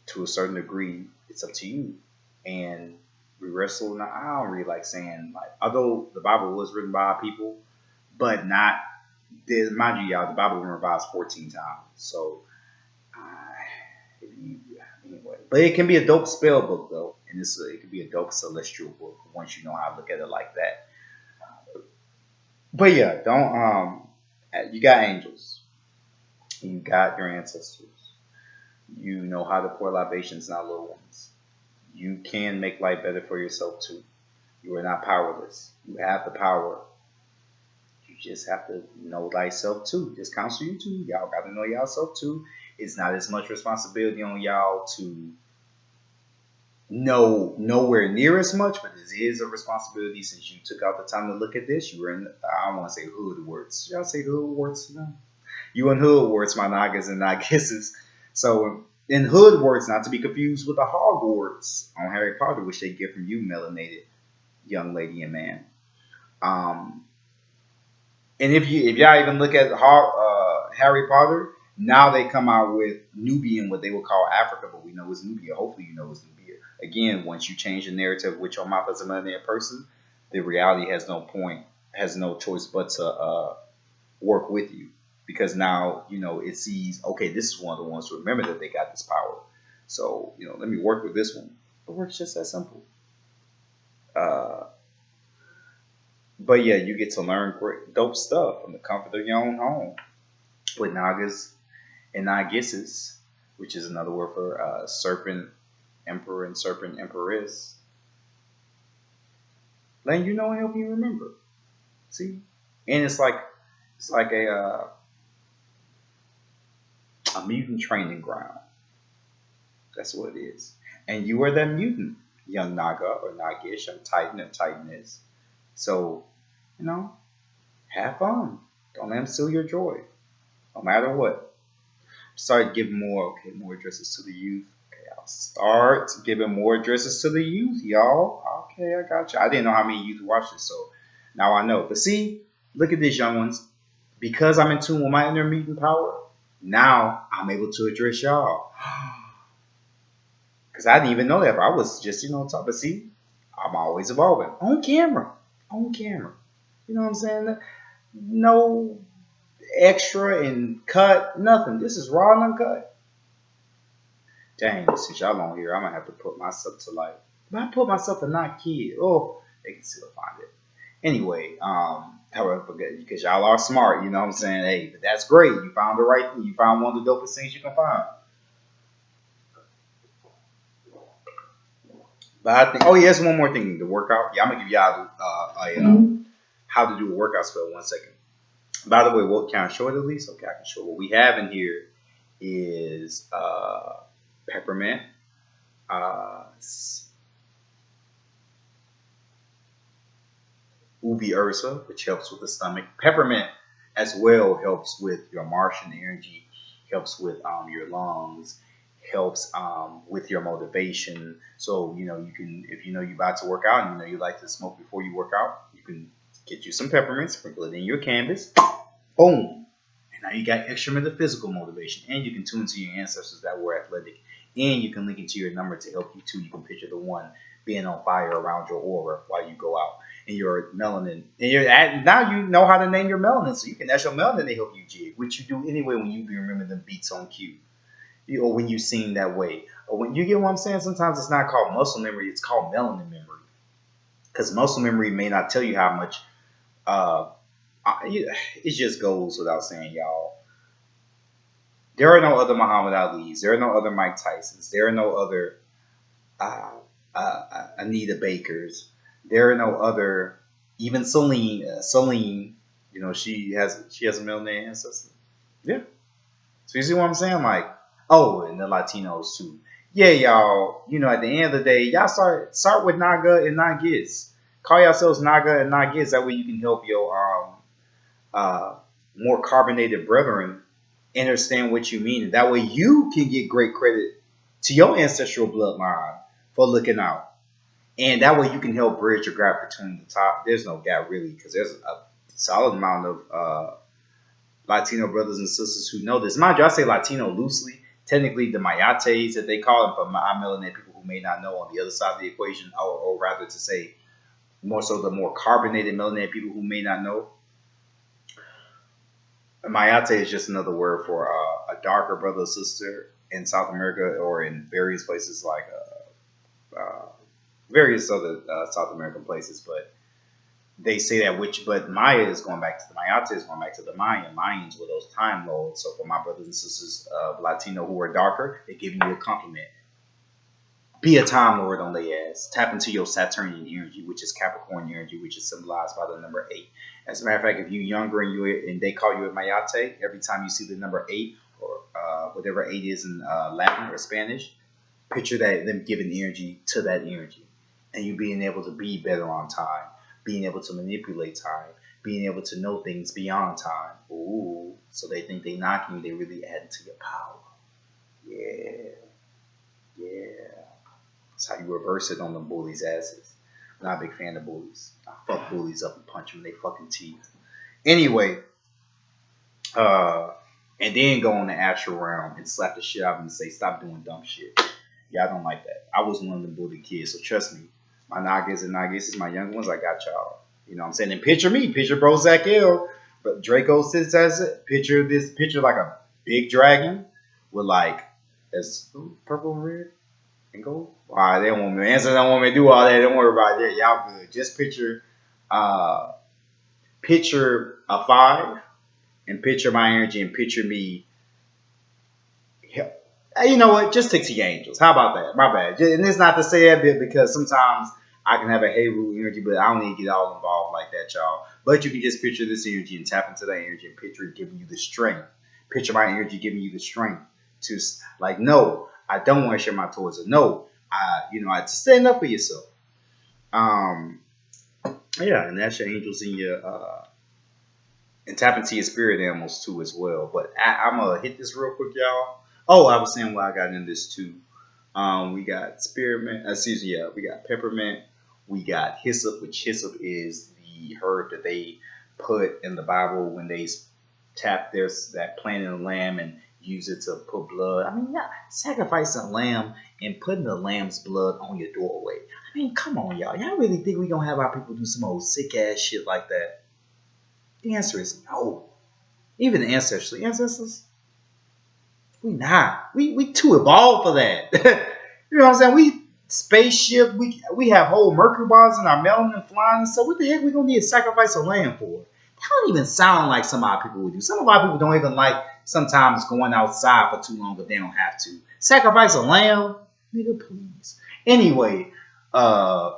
to a certain degree, it's up to you. And we wrestle. Now, I don't really like saying, like, although the Bible was written by people, but not, mind you, y'all, the Bible was revised 14 times. So, anyway. But it can be a dope spell book, though. And it can be a dope celestial book once you know how to look at it like that. But yeah, don't, you got angels. You got your ancestors. You know how to pour libations, not little ones. You can make life better for yourself too. You are not powerless. You have the power. You just have to know thyself too. Just counsel you too. Y'all got to know yourself too. It's not as much responsibility on y'all to know nowhere near as much, but it is a responsibility since you took out the time to look at this. You were in, I don't want to say hood words. Should I say hood words? No. You in hood words, my Nagas and Nagises. So in hood words, not to be confused with the Hogwarts on Harry Potter, which they get from you, melanated young lady and man. And if y'all even look at Harry Potter, now they come out with Nubian, what they would call Africa, but we know it's Nubia. Hopefully, you know it's Nubia. Again, once you change the narrative with your mouth as a melanated person, the reality has no choice but to work with you. Because now, it sees, okay, this is one of the ones to remember that they got this power. So, let me work with this one. It works just that simple. But yeah, you get to learn great, dope stuff from the comfort of your own home with Nagas and Nagises, which is another word for serpent emperor and serpent empress. Letting you know and help you remember. See? And it's like a A mutant training ground. That's what it is. And you are that mutant, young Naga or Nagish, or Titan or Titaness. So, you know, have fun. Don't let them steal your joy, no matter what. Start giving more addresses to the youth. Okay, I'll start giving more addresses to the youth, y'all. Okay, I got you. I didn't know how many youth watch this, so now I know. But see, look at these young ones. Because I'm in tune with my inner mutant power, now I'm able to address y'all. Because I didn't even know that. But I was just, top. But see, I'm always evolving on camera. On camera. You know what I'm saying? No extra and cut, nothing. This is raw and uncut. Dang, since y'all on here, I'm gonna have to put myself to like. But I put myself a not kid. Oh, they can still find it. Anyway, however, because y'all are smart, you know what I'm saying? Hey, but that's great. You found the right thing. You found one of the dopest things you can find. But I think, oh yes, one more thing. The workout. Yeah, I'm gonna give y'all how to do a workout spell. 1 second. By the way, what can I show it at least? Okay, I can show what we have in here is peppermint, uh, ubi ursa, which helps with the stomach. Peppermint as well helps with your Martian energy, helps with your lungs, helps with your motivation. So you can, if you're about to work out and you like to smoke before you work out, you can get you some peppermint, sprinkle it in your canvas, boom. And now you got extra metaphysical motivation, and you can tune to your ancestors that were athletic, and you can link it to your number to help you too. You can picture the one being on fire around your aura while you go out, and your melanin, and now you know how to name your melanin, so you can ask your melanin to help you jig, which you do anyway when you remember the beats on cue, or when you sing that way, or when you get what I'm saying. Sometimes it's not called muscle memory; it's called melanin memory, because muscle memory may not tell you how much. Uh, it just goes without saying, y'all. There are no other Muhammad Ali's. There are no other Mike Tysons. There are no other Anita Bakers. There are no other, even Celine. Celine, she has a middle name ancestor. Yeah. So you see what I'm saying? Like, oh, and the Latinos too. Yeah, y'all. At the end of the day, y'all start with Naga and Nagis. Call yourselves Naga and Nagis. That way you can help your uh, more carbonated brethren understand what you mean. And that way you can get great credit to your ancestral bloodline for looking out. And that way you can help bridge your gap between the top. There's no gap really, because there's a solid amount of Latino brothers and sisters who know this. Mind you, I say Latino loosely. Technically, the Mayates that they call them, for my melanated people who may not know, on the other side of the equation, or rather to say more so the more carbonated melanated people who may not know, Mayate is just another word for a darker brother or sister in South America, or in various places like various other South American places. But they say that but Maya is going back to the Mayate is going back to the Mayan. Mayans were those time lords. So for my brothers and sisters of Latino who are darker, they give you a compliment. Be a time lord on their ass. Tap into your Saturnian energy, which is Capricorn energy, which is symbolized by the number 8. As a matter of fact, if you're younger and they call you a Mayate, every time you see the number 8 or whatever 8 is in Latin or Spanish, picture that them giving energy to that energy, and you being able to be better on time, being able to manipulate time, being able to know things beyond time. Ooh, so they think they knocking you, they really add to your power. Yeah, yeah. That's how you reverse it on the bullies' asses. I'm not a big fan of bullies. I fuck bullies up and punch them in their fucking teeth. Anyway, and then go on the astral realm and slap the shit out of them and say, stop doing dumb shit. Y'all don't like that. I was one of the bully kids, so trust me. My Nagas and Nagises, my young ones, I got y'all. You know what I'm saying? And picture me, picture Bro Zach L. But Draco says it. Picture like a big dragon with like, that's purple and red and gold. All right, they don't want me to answer. They don't want me to do all that. Don't worry about it. Y'all good. Just uh, picture a 5 and picture my energy and picture me. Hey, you know what? Just stick to your angels. How about that? My bad. And it's not to say that bit, because sometimes I can have a Heru energy, but I don't need to get all involved like that, y'all. But you can just picture this energy and tap into that energy and picture it giving you the strength. picture my energy giving you the strength to like, no, I don't want to share my toys, or no, I to stand up for yourself. Um, yeah, and that's your angels in your and tap into your spirit animals too as well. But I'm gonna hit this real quick, y'all. Oh, I was saying why I got in this too. We got spearmint. Excuse me, yeah, we got peppermint. We got hyssop, which hyssop is the herb that they put in the Bible when they tap that plant in the lamb and use it to put blood. I mean, yeah, sacrifice a lamb and putting the lamb's blood on your doorway. I mean, come on, y'all. Y'all really think we gonna have our people do some old sick ass shit like that? The answer is no. Even the ancestors, we not. We too evolved for that. You know what I'm saying? We spaceship. We have whole mercury bars in our melanin flying. So what the heck we gonna need to sacrifice a lamb for? That don't even sound like some of our people would do. Some of our people don't even like sometimes going outside for too long if they don't have to. Sacrifice a lamb, nigga, please. Anyway, yeah,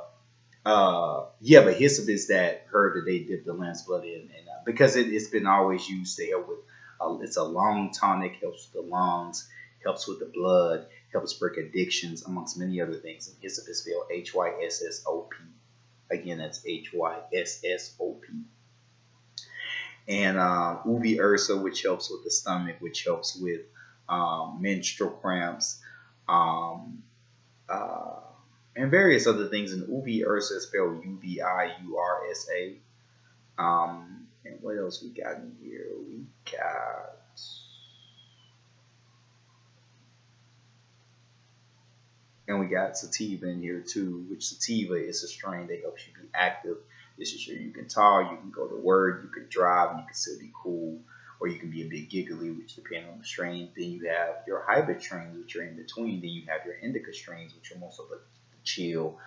but hyssop is that herb that they dip the lamb's blood in, and because it's been always used to help with. It's a lung tonic, helps with the lungs, helps with the blood, helps break addictions, amongst many other things. And hyssop is spelled Hyssop. Again, that's Hyssop. And ubi ursa, which helps with the stomach, which helps with menstrual cramps. Um, uh, and various other things. And ubi ursa is spelled Ubiursa. And what else we got in here? We got sativa in here too, which sativa is a strain that helps you be active. This is sure you can talk, you can go to work, you can drive, and you can still be cool, or you can be a bit giggly, which depends on the strain. Then you have your hybrid strains, which are in between. Then you have your indica strains, which are most of the chill,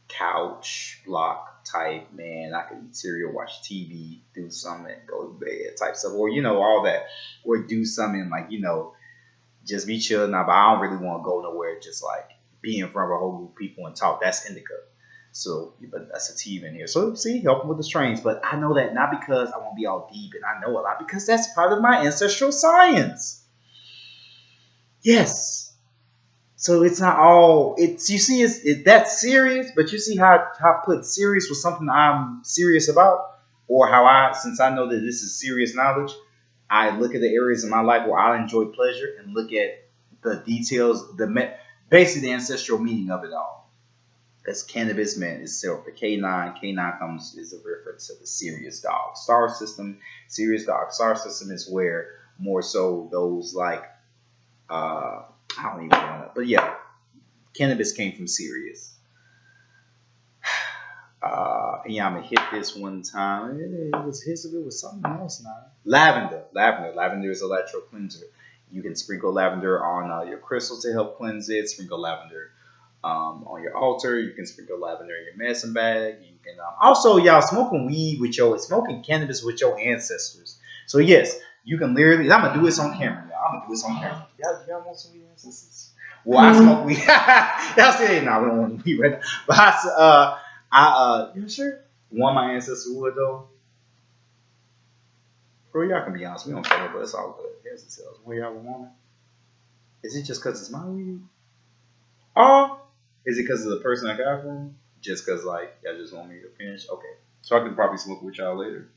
couch block type. Man, I could eat cereal, watch TV, do something, go to bed type stuff, or all that, or do something like just be chill now. But I don't really want to go nowhere, just like be in front of a whole group of people and talk. That's indica. So, but that's a sativa in here. So, see, helping with the strains. But I know that not because I want to be all deep and I know a lot, because that's part of my ancestral science. Yes. So it's not all. It's that's serious, but you see how I put serious with something I'm serious about, or how since I know that this is serious knowledge, I look at the areas in my life where I enjoy pleasure and look at the details, basically the ancestral meaning of it all. That's cannabis meant itself. The K9, is a reference to the Sirius dog star system. Sirius dog star system is where more so those like I don't even want to, but yeah, cannabis came from Sirius. Yeah, I'm gonna hit this one time. It was something else now. Lavender is electro cleanser. You can sprinkle lavender on your crystals to help cleanse it. Sprinkle lavender on your altar. You can sprinkle lavender in your medicine bag. You can also y'all smoking cannabis with your ancestors. So yes, you can literally. I'm gonna do this on camera, y'all. I'm gonna do this on camera. Y'all want some weed ancestors? Well, I smoke weed. Y'all say no, we don't want weed right now. But you sure? One of my ancestors would though. Bro, y'all can be honest. We don't care, but it's all good. Here's the sales. Where y'all want it? Is it just because it's my weed? Or is it because of the person I got from? Just because, like, y'all just want me to finish? Okay. So I can probably smoke with y'all later.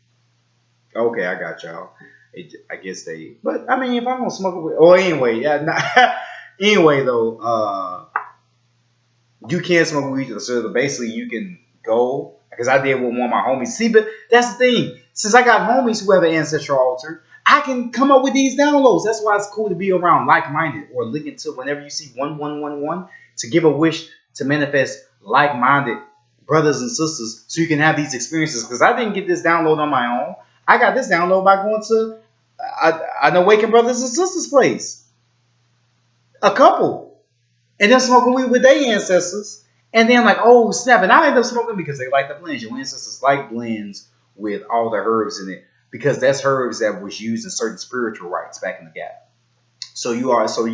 Okay, I got y'all. I guess they. But, I mean, if I'm going to smoke it with. Oh, anyway. Yeah. Anyway, though, you can smoke weed. So basically, you can go. Because I did with one of my homies. See, but that's the thing. Since I got homies who have an ancestral altar, I can come up with these downloads. That's why it's cool to be around like-minded or link into whenever you see 1111 to give a wish to manifest like-minded brothers and sisters so you can have these experiences. Because I didn't get this download on my own. I got this download by going to an Awakened Brothers and Sisters place. A couple. And then smoking weed with their ancestors. And then like, oh snap. And I ended up smoking because they like the blends. Your ancestors like blends with all the herbs in it. Because that's herbs that was used in certain spiritual rites back in the gap. So you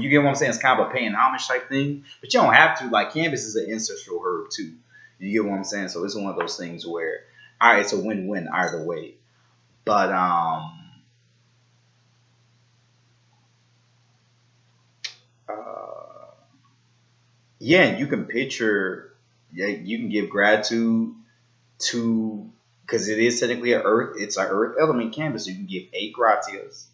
get what I'm saying? It's kind of a paying homage type thing. But you don't have to. Like cannabis is an ancestral herb too. You get what I'm saying? So it's one of those things where, all right, it's a win-win either way. But Yeah, and you can picture, yeah, you can give gratitude to, because it is technically a earth, it's an earth element canvas. So you can give 8 gratias.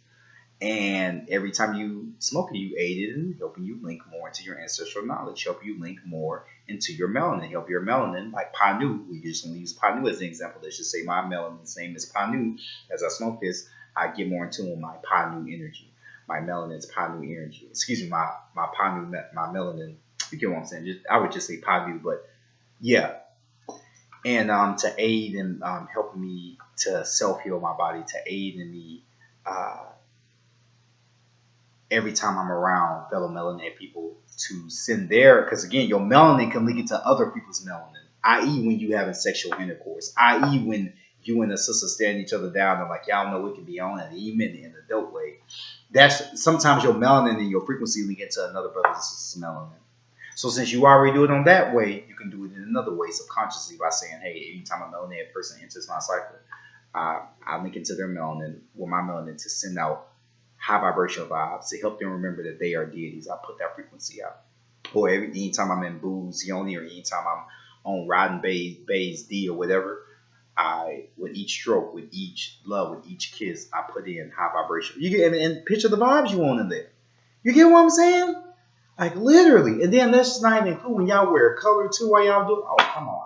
And every time you smoke it, you aid it in helping you link more into your ancestral knowledge, help you link more into your melanin, help your melanin, like Panu. We just going to use Panu as an example. Let's just say my melanin's name is Panu. As I smoke this, I get more in tune with my Panu energy. My melanin's Panu energy. Excuse me, my Panu, my melanin. You get what I'm saying? I would just say Panu, but yeah. And to aid in helping me to self heal my body, to aid in me. Every time I'm around fellow melanated people to send their, because again, your melanin can link into other people's melanin, i.e., when you having sexual intercourse, i.e., when you and a sister staring each other down and like, y'all know we can be on it, even in an adult way. That's sometimes your melanin and your frequency link into another brother's and sister's melanin. So since you already do it on that way, you can do it in another way subconsciously by saying, hey, anytime a melanated person enters my cycle, I link into their melanin with my melanin to send out high vibrational vibes to help them remember that they are deities. I put that frequency out. Or anytime I'm in Boo's Yoni or anytime I'm on Riding Bay's D or whatever, I with each stroke, with each love, with each kiss, I put in high vibration. You get and picture the vibes you want in there. You get what I'm saying? Like literally. And then that's just not even cool when y'all wear color too while y'all do it. Oh, come on.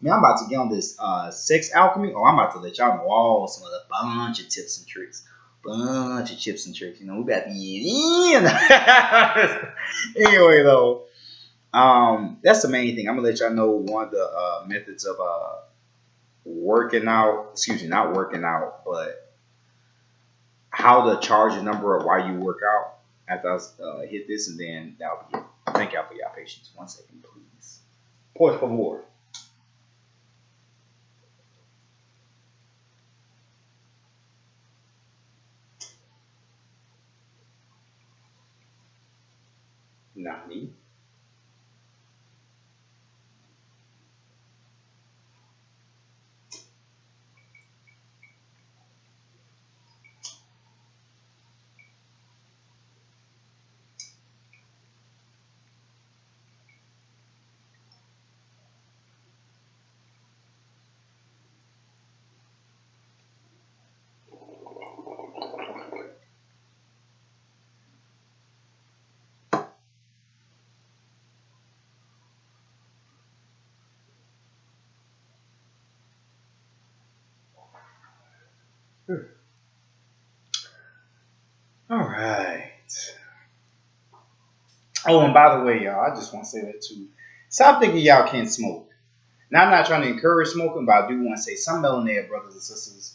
Man, I'm about to get on this sex alchemy. Oh, I'm about to let y'all know all some of the bunch of tips and tricks. Bunch of tips and tricks. You know, we got to be in. Anyway, though, that's the main thing. I'm gonna let y'all know one of the methods of working out. Excuse me, not working out, but how to charge a number of while you work out after I hit this, and then that'll be it. Thank y'all for y'all patience. 1 second, please. Por favor. Nani? All right. Oh, and by the way, y'all, I just want to say that too. Stop thinking y'all can't smoke. Now, I'm not trying to encourage smoking, but I do want to say some melanated brothers and sisters.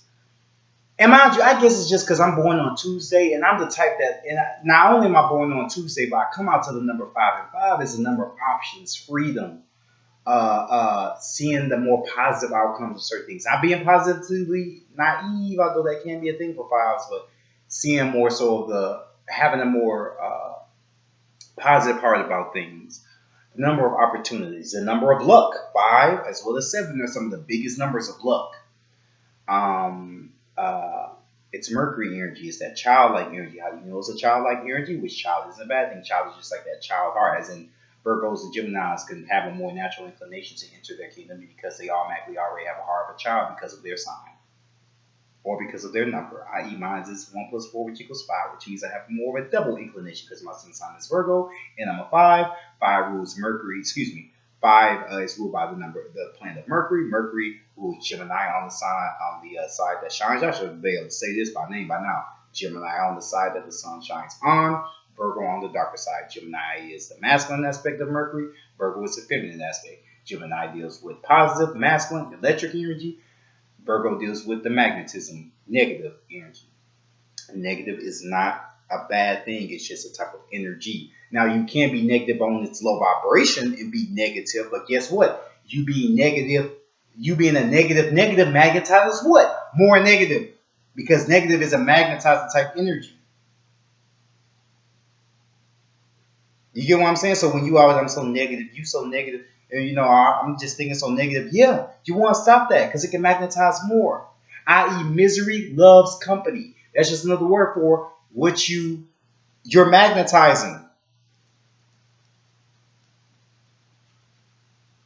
And mind you, I guess it's just because I'm born on Tuesday, and I'm the type that, not only am I born on Tuesday, but I come out to the number 5, and 5 is a number of options, freedom, seeing the more positive outcomes of certain things. Not being positively naive, although that can be a thing for 5s, but seeing more so of the, having a more positive part about things. The number of opportunities, the number of luck, 5 as well as 7 are some of the biggest numbers of luck. Um, uh, it's Mercury energy. It's that childlike energy. How do you know it's a childlike energy? Which child isn't a bad thing. Child is just like that child heart, as in Virgos and Geminis can have a more natural inclination to enter their kingdom because they automatically already have a heart of a child because of their sign or because of their number, i.e. mine is 1 plus 4, which equals 5, which means I have more of a double inclination because my sun sign is Virgo and I'm a 5. 5 rules Mercury, excuse me. 5 is ruled by the planet of Mercury. Mercury rules Gemini on the side that shines. I should be able to say this by name by now. Gemini on the side that the sun shines on. Virgo on the darker side. Gemini is the masculine aspect of Mercury. Virgo is the feminine aspect. Gemini deals with positive, masculine, electric energy. Virgo deals with the magnetism, negative energy. Negative is not a bad thing. It's just a type of energy. Now you can be negative on its low vibration and be negative, but guess what? You being negative, you being a negative magnetizes what? More negative. Because negative is a magnetizing type energy. You get what I'm saying? So when you always, I'm so negative, you so negative, and I'm just thinking so negative. Yeah, you want to stop that because it can magnetize more. I.e., misery loves company. That's just another word for what you're magnetizing.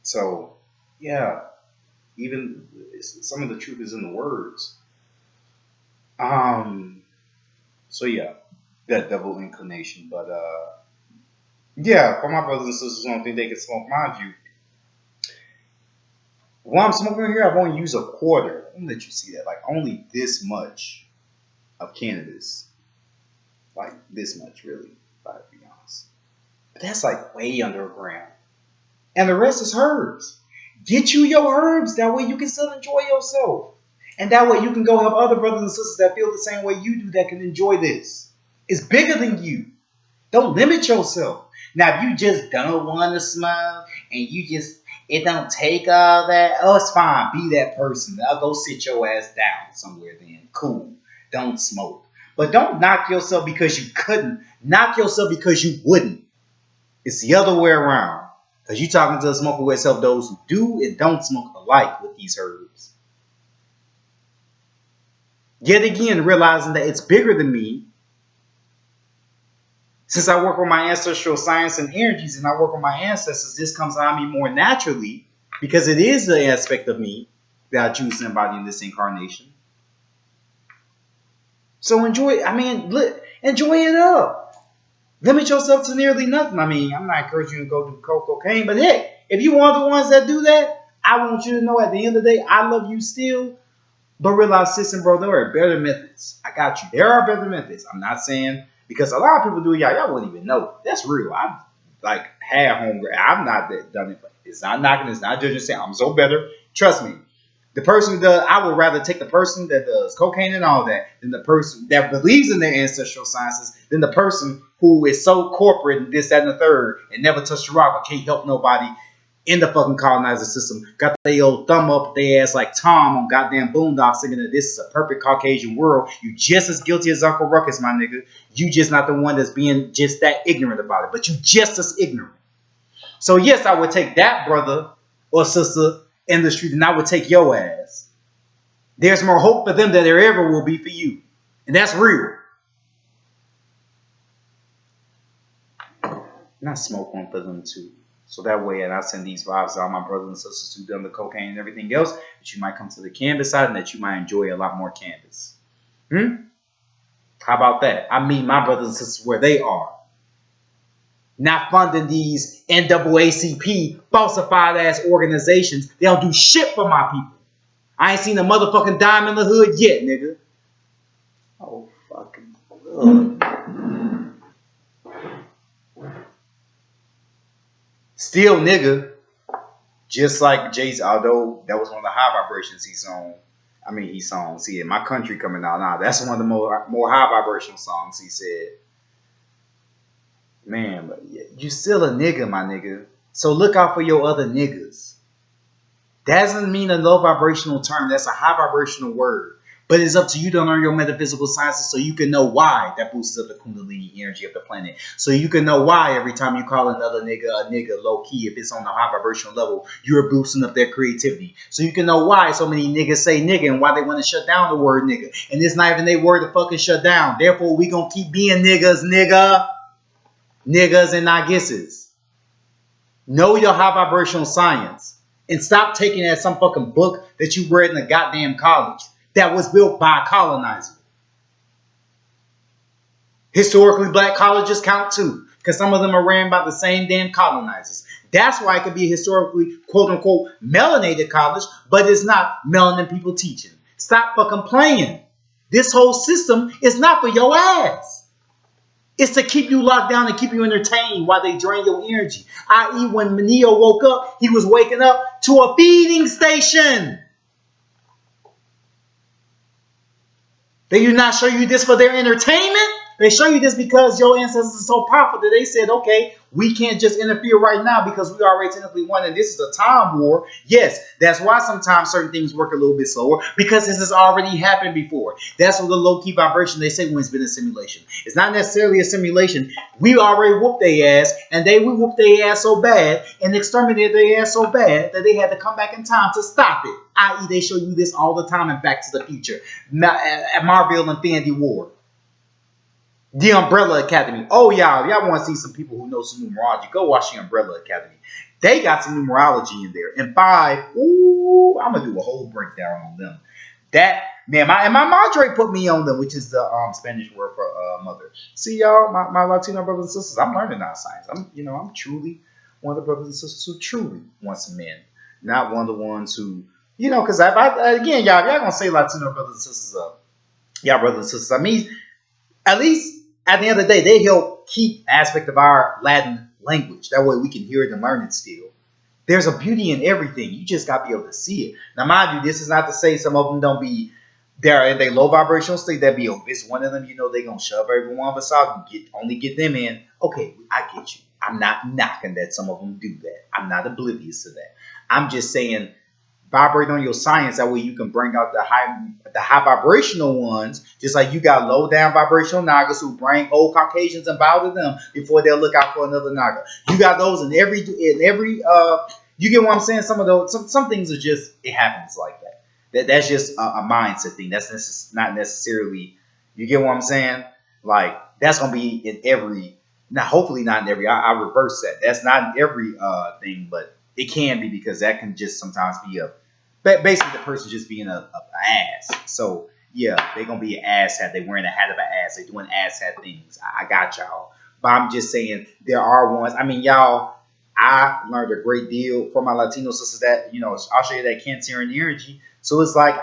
So, yeah, even some of the truth is in the words. Um, so yeah, that double inclination. But yeah, for my brothers and sisters who don't think they can smoke, mind you, while I'm smoking here, I've only used a quarter. Let me let you see that. Like only this much of cannabis. Like this much, really, if I have to be honest. But that's like way under a gram. And the rest is herbs. Get you your herbs. That way you can still enjoy yourself. And that way you can go help other brothers and sisters that feel the same way you do that can enjoy this. It's bigger than you. Don't limit yourself. Now, if you just don't want to smoke and you just, it don't take all that, oh, it's fine. Be that person. I'll go sit your ass down somewhere then. Cool. Don't smoke. But don't knock yourself because you couldn't. Knock yourself because you wouldn't. It's the other way around. Because you're talking to a smoker with self those who do and don't smoke alike with these herbs. Yet again, realizing that it's bigger than me. Since I work with my ancestral science and energies and I work with my ancestors, this comes on me more naturally because it is the aspect of me that I choose to embody in this incarnation. So enjoy it up. Limit yourself to nearly nothing. I mean, I'm not encouraging you to go do cocaine, but heck, if you are the ones that do that, I want you to know at the end of the day, I love you still. But realize, sis and bro, there are better methods. I got you. There are better methods. I'm not saying because a lot of people do y'all wouldn't even know. That's real. I'm like half hungry. I'm not that done it. It's not knocking. It's not judging. Saying I'm so better. Trust me. The person that I would rather take the person that does cocaine and all that than the person that believes in their ancestral sciences than the person who is so corporate and this, that, and the third and never touched a rock or can't help nobody in the fucking colonizer system. Got their old thumb up their ass like Tom on goddamn Boondocks thinking that this is a perfect Caucasian world. You just as guilty as Uncle Ruckus, my nigga. You just not the one that's being just that ignorant about it. But you just as ignorant. So yes, I would take that brother or sister in the street than I would take your ass. There's more hope for them than there ever will be for you. And that's real. And I smoke one for them too. So that way, and I send these vibes to all my brothers and sisters who've done the cocaine and everything else, that you might come to the canvas side and that you might enjoy a lot more canvas. How about that? I meet my brothers and sisters where they are. Not funding these NAACP falsified ass organizations. They don't do shit for my people. I ain't seen a motherfucking dime in the hood yet, nigga. Oh, fucking. Ugh. Still, nigga. Just like Jay-Z, although that was one of the high vibrations he sung. He songs. See, My Country coming out now. That's one of the more high vibrational songs he said. Man, but you still a nigga, my nigga. So look out for your other niggas. That doesn't mean a low vibrational term. That's a high vibrational word. But it's up to you to learn your metaphysical sciences so you can know why that boosts up the Kundalini energy of the planet. So you can know why every time you call another nigga a nigga low key, if it's on a high vibrational level, you're boosting up their creativity. So you can know why so many niggas say nigga and why they want to shut down the word nigga. And it's not even their word to fucking shut down. Therefore, we gonna keep being niggas, nigga. Niggas and niggisses. Know your high vibrational science. And stop taking it as some fucking book that you read in a goddamn college that was built by a colonizer. Historically, black colleges count too, because some of them are ran by the same damn colonizers. That's why it could be a historically, quote unquote, melanated college, but it's not melanin people teaching. Stop fucking playing. This whole system is not for your ass. It's to keep you locked down and keep you entertained while they drain your energy. I.e., when Neo woke up, he was waking up to a feeding station. They do not show you this for their entertainment. They show you this because your ancestors are so powerful that they said, okay, we can't just interfere right now because we already technically won and this is a time war. Yes, that's why sometimes certain things work a little bit slower because this has already happened before. That's what the low-key vibration they say when it's been a simulation. It's not necessarily a simulation. We already whooped their ass and we whooped their ass so bad and exterminated their ass so bad that they had to come back in time to stop it. I.e., they show you this all the time in Back to the Future, at Marvel Infinity War. The Umbrella Academy. Oh, y'all want to see some people who know some numerology? Go watch the Umbrella Academy. They got some numerology in there. And five, ooh, I'm gonna do a whole breakdown on them. That man, my madre put me on them, which is the Spanish word for mother. See y'all, my Latino brothers and sisters. I'm learning now science. I'm truly one of the brothers and sisters who truly wants men, not one of the ones who, because again, y'all gonna say Latino brothers and sisters up, y'all brothers and sisters. I mean, at least at the end of the day, they help keep aspect of our Latin language. That way we can hear it and learn it still. There's a beauty in everything. You just got to be able to see it. Now, mind you, this is not to say some of them don't be there in their low vibrational state. That be, if it's one of them, they're going to shove every one of us out and only get them in. Okay, I get you. I'm not knocking that some of them do that. I'm not oblivious to that. I'm just saying vibrate on your science. That way you can bring out the high vibrational ones. Just like you got low down vibrational Nagas who bring old Caucasians and bow to them before they'll look out for another Naga. You got those in every you get what I'm saying? Some of those some things are just, it happens like that. That's just a mindset thing. That's not necessarily, you get what I'm saying? Like that's gonna be in every, now hopefully not in every, I reverse that. That's not in every thing, but it can be, because that can just sometimes be basically the person just being a ass. So yeah, they're gonna be an ass hat. They wearing a hat of an ass. They doing ass hat things. I got y'all. But I'm just saying there are ones. I mean, y'all, I learned a great deal from my Latino sisters that, I'll show you that Cancerian energy. So it's like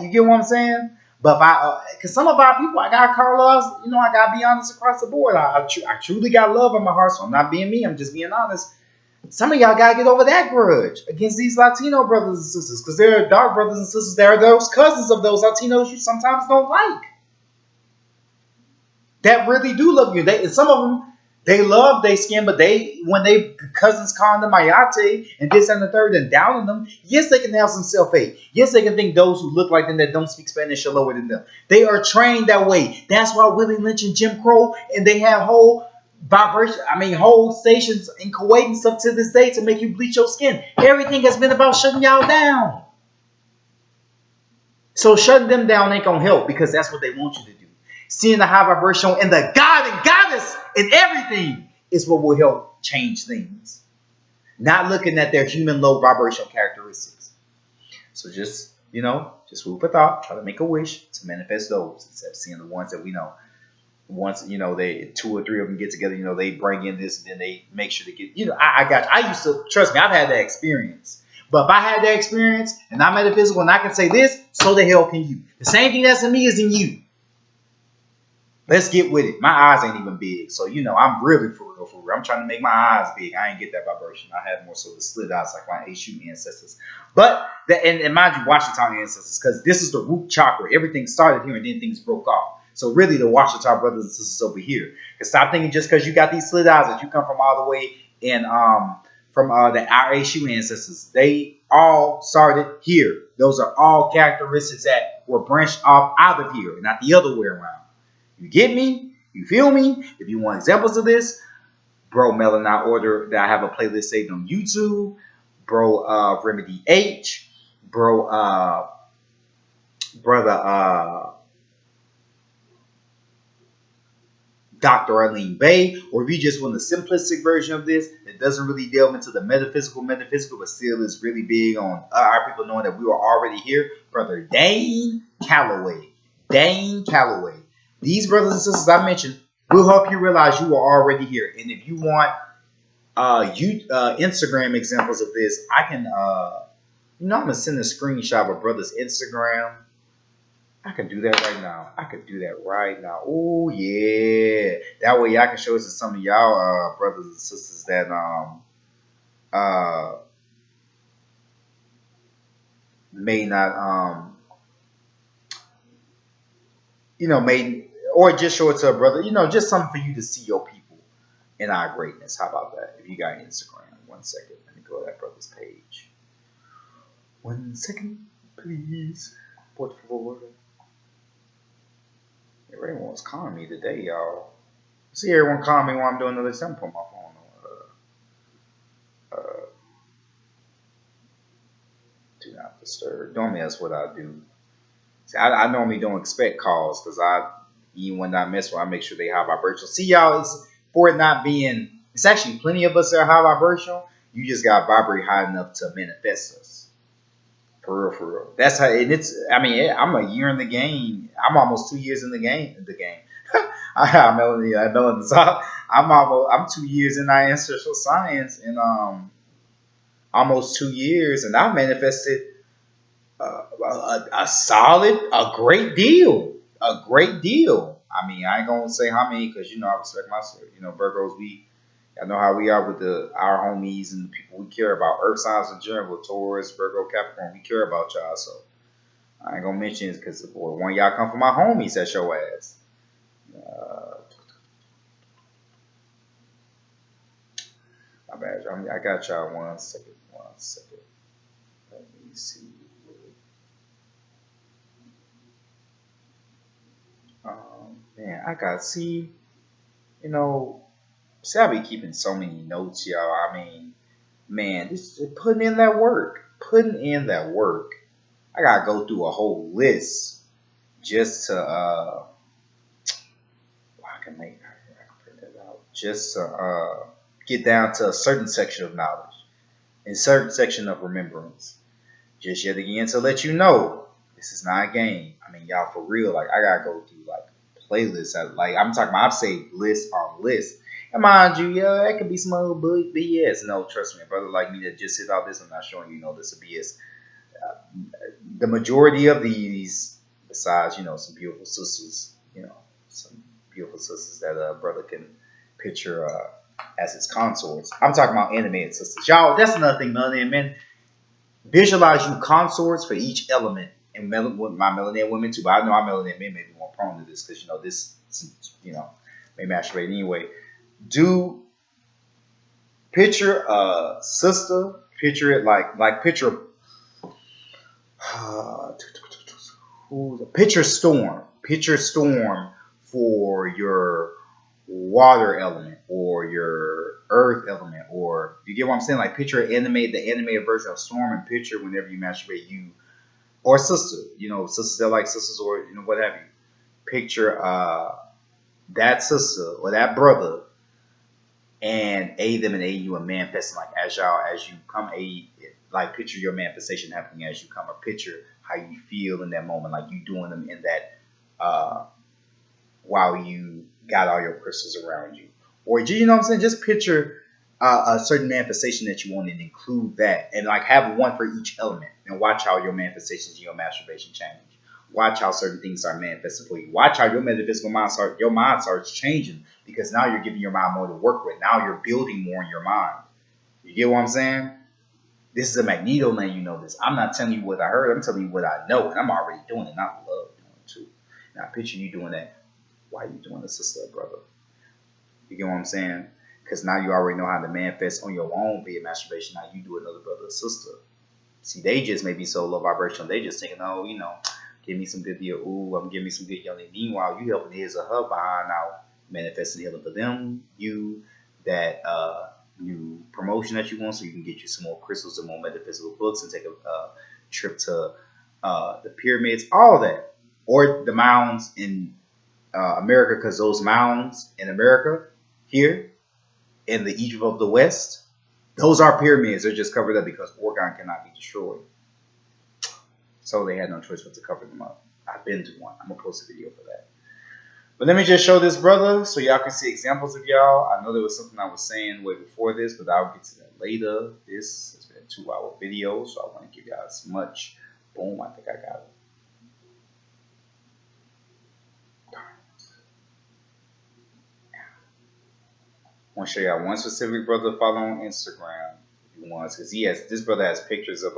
you get what I'm saying? But if because some of our people, I got Carlos, I gotta be honest across the board. I truly got love in my heart, so I'm not being me. I'm just being honest. Some of y'all gotta get over that grudge against these Latino brothers and sisters, because there are dark brothers and sisters. There are those cousins of those Latinos you sometimes don't like, that really do love you. And some of them, they love their skin, but when they cousins calling them Mayate and this and the third and downing them, yes, they can have some self-hate. Yes, they can think those who look like them that don't speak Spanish are lower than them. They are trained that way. That's why Willie Lynch and Jim Crow, and they have whole whole stations in Kuwait and stuff to this day to make you bleach your skin. Everything has been about shutting y'all down. So shutting them down ain't gonna help, because that's what they want you to do. Seeing the high vibration and the God and Goddess in everything is what will help change things. Not looking at their human low vibrational characteristics. So just food for thought. Try to make a wish to manifest those, instead of seeing the ones that we know. Once they two or three of them get together, they bring in this, and then they make sure to get. I got. I used to, trust me. I've had that experience. But if I had that experience and I'm metaphysical and I can say this, so the hell can you. The same thing that's in me is in you. Let's get with it. My eyes ain't even big, so I'm really for real, for real. I'm trying to make my eyes big. I ain't get that vibration. I have more so the slit eyes like my H.U. ancestors. But and mind you, Washington ancestors, because this is the root chakra. Everything started here and then things broke off. So really, the Washington brothers and sisters over here. Because stop thinking just because you got these slit eyes that you come from all the way in from the our H.U. ancestors. They all started here. Those are all characteristics that were branched off out of here, not the other way around. You get me? You feel me? If you want examples of this, bro, Melanin order that I have a playlist saved on YouTube. Bro, Remedy H. Bro, brother, Dr. Arlene Bay, or if you just want a simplistic version of this that doesn't really delve into the metaphysical, but still is really big on our people knowing that we were already here, Brother Dane Calloway. These brothers and sisters I mentioned will help you realize you are already here. And if you want Instagram examples of this, I can, I'm going to send a screenshot of a brother's Instagram. I can do that right now. Oh yeah. That way y'all can show it to some of y'all brothers and sisters that may not may, or just show it to a brother, just something for you to see your people in our greatness. How about that? If you got Instagram, 1 second. Let me go to that brother's page. 1 second, please. Por favor. Everyone's calling me today, y'all. See everyone calling me while I'm doing this. I'm putting my phone on. Do not disturb. Normally that's what I do. See, I normally don't expect calls because Even when I mess with, I make sure they high vibrational. See, y'all, it's for it not being. It's actually plenty of us that are high vibrational. You just got to vibrate high enough to manifest us. For real, for real. That's how. And it's. I mean, I'm a year in the game. I'm almost 2 years in the game. The game. I have Melanie. I know the top. I'm 2 years in our ancestral science, and almost 2 years, and I manifested a solid, a great deal, a great deal. I mean, I ain't gonna say how many because I respect myself. Virgos, I know how we are with our homies and the people we care about. Earth signs in general, Taurus, Virgo, Capricorn, we care about y'all. So I ain't gonna mention it because one of y'all come from my homies. That's your ass. My bad, y'all. I got y'all 1 second. 1 second. Let me see. Man, I got see. You know, see, I be keeping so many notes, y'all. I mean, man, this putting in that work. Putting in that work. I gotta go through a whole list just to I can print that out. Just to get down to a certain section of knowledge and certain section of remembrance. Just yet again to let you know this is not a game. I mean, y'all, for real, like I gotta go through like playlists. Like I'm talking about, I've saved list on list. And mind you, yeah, that could be some old BS. No, trust me, a brother like me that just hit out this, I'm not showing this is BS. The majority of these, besides some beautiful sisters, some beautiful sisters that a brother can picture as his consorts. I'm talking about animated sisters, y'all. That's another thing, man. Visualize you consorts for each element, and with my melanin women too. But I know our melanin men may be more prone to this because this may masturbate anyway. Do picture a sister, picture it like picture picture storm for your water element or your earth element, or you get what I'm saying? Like picture the animated version of storm, and picture whenever you masturbate you or sister, sisters that like sisters, or what have you. Picture that sister or that brother, and aid them and aid you in manifesting. Like as you come aid, like picture your manifestation happening as you come, or picture how you feel in that moment, like you doing them in that while you got all your crystals around you, or you know what I'm saying. Just picture a certain manifestation that you want, and include that, and like have one for each element, and watch how your manifestations, your masturbation change. Watch how certain things start manifesting for you. Watch how your metaphysical mind starts changing, because now you're giving your mind more to work with. Now you're building more in your mind. You get what I'm saying? This is a Magneto lane, this. I'm not telling you what I heard, I'm telling you what I know, and I'm already doing it, and I love doing it too. Now picture you doing that while you doing this, sister, brother. You get what I'm saying? Because now you already know how to manifest on your own via masturbation. Now you do another brother or sister. See, they just may be so low vibrational. They just thinking, oh, give me some good deal. Ooh, I'm giving me some good yelling. Meanwhile, you helping his or her behind out, manifesting healing for them, that new promotion that you want, so you can get you some more crystals and more metaphysical books, and take a trip to the pyramids, all that, or the mounds in America, because those mounds in America here in the Egypt of the West, those are pyramids. They're just covered up because Oregon cannot be destroyed. So they had no choice but to cover them up. I've been to one. I'm going to post a video for that. But let me just show this, brother, so y'all can see examples of y'all. I know there was something I was saying way before this, but I'll get to that later. This has been a 2-hour video, so I want to give y'all as much. Boom, I think I got it. I want to show y'all one specific brother to follow on Instagram if he wants, because this brother has pictures of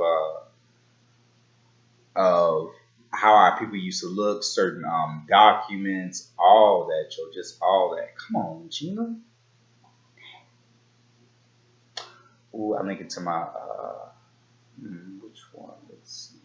how our people used to look, certain documents, all that, just all that. Come on, Gina. Ooh, I'm linking to my which one? Let's see.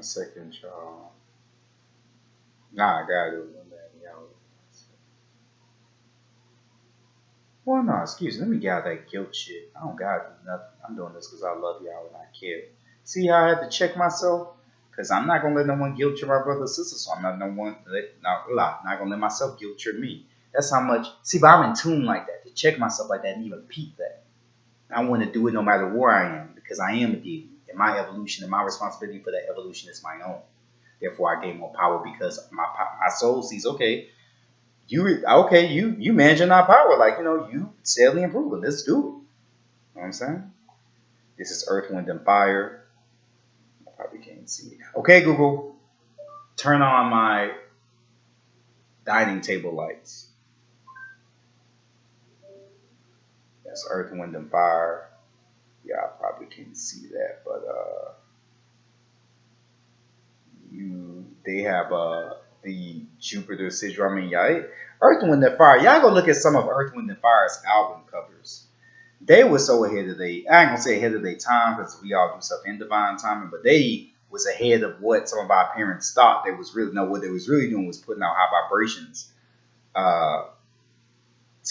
1 second, y'all. Nah, I gotta do it. Y'all. Well, no, excuse me. Let me get out that guilt shit. I don't gotta do nothing. I'm doing this because I love y'all and I care. See how I had to check myself? Because I'm not gonna let no one guilt trip my brother or sister. So I'm not not gonna let myself guilt trip me. That's how much. See, but I'm in tune like that to check myself like that and even peep that. I want to do it no matter where I am because I am a deity. And my evolution and my responsibility for that evolution is my own. Therefore, I gain more power because my soul sees, you managing our power, like you steadily improving. Let's do it. You know what I'm saying? This is Earth, Wind, and Fire. I probably can't see it. Okay, Google, turn on my dining table lights. That's Earth, Wind, and Fire. Yeah, I probably can't see that, but they have the Jupiter sigil. I mean, Earth, Wind, and Fire. Y'all go look at some of Earth, Wind, and Fire's album covers. They were so ahead of I ain't gonna say ahead of their time because we all do stuff in divine timing, but they was ahead of what some of our parents thought they was really. No, what they was really doing was putting out high vibrations uh,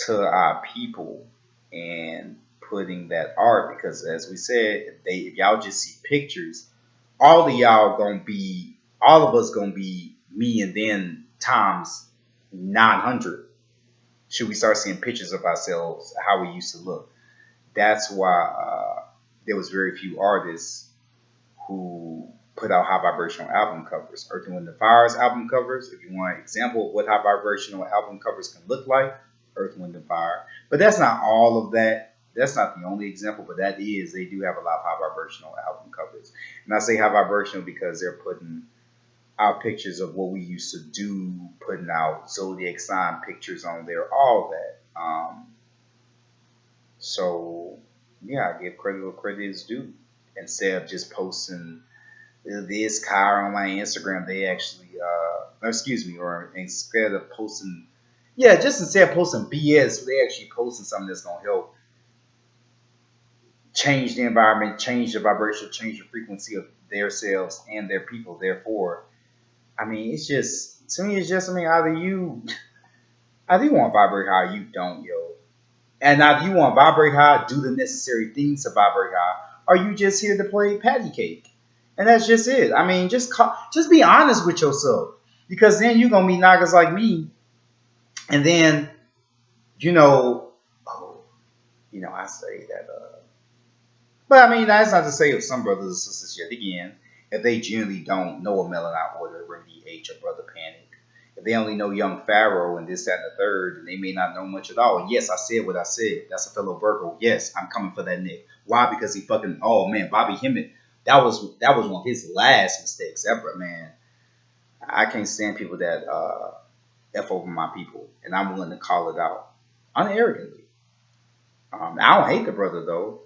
to our people and putting that art because, as we said, if y'all just see pictures, all of us gonna be me and then times 900. Should we start seeing pictures of ourselves how we used to look? That's why there was very few artists who put out high vibrational album covers. Earth and Wind and Fire's album covers. If you want an example of what high vibrational album covers can look like, Earth, Wind and Fire. But that's not all of that. That's not the only example, but they do have a lot of high vibrational album covers. And I say high vibrational because they're putting out pictures of what we used to do, putting out zodiac sign pictures on there, all that. So yeah, I give credit where credit is due. Instead of just posting this car on my Instagram, they actually, excuse me, or instead of posting, yeah, just instead of posting BS, they actually posting something that's gonna help change the environment, change the vibration, change the frequency of their selves and their people. Therefore, I mean, it's just to me, I mean, either you want to vibrate high, or you don't, yo. And now, if you want to vibrate high, do the necessary things to vibrate high, or you just here to play patty cake, and that's just it. I mean, just be honest with yourself, because then you're gonna meet niggas like me, and then you know, oh, I say that. But I mean, that's not to say if some brothers and sisters yet again, if they generally don't know a Melanin Order, Remedy H, or Brother Panic, if they only know Young Pharaoh and this, that, and the third, then they may not know much at all. And yes, I said what I said. That's a fellow Virgo. Yes, I'm coming for that Nick. Why? Because he fucking, oh man, Bobby Hemmett. That was one of his last mistakes ever, man. I can't stand people that F over my people, and I'm willing to call it out unarrogantly. I don't hate the brother though.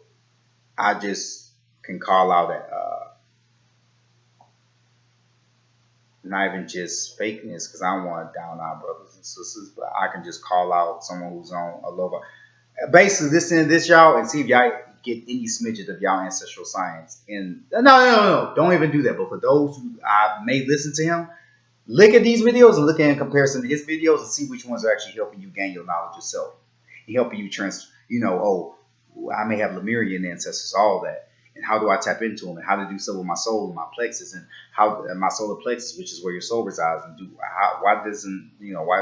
I just can call out not even just fakeness because I don't want to down our brothers and sisters, but I can just call out someone who's on a low. Basically, listen to this, y'all, and see if y'all get any smidget of y'all ancestral science. And no, don't even do that. But for those who may listen to him, look at these videos and look at in comparison to his videos and see which ones are actually helping you gain your knowledge yourself. And helping you I may have Lemurian ancestors, all that. And how do I tap into them? And how to do so with my soul and my plexus and how my solar plexus, which is where your soul resides, and why is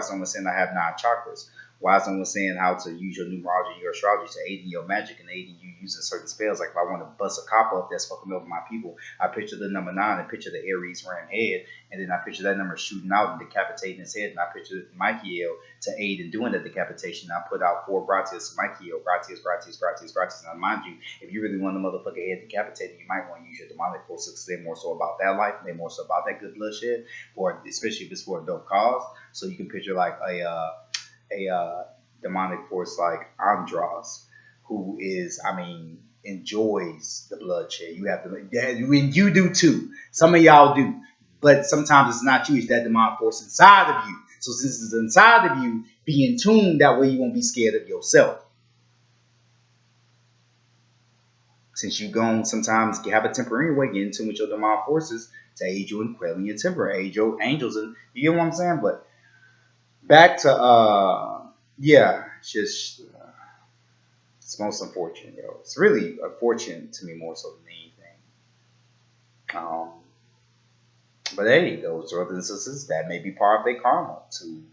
someone saying I have 9 chakras? Why is someone saying how to use your numerology and your astrology to aid in your magic and aid in you using certain spells? Like if I want to bust a cop up that's fucking over my people, I picture the number 9 and picture the Aries ram head, and then I picture that number shooting out and decapitating his head, and I picture Michael to aid in doing the decapitation. I put out 4 gratias to Michael, gratias. Now mind you, if you really want the motherfucker head decapitated, you might want to use your demonic forces because they're more so about that life, they're more so about that good bloodshed, or especially if it's for a dope cause. So you can picture like a demonic force like Andros, who enjoys the bloodshed. You have to, and you do too. Some of y'all do, but sometimes it's not you. It's that demonic force inside of you. So since it's inside of you, be in tune. That way you won't be scared of yourself. Since you gon' sometimes have a temper anyway, get in tune with your demonic forces to aid you in quelling your temper, aid your angels, and you get what I'm saying. But back to yeah, it's just it's most unfortunate, yo. It's really unfortunate to me more so than anything. Um, but hey, those brothers and sisters, that may be part of their karma too.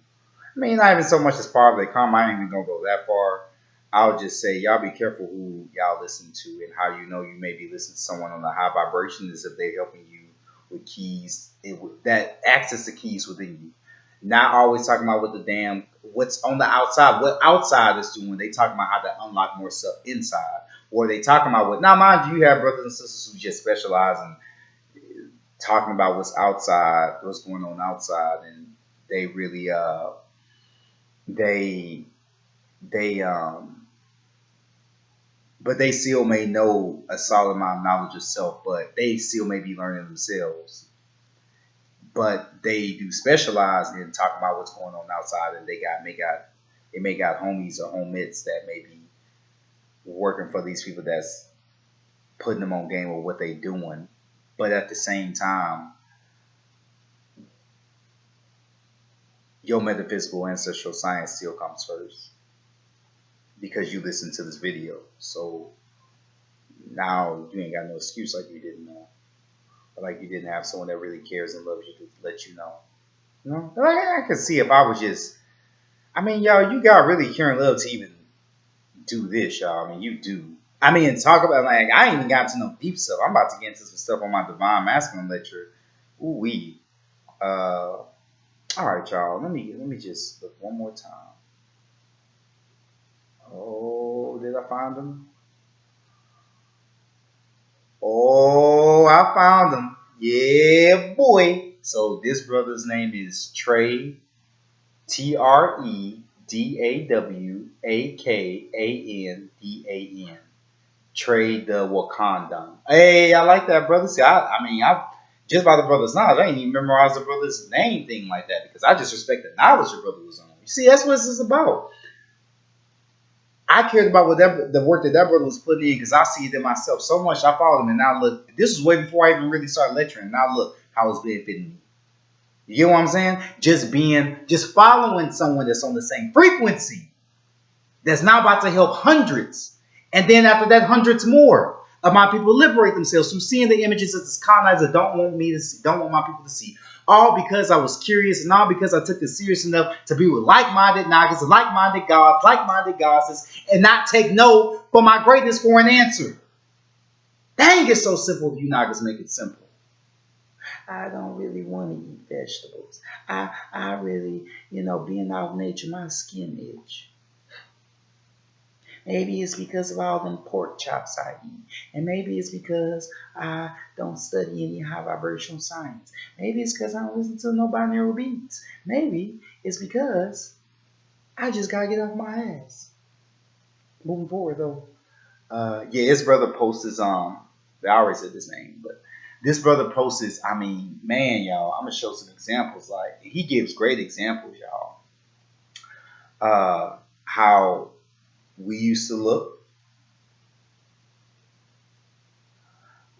I mean, not even so much as part of their karma. I ain't even gonna go that far. I'll just say y'all be careful who y'all listen to and how you know you may be listening to someone on the high vibration is if they're helping you with keys that access the keys within you. Not always talking about what the damn what's on the outside, what outside is doing. They talking about how to unlock more stuff inside, or they talking about what. Now, mind you, you have brothers and sisters who just specialize in talking about what's outside, what's going on outside, and they really they they but they still may know a solid amount of knowledge of self, but they still may be learning themselves. But they do specialize in talking about what's going on outside, and they may got homies or homemates that may be working for these people that's putting them on game with what they doing. But at the same time, your metaphysical ancestral science still comes first because you listen to this video. So now you ain't got no excuse like you didn't know. Or like you didn't have someone that really cares and loves you to let you know. You know? Like I could see if I was just I mean, y'all, you got really caring love to even do this, y'all. I mean, you do. I mean, talk about like I ain't even got to know deep stuff. I'm about to get into some stuff on my divine masculine lecture. Ooh wee. All right, y'all. Let me just look one more time. Oh, did I find them? Oh, I found them. Yeah, boy. So this brother's name is Trey, Tredawakanan. Trey the Wakandan. Hey, I like that, brother. See, I mean, I just by the brother's knowledge, I ain't even memorize the brother's name thing like that because I just respect the knowledge the brother was on. You see, that's what this is about. I cared about the work that brother was putting in because I see it in myself so much. I followed him, and now look, this was way before I even really started lecturing. Now look how it's benefiting me. You get what I'm saying? Just following someone that's on the same frequency that's now about to help hundreds. And then after that, hundreds more of my people liberate themselves from seeing the images that this colonizer don't want me to see, don't want my people to see. All because I was curious and all because I took it serious enough to be with like-minded Nagas, like-minded gods, like-minded goddesses, and not take no for my greatness for an answer. Dang, it's so simple if you Nagas make it simple. I don't really want to eat vegetables. I really, being out of nature, my skin itch. Maybe it's because of all them pork chops I eat. And maybe it's because I don't study any high vibrational science. Maybe it's because I don't listen to no binaural beats. Maybe it's because I just gotta get off my ass. Moving forward though. Yeah, his brother posts his I already said his name, but this brother posts his, I mean, man, y'all, I'm gonna show some examples. Like he gives great examples, y'all. How we used to look.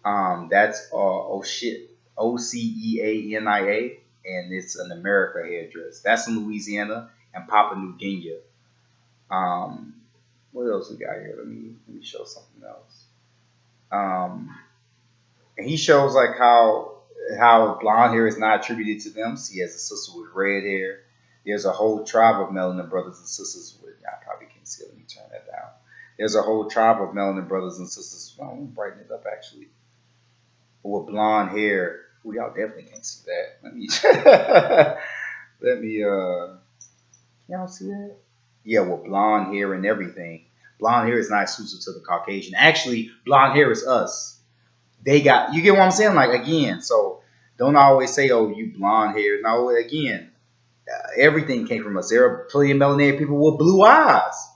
That's oh shit, Oceania, and it's an America hairdress. That's in Louisiana and Papua New Guinea. Um, what else we got here? Let me show something else. And he shows like how blonde hair is not attributed to them. So he has a sister with red hair. There's a whole tribe of melanin brothers and sisters with. I probably can't see it. Let me turn that down. There's a whole tribe of melanin brothers and sisters. Well, I'm gonna brighten it up actually. With blonde hair. Ooh, y'all definitely can't see that. Let me y'all see that? Yeah, with blonde hair and everything. Blonde hair is not exclusive to the Caucasian. Actually, blonde hair is us. They got you get what I'm saying? Like again, so don't always say, oh, you blonde hair. No, again, everything came from us. There are plenty of melanated people with blue eyes.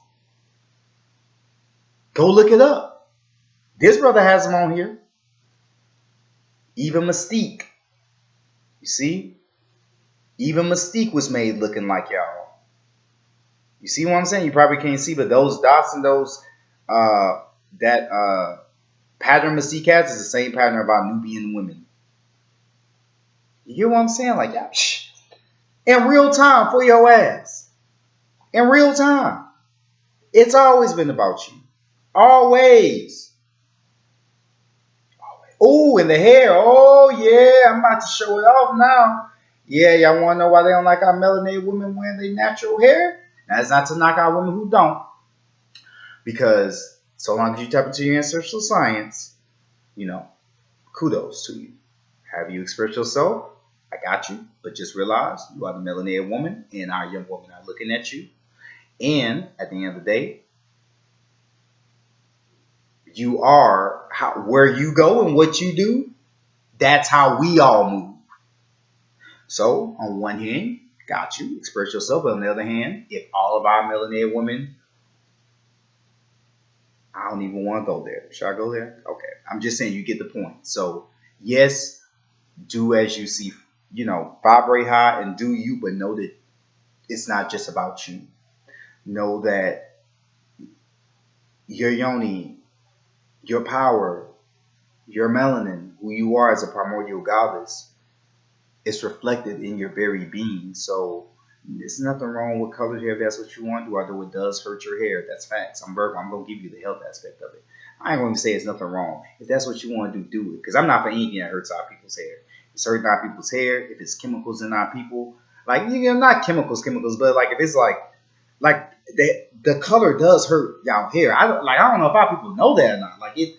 Go look it up. This brother has them on here. Even Mystique. You see? Even Mystique was made looking like y'all. You see what I'm saying? You probably can't see, but those dots and those that pattern of sea cats is the same pattern about Nubian women. You get what I'm saying? Like, yeah, in real time for your ass. In real time. It's always been about you. Always. Oh, and the hair. Oh, yeah. I'm about to show it off now. Yeah, y'all want to know why they don't like our melanated women wearing their natural hair? That's not to knock out women who don't. Because so long as you tap into your ancestral science, you know, kudos to you. Have you expressed yourself? I got you. But just realize you are the melanated woman, and our young women are looking at you. And at the end of the day, you are where you go and what you do. That's how we all move. So on one hand, got you, express yourself. But on the other hand, if all of our melanated women, I don't even want to go there. Should I go there? Okay. I'm just saying you get the point. So yes, do as you see, vibrate high and do you, but know that it's not just about you. Know that your yoni, your power, your melanin, who you are as a primordial goddess, is reflected in your very being. So there's nothing wrong with colored hair if that's what you want to do, although it does hurt your hair. That's facts. I'm going to give you the health aspect of it. I ain't going to say it's nothing wrong. If that's what you want to do it. Because I'm not for anything that hurts our people's hair. If it's hurting our people's hair, if it's chemicals in our people, like, not chemicals, but like if it's like the color does hurt y'all hair. I don't know if our people know that or not. Like, it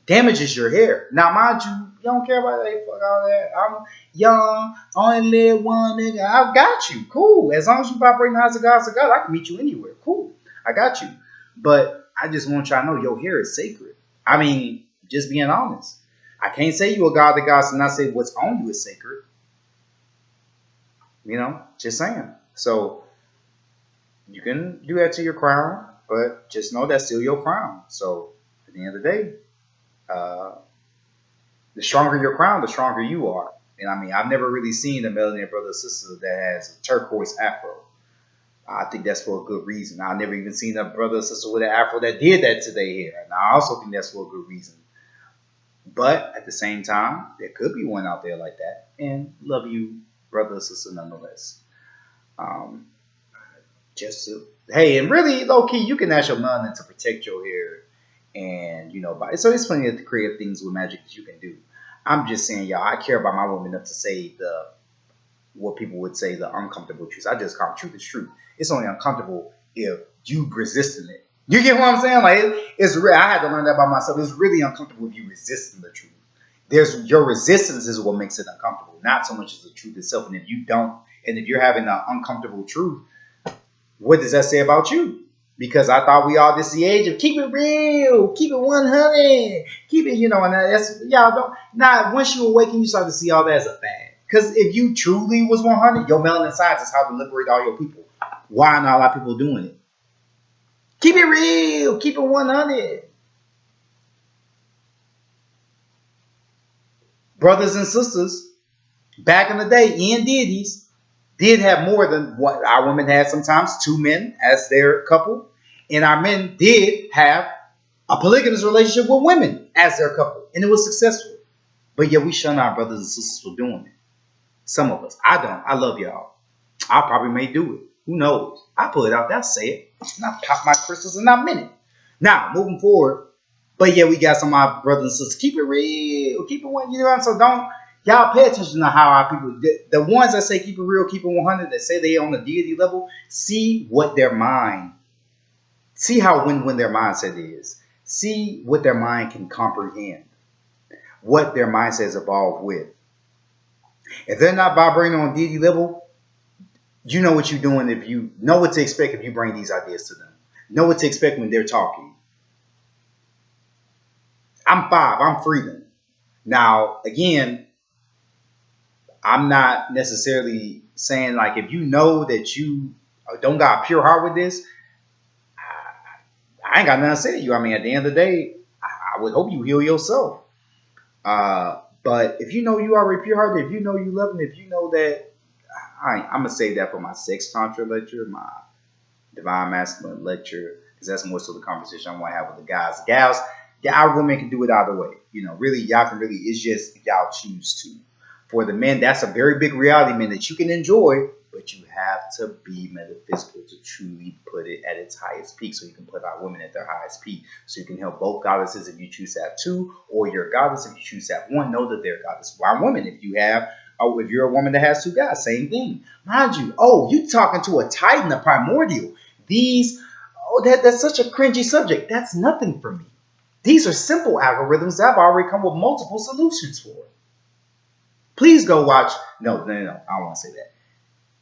damages your hair. Now, mind you, you don't care about that. Fuck all that. I'm young, only live one nigga. I got you. Cool. As long as you vibrate high as a God, I can meet you anywhere. Cool. I got you. But I just want y'all to know your hair is sacred. I mean, just being honest. I can't say you a God to gods and not say what's on you is sacred. Just saying. So you can do that to your crown, but just know that's still your crown. So at the end of the day, the stronger your crown, the stronger you are. And I mean, I've never really seen a melanated brother or sister that has a turquoise afro. I think that's for a good reason. I've never even seen a brother or sister with an afro that did that to their hair. And I also think that's for a good reason. But at the same time, there could be one out there like that. And love you, brother or sister, nonetheless. Hey, and really, low key, you can ask your melanin to protect your hair. And, so there's plenty of creative things with magic that you can do. I'm just saying, y'all, I care about my woman enough to say what people would say the uncomfortable truth. I just call truth is truth. It's only uncomfortable if you resisting it. You get what I'm saying? Like, it's real. I had to learn that by myself. It's really uncomfortable if you resisting the truth. Your resistance is what makes it uncomfortable, not so much as the truth itself. And if you don't, and if you're having an uncomfortable truth, what does that say about you? Because I thought we all this the age of keep it real, keep it 100, keep it, and that's y'all don't. Now, once you awaken, you start to see all that as a fad. Because if you truly was 100, your melanin science is how to liberate all your people. Why are not a lot of people doing it? Keep it real, keep it 100. Brothers and sisters, back in the day, Ian deities did have more than what our women had sometimes, 2 men as their couple. And our men did have a polygamous relationship with women as their couple. And it was successful. But yet we shun our brothers and sisters for doing it. Some of us. I don't. I love y'all. I probably may do it. Who knows? I pull it out there, say it. And I pop my crystals and I meant it. Now, moving forward. But yeah, we got some of our brothers and sisters. Keep it real. Keep it one. So don't. Y'all pay attention to how our people, the ones that say keep it real, keep it 100, that say they on the deity level, see what their mind, see how when their mindset is. See what their mind can comprehend. What their mindset is evolved with. If they're not vibrating on deity level, you know what you're doing if you know what to expect if you bring these ideas to them. Know what to expect when they're talking. I'm 5, I'm freedom. Now, again, I'm not necessarily saying like if you know that you don't got a pure heart with this, I ain't got nothing to say to you. I mean, at the end of the day, I would hope you heal yourself. But if you know you already pure hearted, if you know you love, and if you know that, I'm gonna save that for my sex tantra lecture, my divine masculine lecture, because that's more so the conversation I want to have with the guys, gals. Yeah, our women can do it either way. Really, y'all can really. It's just y'all choose to. For the men, that's a very big reality, man, that you can enjoy, but you have to be metaphysical to truly put it at its highest peak. So you can put our women at their highest peak. So you can help both goddesses if you choose to have two, or your goddess if you choose to have one. Know that they're goddess. Why women? If you're a woman that has two guys, same thing. Mind you, you talking to a titan, a primordial. That's such a cringy subject. That's nothing for me. These are simple algorithms that have already come with multiple solutions for it. Please go watch. No. I don't want to say that.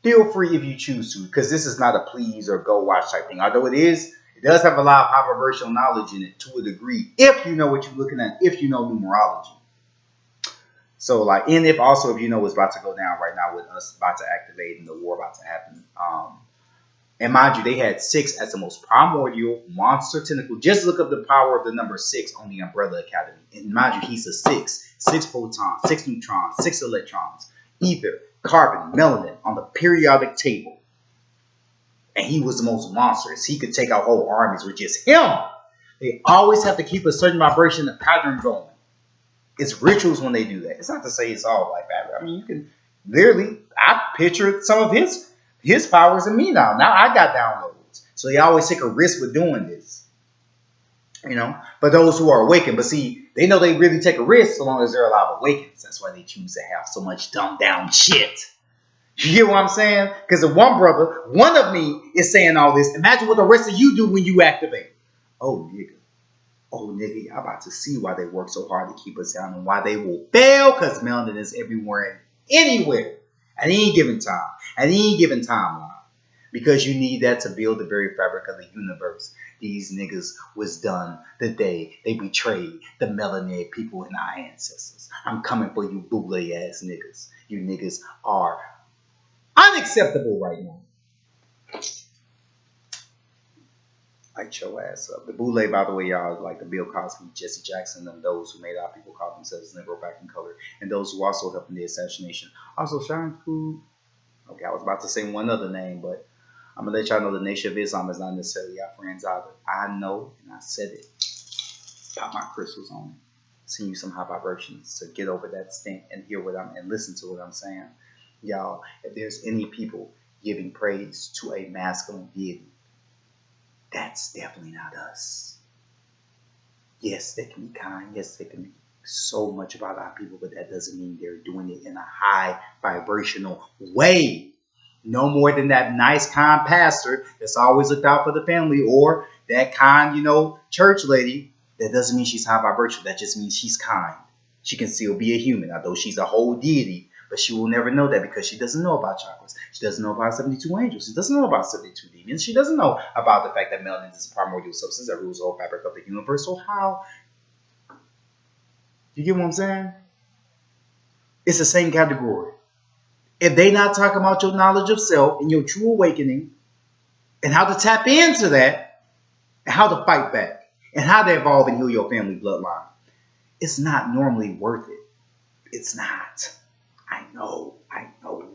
Feel free if you choose to, because this is not a please or go watch type thing. Although it does have a lot of high vibrational knowledge in it to a degree, if you know what you're looking at, if you know numerology. So and if you know what's about to go down right now with us about to activate and the war about to happen. And mind you, they had 6 as the most primordial monster tentacle. Just look up the power of the number 6 on the Umbrella Academy. And mind you, he's a 6. 6 photons, 6 neutrons, 6 electrons, ether, carbon, melanin on the periodic table. And he was the most monstrous. He could take out whole armies with just him. They always have to keep a certain vibration and pattern going. It's rituals when they do that. It's not to say it's all like that. I mean, you can literally, I picture some of his powers in me now. Now I got downloads. So they always take a risk with doing this. But those who are awakened, but see, they know they really take a risk so long as they're alive awakens. That's why they choose to have so much dumbed down shit. You get what I'm saying? Because the one brother, one of me, is saying all this. Imagine what the rest of you do when you activate. Oh, nigga, y'all about to see why they work so hard to keep us down and why they will fail, because melanin is everywhere and anywhere. At any given time. At any given timeline. Because you need that to build the very fabric of the universe. These niggas was done the day they betrayed the melanated people and our ancestors. I'm coming for you boule ass niggas. You niggas are unacceptable right now. Light your ass up. The boule, by the way, y'all, like the Bill Cosby, Jesse Jackson, and those who made our people call themselves Negro back in color, and those who also helped in the assassination. Also, Shine Food. Okay, I was about to say one other name, but I'm going to let y'all know the Nation of Islam is not necessarily our friends either. I know, and I said it. Pop my crystals on it. Send you some high vibrations to get over that stink and hear and listen to what I'm saying. Y'all, if there's any people giving praise to a masculine deity, that's definitely not us. Yes, they can be kind. Yes, they can be so much about our people, but that doesn't mean they're doing it in a high vibrational way. No more than that nice, kind pastor that's always looked out for the family, or that kind, church lady. That doesn't mean she's high vibrational. That just means she's kind. She can still be a human, although she's a whole deity. But she will never know that because she doesn't know about chakras. She doesn't know about 72 angels. She doesn't know about 72 demons. She doesn't know about the fact that melanin is a primordial substance that rules the whole fabric of the universe. So how? You get what I'm saying? It's the same category. If they not talking about your knowledge of self and your true awakening and how to tap into that and how to fight back and how to evolve and heal your family bloodline, it's not normally worth it. It's not. I know.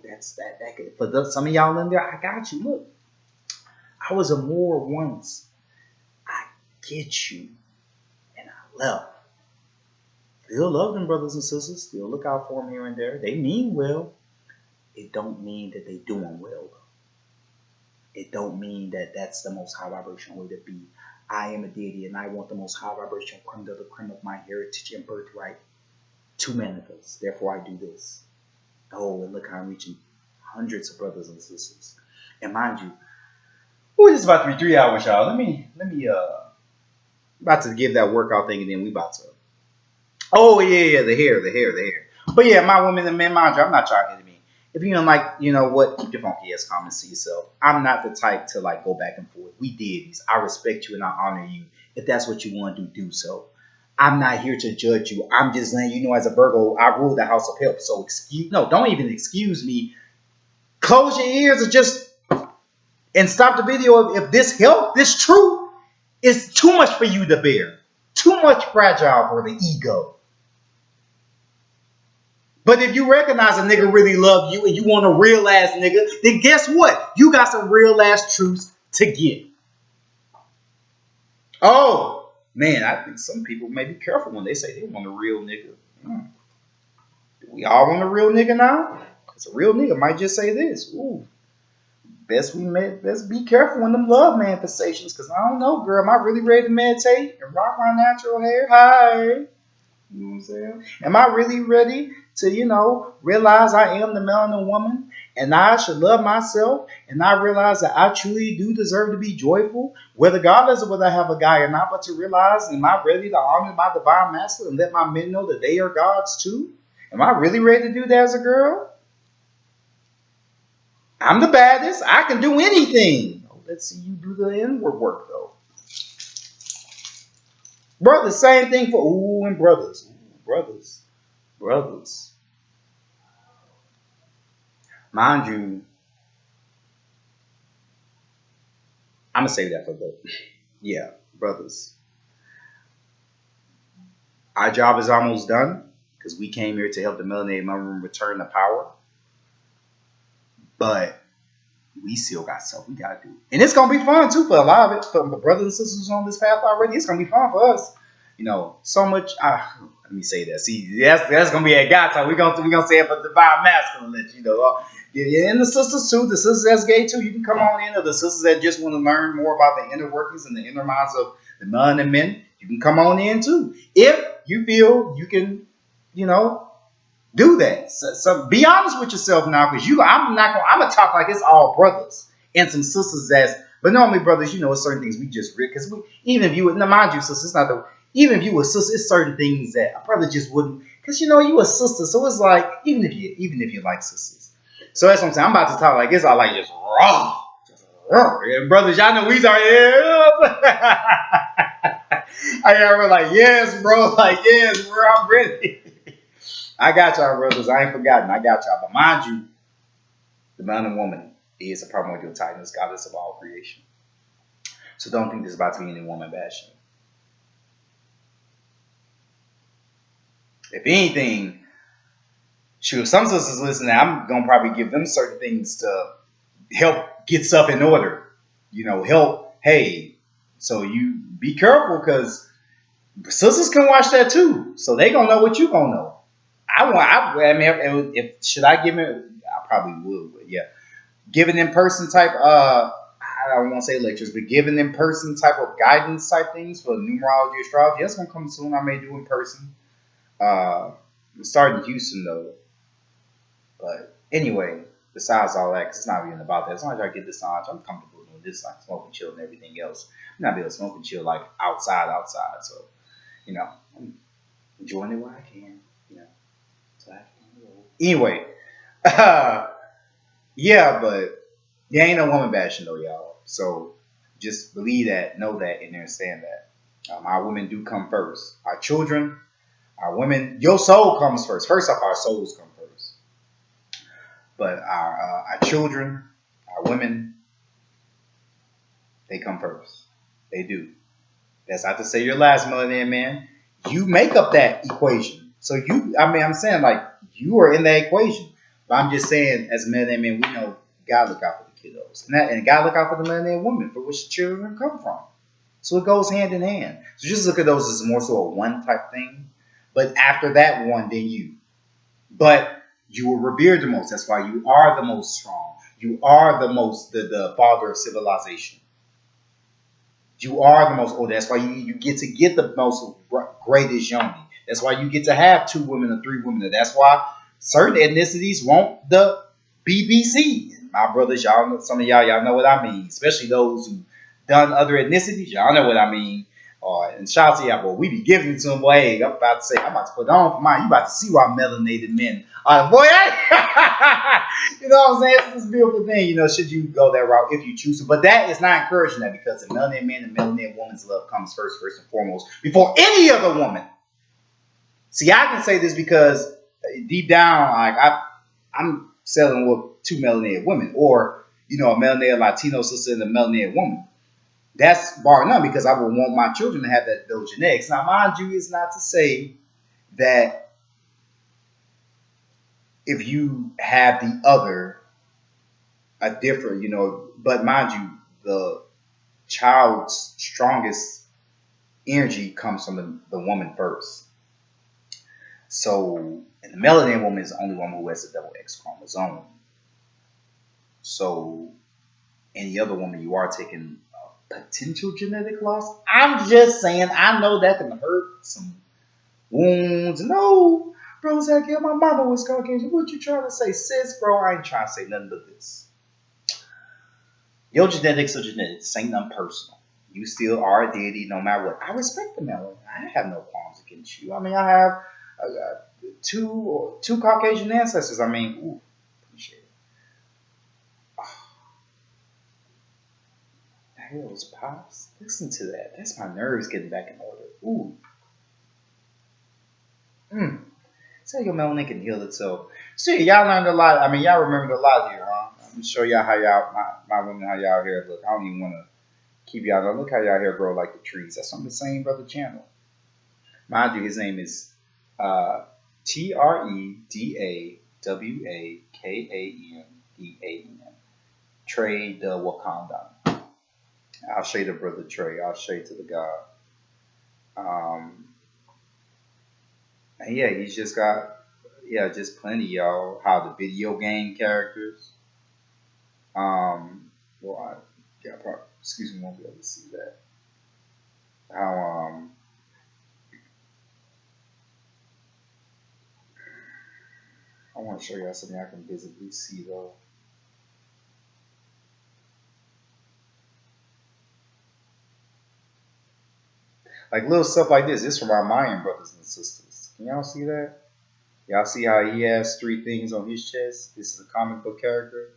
That's that. For some of y'all in there, I got you. Look, I was a Moor once. I get you. And I left. Still love them brothers and sisters. Still look out for them here and there. They mean well. It don't mean that they doing well, though. It don't mean that that's the most high vibrational way to be. I am a deity and I want the most high vibrational creme de la creme of my heritage and birthright to manifest. Therefore, I do this. Oh, and look how I'm reaching hundreds of brothers and sisters. And mind you, this is about to be 3 hours, y'all. Let me about to give that workout thing, and then we about to. Oh yeah, the hair. But yeah, my women and men, mind you, I'm not trying to me. If you don't like, you know what, keep your funky ass comments to yourself. I'm not the type to go back and forth. We deities. I respect you and I honor you. If that's what you want to do so. I'm not here to judge you. I'm just letting you know, as a Virgo, I rule the house of help. So don't even excuse me. Close your ears and stop the video. If this help, this truth is too much for you to bear. Too much fragile for the ego. But if you recognize a nigga really love you and you want a real ass nigga, then guess what? You got some real ass truths to get. Oh, Man, I think some people may be careful when they say they want a real nigga. Hmm. Do we all want a real nigga now? Because a real nigga might just say this. Ooh, best be careful when them love manifestations. Because I don't know, girl. Am I really ready to meditate and rock my natural hair? Hi. You know what I'm saying? Am I really ready to, realize I am the melanin woman and I should love myself and I realize that I truly do deserve to be joyful, whether regardless of whether I have a guy or not, but to realize, am I ready to honor my divine master and let my men know that they are gods too? Am I really ready to do that as a girl? I'm the baddest. I can do anything. Oh, let's see you do the inward work though. Brothers, same thing for and brothers. Ooh, brothers. Mind you, I'm gonna save that for the yeah, brothers. Our job is almost done because we came here to help the melanated room return the power, but we still got stuff we gotta do, and it's gonna be fun too for a lot of it. For my brothers and sisters on this path already, it's gonna be fun for us. So much. Let me say that. See, that's gonna be a guy talk. We gonna say it for the divine masculine. Let you know. Yeah, and the sisters too. The sisters that's gay too. You can come on in, or the sisters that just want to learn more about the inner workings and the inner minds of the men and men. You can come on in too, if you feel you can. You know, do that. So be honest with yourself now, because I'm not gonna. I'm gonna talk like it's all brothers and some sisters that's. But normally, brothers, it's certain things we just read because even if you would, now mind you, sisters, it's not the. Even if you were sister, it's certain things that a brother just wouldn't, because you a sister, so it's like even if you like sisters, so that's what I'm saying. I'm about to talk like it's all like just raw, and brothers, y'all know we's are I got like yes, bro, like yes, bro, I'm ready. I got y'all, brothers. I ain't forgotten. I got y'all. But mind you, the man and woman is a primordial Titaness, goddess of all creation. So don't think there's about to be any woman bashing. If anything, shoot, if some sisters listening, I'm gonna probably give them certain things to help get stuff in order. Help. Hey, so you be careful because sisters can watch that too, so they gonna know what you gonna know. I mean, if should I give it? I probably would, but yeah. Giving in person type I don't want to say lectures, but giving in person type of guidance type things for numerology astrology, that's gonna come soon. I may do in person. Starting in Houston though. But anyway, besides all that, 'cause it's not even about that. As long as I get this knowledge, I'm comfortable doing this, like smoking chill and everything else. I'm not able to smoke and chill like outside. So, I'm enjoying it where I can, so I can. Anyway, yeah, but there ain't no woman bashing though, y'all. So just believe that, know that, and understand that. Our women do come first. Our children, our women, your soul comes first. First off, our souls come first. But our children, our women, they come first. They do. That's not to say you're last, Melanin man. You make up that equation. So I'm saying like you are in that equation. But I'm just saying, as Melanin man, we know God look out for the kiddos, and God look out for the Melanin woman for which the children come from. So it goes hand in hand. So just look at those as more so a one type thing. But after that one, then you. But you were revered the most. That's why you are the most strong. You are the father of civilization. You are the most. Oh, that's why you get to get the most greatest yoni. That's why you get to have 2 women or 3 women. That's why certain ethnicities want the BBC. My brothers, y'all know, some of y'all know what I mean. Especially those who done other ethnicities, y'all know what I mean. And shout out to y'all, boy. We be giving it to them, boy. Hey, I'm about to put on for mine. You about to see why melanated men are, boy. You know what I'm saying? It's this beautiful thing, should you go that route if you choose to. But that is not encouraging that, because the melanated man and melanated woman's love comes first and foremost, before any other woman. See, I can say this because deep down, like I'm selling with 2 melanated women, or a melanated Latino sister and a melanated woman. That's bar none, because I would want my children to have those genetics. Now, mind you, it's not to say that if you have the other, a different, but mind you, the child's strongest energy comes from the woman first. So, and the melanin woman is the only woman who has a double X chromosome. So, any other woman, you are taking a potential genetic loss. I'm just saying, I know that can hurt some wounds. No, bro, Zach, yeah, my mama was Caucasian. What you trying to say, sis, bro? I ain't trying to say nothing but this. Your genetics are genetics. Ain't nothing personal. You still are a deity no matter what. I respect the melanin. I have no qualms against you. I mean, I have two Caucasian ancestors. I mean, ooh, appreciate it. The hell is pops? Listen to that. That's my nerves getting back in order. Ooh. So your melanin can heal itself. See, y'all learned a lot. I mean, y'all remembered a lot here, huh? I'm gonna show y'all how y'all, my women, how y'all hair look. I don't even want to keep y'all. Look how y'all hair grow like the trees. That's on the same brother channel. Mind you, his name is Tredawakanan. Trey the Wakanda. I'll show you the brother Trey. I'll show you to the God. Um, and yeah, he's just got just plenty, y'all. How the video game characters. Well, probably, excuse me, won't be able to see that. How I want to show y'all something I can visibly see though. Like little stuff like this. This from our Mayan brothers and sisters. Can y'all see that? Y'all see how he has three things on his chest? This is a comic book character.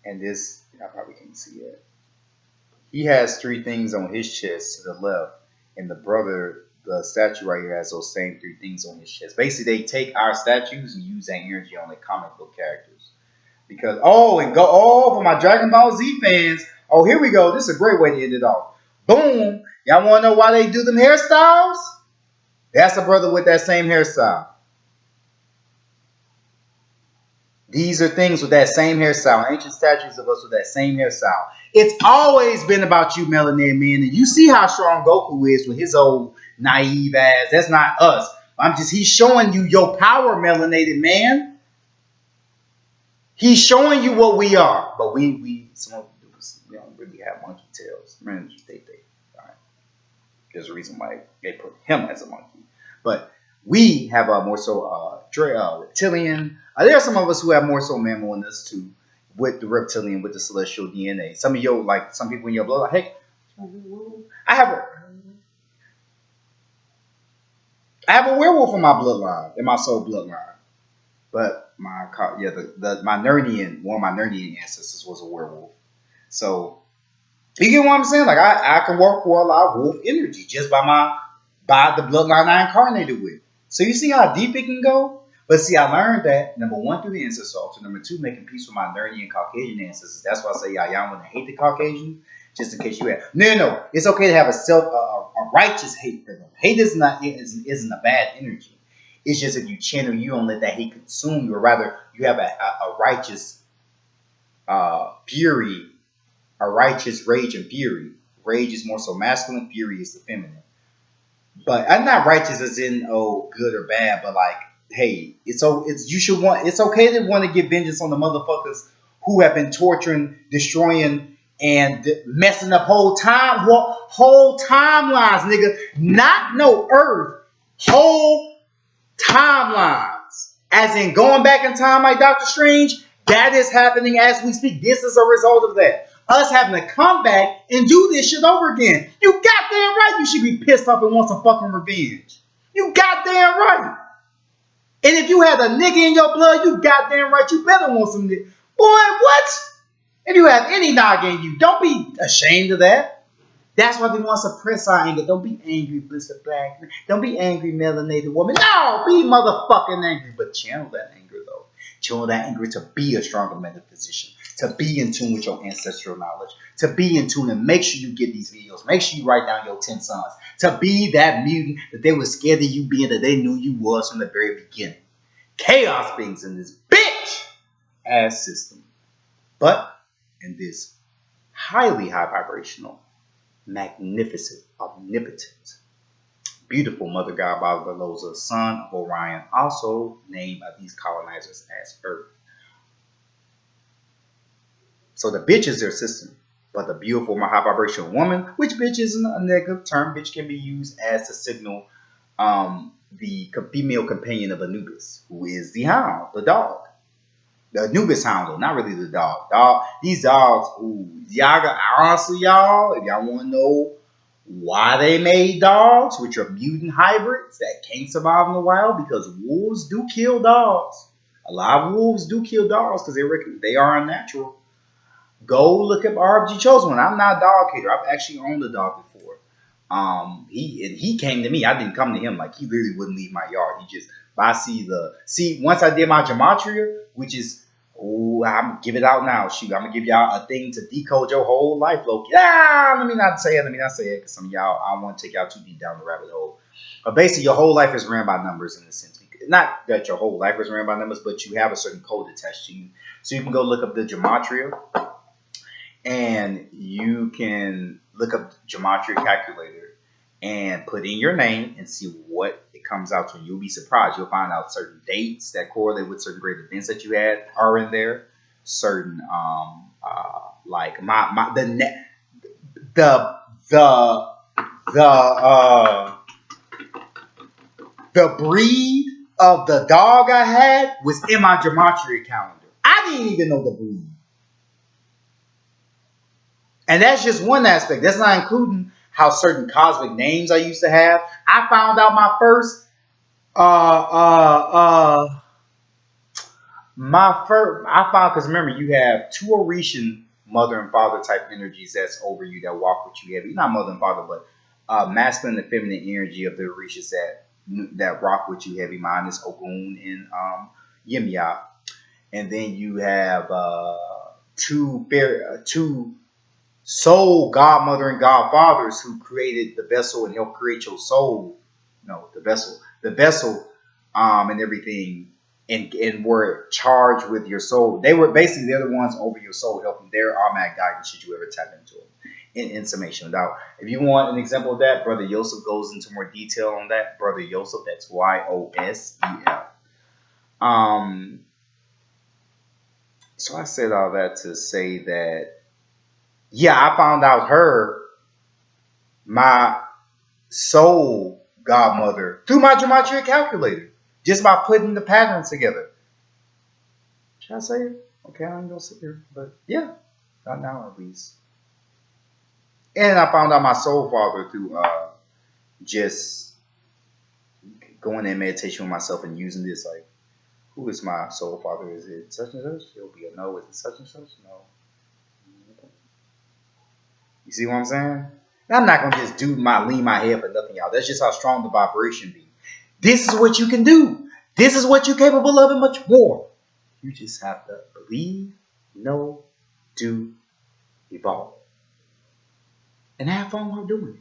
And this, I probably can't see it. He has three things on his chest to the left. And the brother, the statue right here, has those same three things on his chest. Basically, they take our statues and use that energy on the comic book characters. Because, for my Dragon Ball Z fans, oh, here we go. This is a great way to end it off. Boom. Y'all want to know why they do them hairstyles? That's a brother with that same hairstyle. These are things with that same hairstyle. Ancient statues of us with that same hairstyle. It's always been about you, melanin men. And you see how strong Goku is with his old naive ass. That's not us. He's showing you your power, melanated man. He's showing you what we are. But some of us, don't really have monkey tails. Man, all right. There's a reason why they put him as a monkey. But we have a more so reptilian. There are some of us who have more so mammal in us too, with the reptilian, with the celestial DNA. Some of you, like some people in your blood, like, hey, I have a werewolf in my bloodline, in my soul bloodline. But my my Nerdian, one of my Nerdian ancestors was a werewolf. So you get what I'm saying? Like I can work for a lot of wolf energy just by the bloodline I incarnated with. So you see how deep it can go? But see, I learned that number one through the ancestor altar, number two, making peace with my Nerdian Caucasian ancestors. That's why I say y'all want to hate the Caucasian, just in case you have. No. It's okay to have a righteous hate for them. Hate isn't a bad energy. It's just if you channel, you don't let that hate consume you, or rather, you have a righteous fury, a righteous rage and fury. Rage is more so masculine, fury is the feminine. But I'm not righteous as in good or bad, but like hey, it's okay to want to get vengeance on the motherfuckers who have been torturing, destroying, and messing up whole timelines, nigga. Not no earth, whole timelines. As in going back in time like Doctor Strange, that is happening as we speak. This is a result of that. Us having to come back and do this shit over again. You goddamn right you should be pissed off and want some fucking revenge. You goddamn right. And if you have a nigga in your blood, you goddamn right you better want some nigga. Boy, what? If you have any dog in you, don't be ashamed of that. That's why they want to suppress our anger. Don't be angry, Blister Black. Don't be angry, melanated woman. No, be motherfucking angry. But channel that anger, though. Channel that anger to be a stronger metaphysician. To be in tune with your ancestral knowledge. To be in tune and make sure you get these videos. Make sure you write down your 10 sons. To be that mutant that they were scared of you being, that they knew you was from the very beginning. Chaos beings in this bitch ass system. But in this highly high vibrational magnificent, omnipotent, beautiful mother god Barbarossa, son of Orion, also named by these colonizers as Earth. So the bitch is their system. But the beautiful high vibrational woman, which bitch isn't a negative term, bitch can be used as to signal the female companion of Anubis, who is the hound, the dog. The Anubis hound, though, not really the dog. These dogs, ooh, honestly, y'all, if y'all want to know why they made dogs, which are mutant hybrids that can't survive in the wild, because wolves do kill dogs. A lot of wolves do kill dogs because they are unnatural. Go look up RFG Chosen One. I'm not a dog hater. I've actually owned a dog before. He came to me. I didn't come to him. Like, he literally wouldn't leave my yard. He just, but I see once I did my gematria, which is, oh, I'm give it out now. Shoot, I'm gonna give y'all a thing to decode your whole life, Loki. Yeah, let me not say it. Because some of y'all, I don't want to take y'all too deep down the rabbit hole. But basically, your whole life is ran by numbers in a sense. Not that your whole life is ran by numbers, but you have a certain code attached to you. So you can go look up the gematria, and you can look up gematria calculator and put in your name and see what it comes out to. And you'll be surprised. You'll find out certain dates that correlate with certain great events that you had are in there. Certain like the the the breed of the dog I had was in my gematria calendar. I didn't even know the breed. And that's just one aspect. That's not including how certain cosmic names I used to have. I found out my first I found, because remember, you have two Orishan mother and father type energies that's over you that walk with you heavy. Not mother and father, but masculine and feminine energy of the Orishas that rock with you heavy. Mine is Ogun and Yimya. And then you have two soul godmother and godfathers who created the vessel and helped create your soul. No, the vessel, and everything, and were charged with your soul. They were basically, they're the ones over your soul, helping their automatic guidance should you ever tap into them. In summation, now, if you want an example of that, Brother Yosef goes into more detail on that. Brother Yosef, that's YOSEF. So I said all that to say that, yeah, I found out my soul godmother through my gematria calculator, just by putting the patterns together. Should I say it? Okay, I ain't gonna sit here, but yeah, not now at least. And I found out my soul father through just going in meditation with myself and using this, like, who is my soul father? Is it such and such? It'll be a no. Is it such and such? No. You see what I'm saying? I'm not gonna just lean my head for nothing, y'all. That's just how strong the vibration be. This is what you can do. This is what you're capable of, and much more. You just have to believe, know, do, evolve, and have fun while doing it.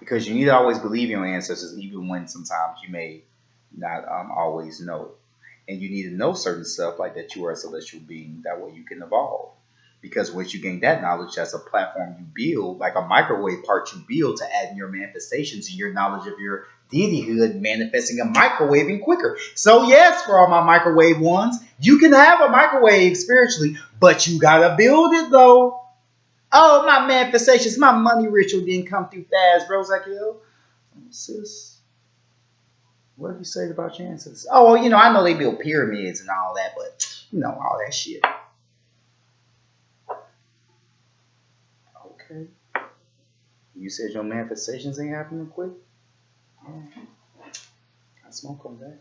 Because you need to always believe in your ancestors, even when sometimes you may not always know. And you need to know certain stuff, like that you are a celestial being. That way you can evolve. Because once you gain that knowledge, that's a platform you build, like a microwave part you build to add in your manifestations and your knowledge of your deityhood, manifesting a microwaving quicker. So yes, for all my microwave ones, you can have a microwave spiritually, but you gotta build it though. Oh, my manifestations, my money ritual didn't come through fast, bro. Like, yo, sis, what have you said about your ancestors? Oh, well, I know they build pyramids and all that, but all that shit. Okay. You said your manifestations ain't happening quick? All right. I smoke on that.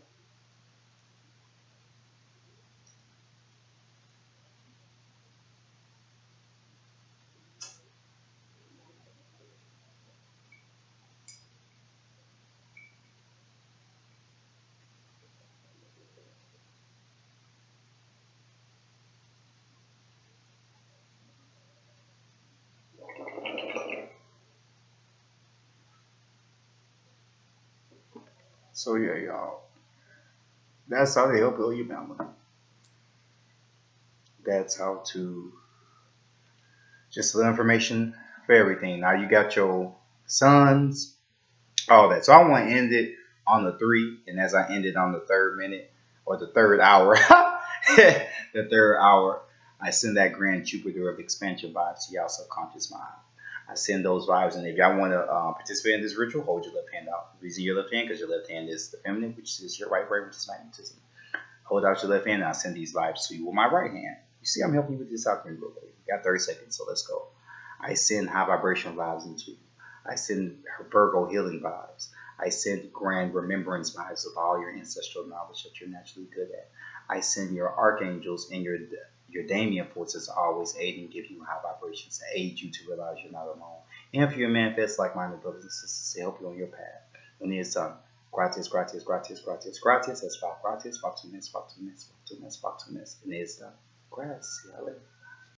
So yeah, y'all. That's how they help build your family. That's how to Just a little information for everything. Now you got your sons, all that. So I want to end it on the three, and as I end it on the third minute or the third hour, the third hour, I send that grand Jupiter of expansion vibes to y'all subconscious mind. I send those vibes, and if y'all want to participate in this ritual, hold your left hand out. The reason your left hand, because your left hand is the feminine, which is your right brain, which is magnetism. Hold out your left hand, and I'll send these vibes to you with my right hand. You see, I'm helping you with this alchemy real quick. We got 30 seconds, so let's go. I send high vibrational vibes into you. I send Virgo healing vibes. I send grand remembrance vibes of all your ancestral knowledge that you're naturally good at. I send your archangels and your Damien forces to always aid and give you high vibrations to aid you to realize you're not alone. And for your manifest like-minded brothers and sisters to help you on your path. When it's done, gratis, gratis, gratis, gratis, gratis. That's five gratis, five 2 minutes, five 2 minutes, five 2 minutes, five 2 minutes. And it's done. Gracias.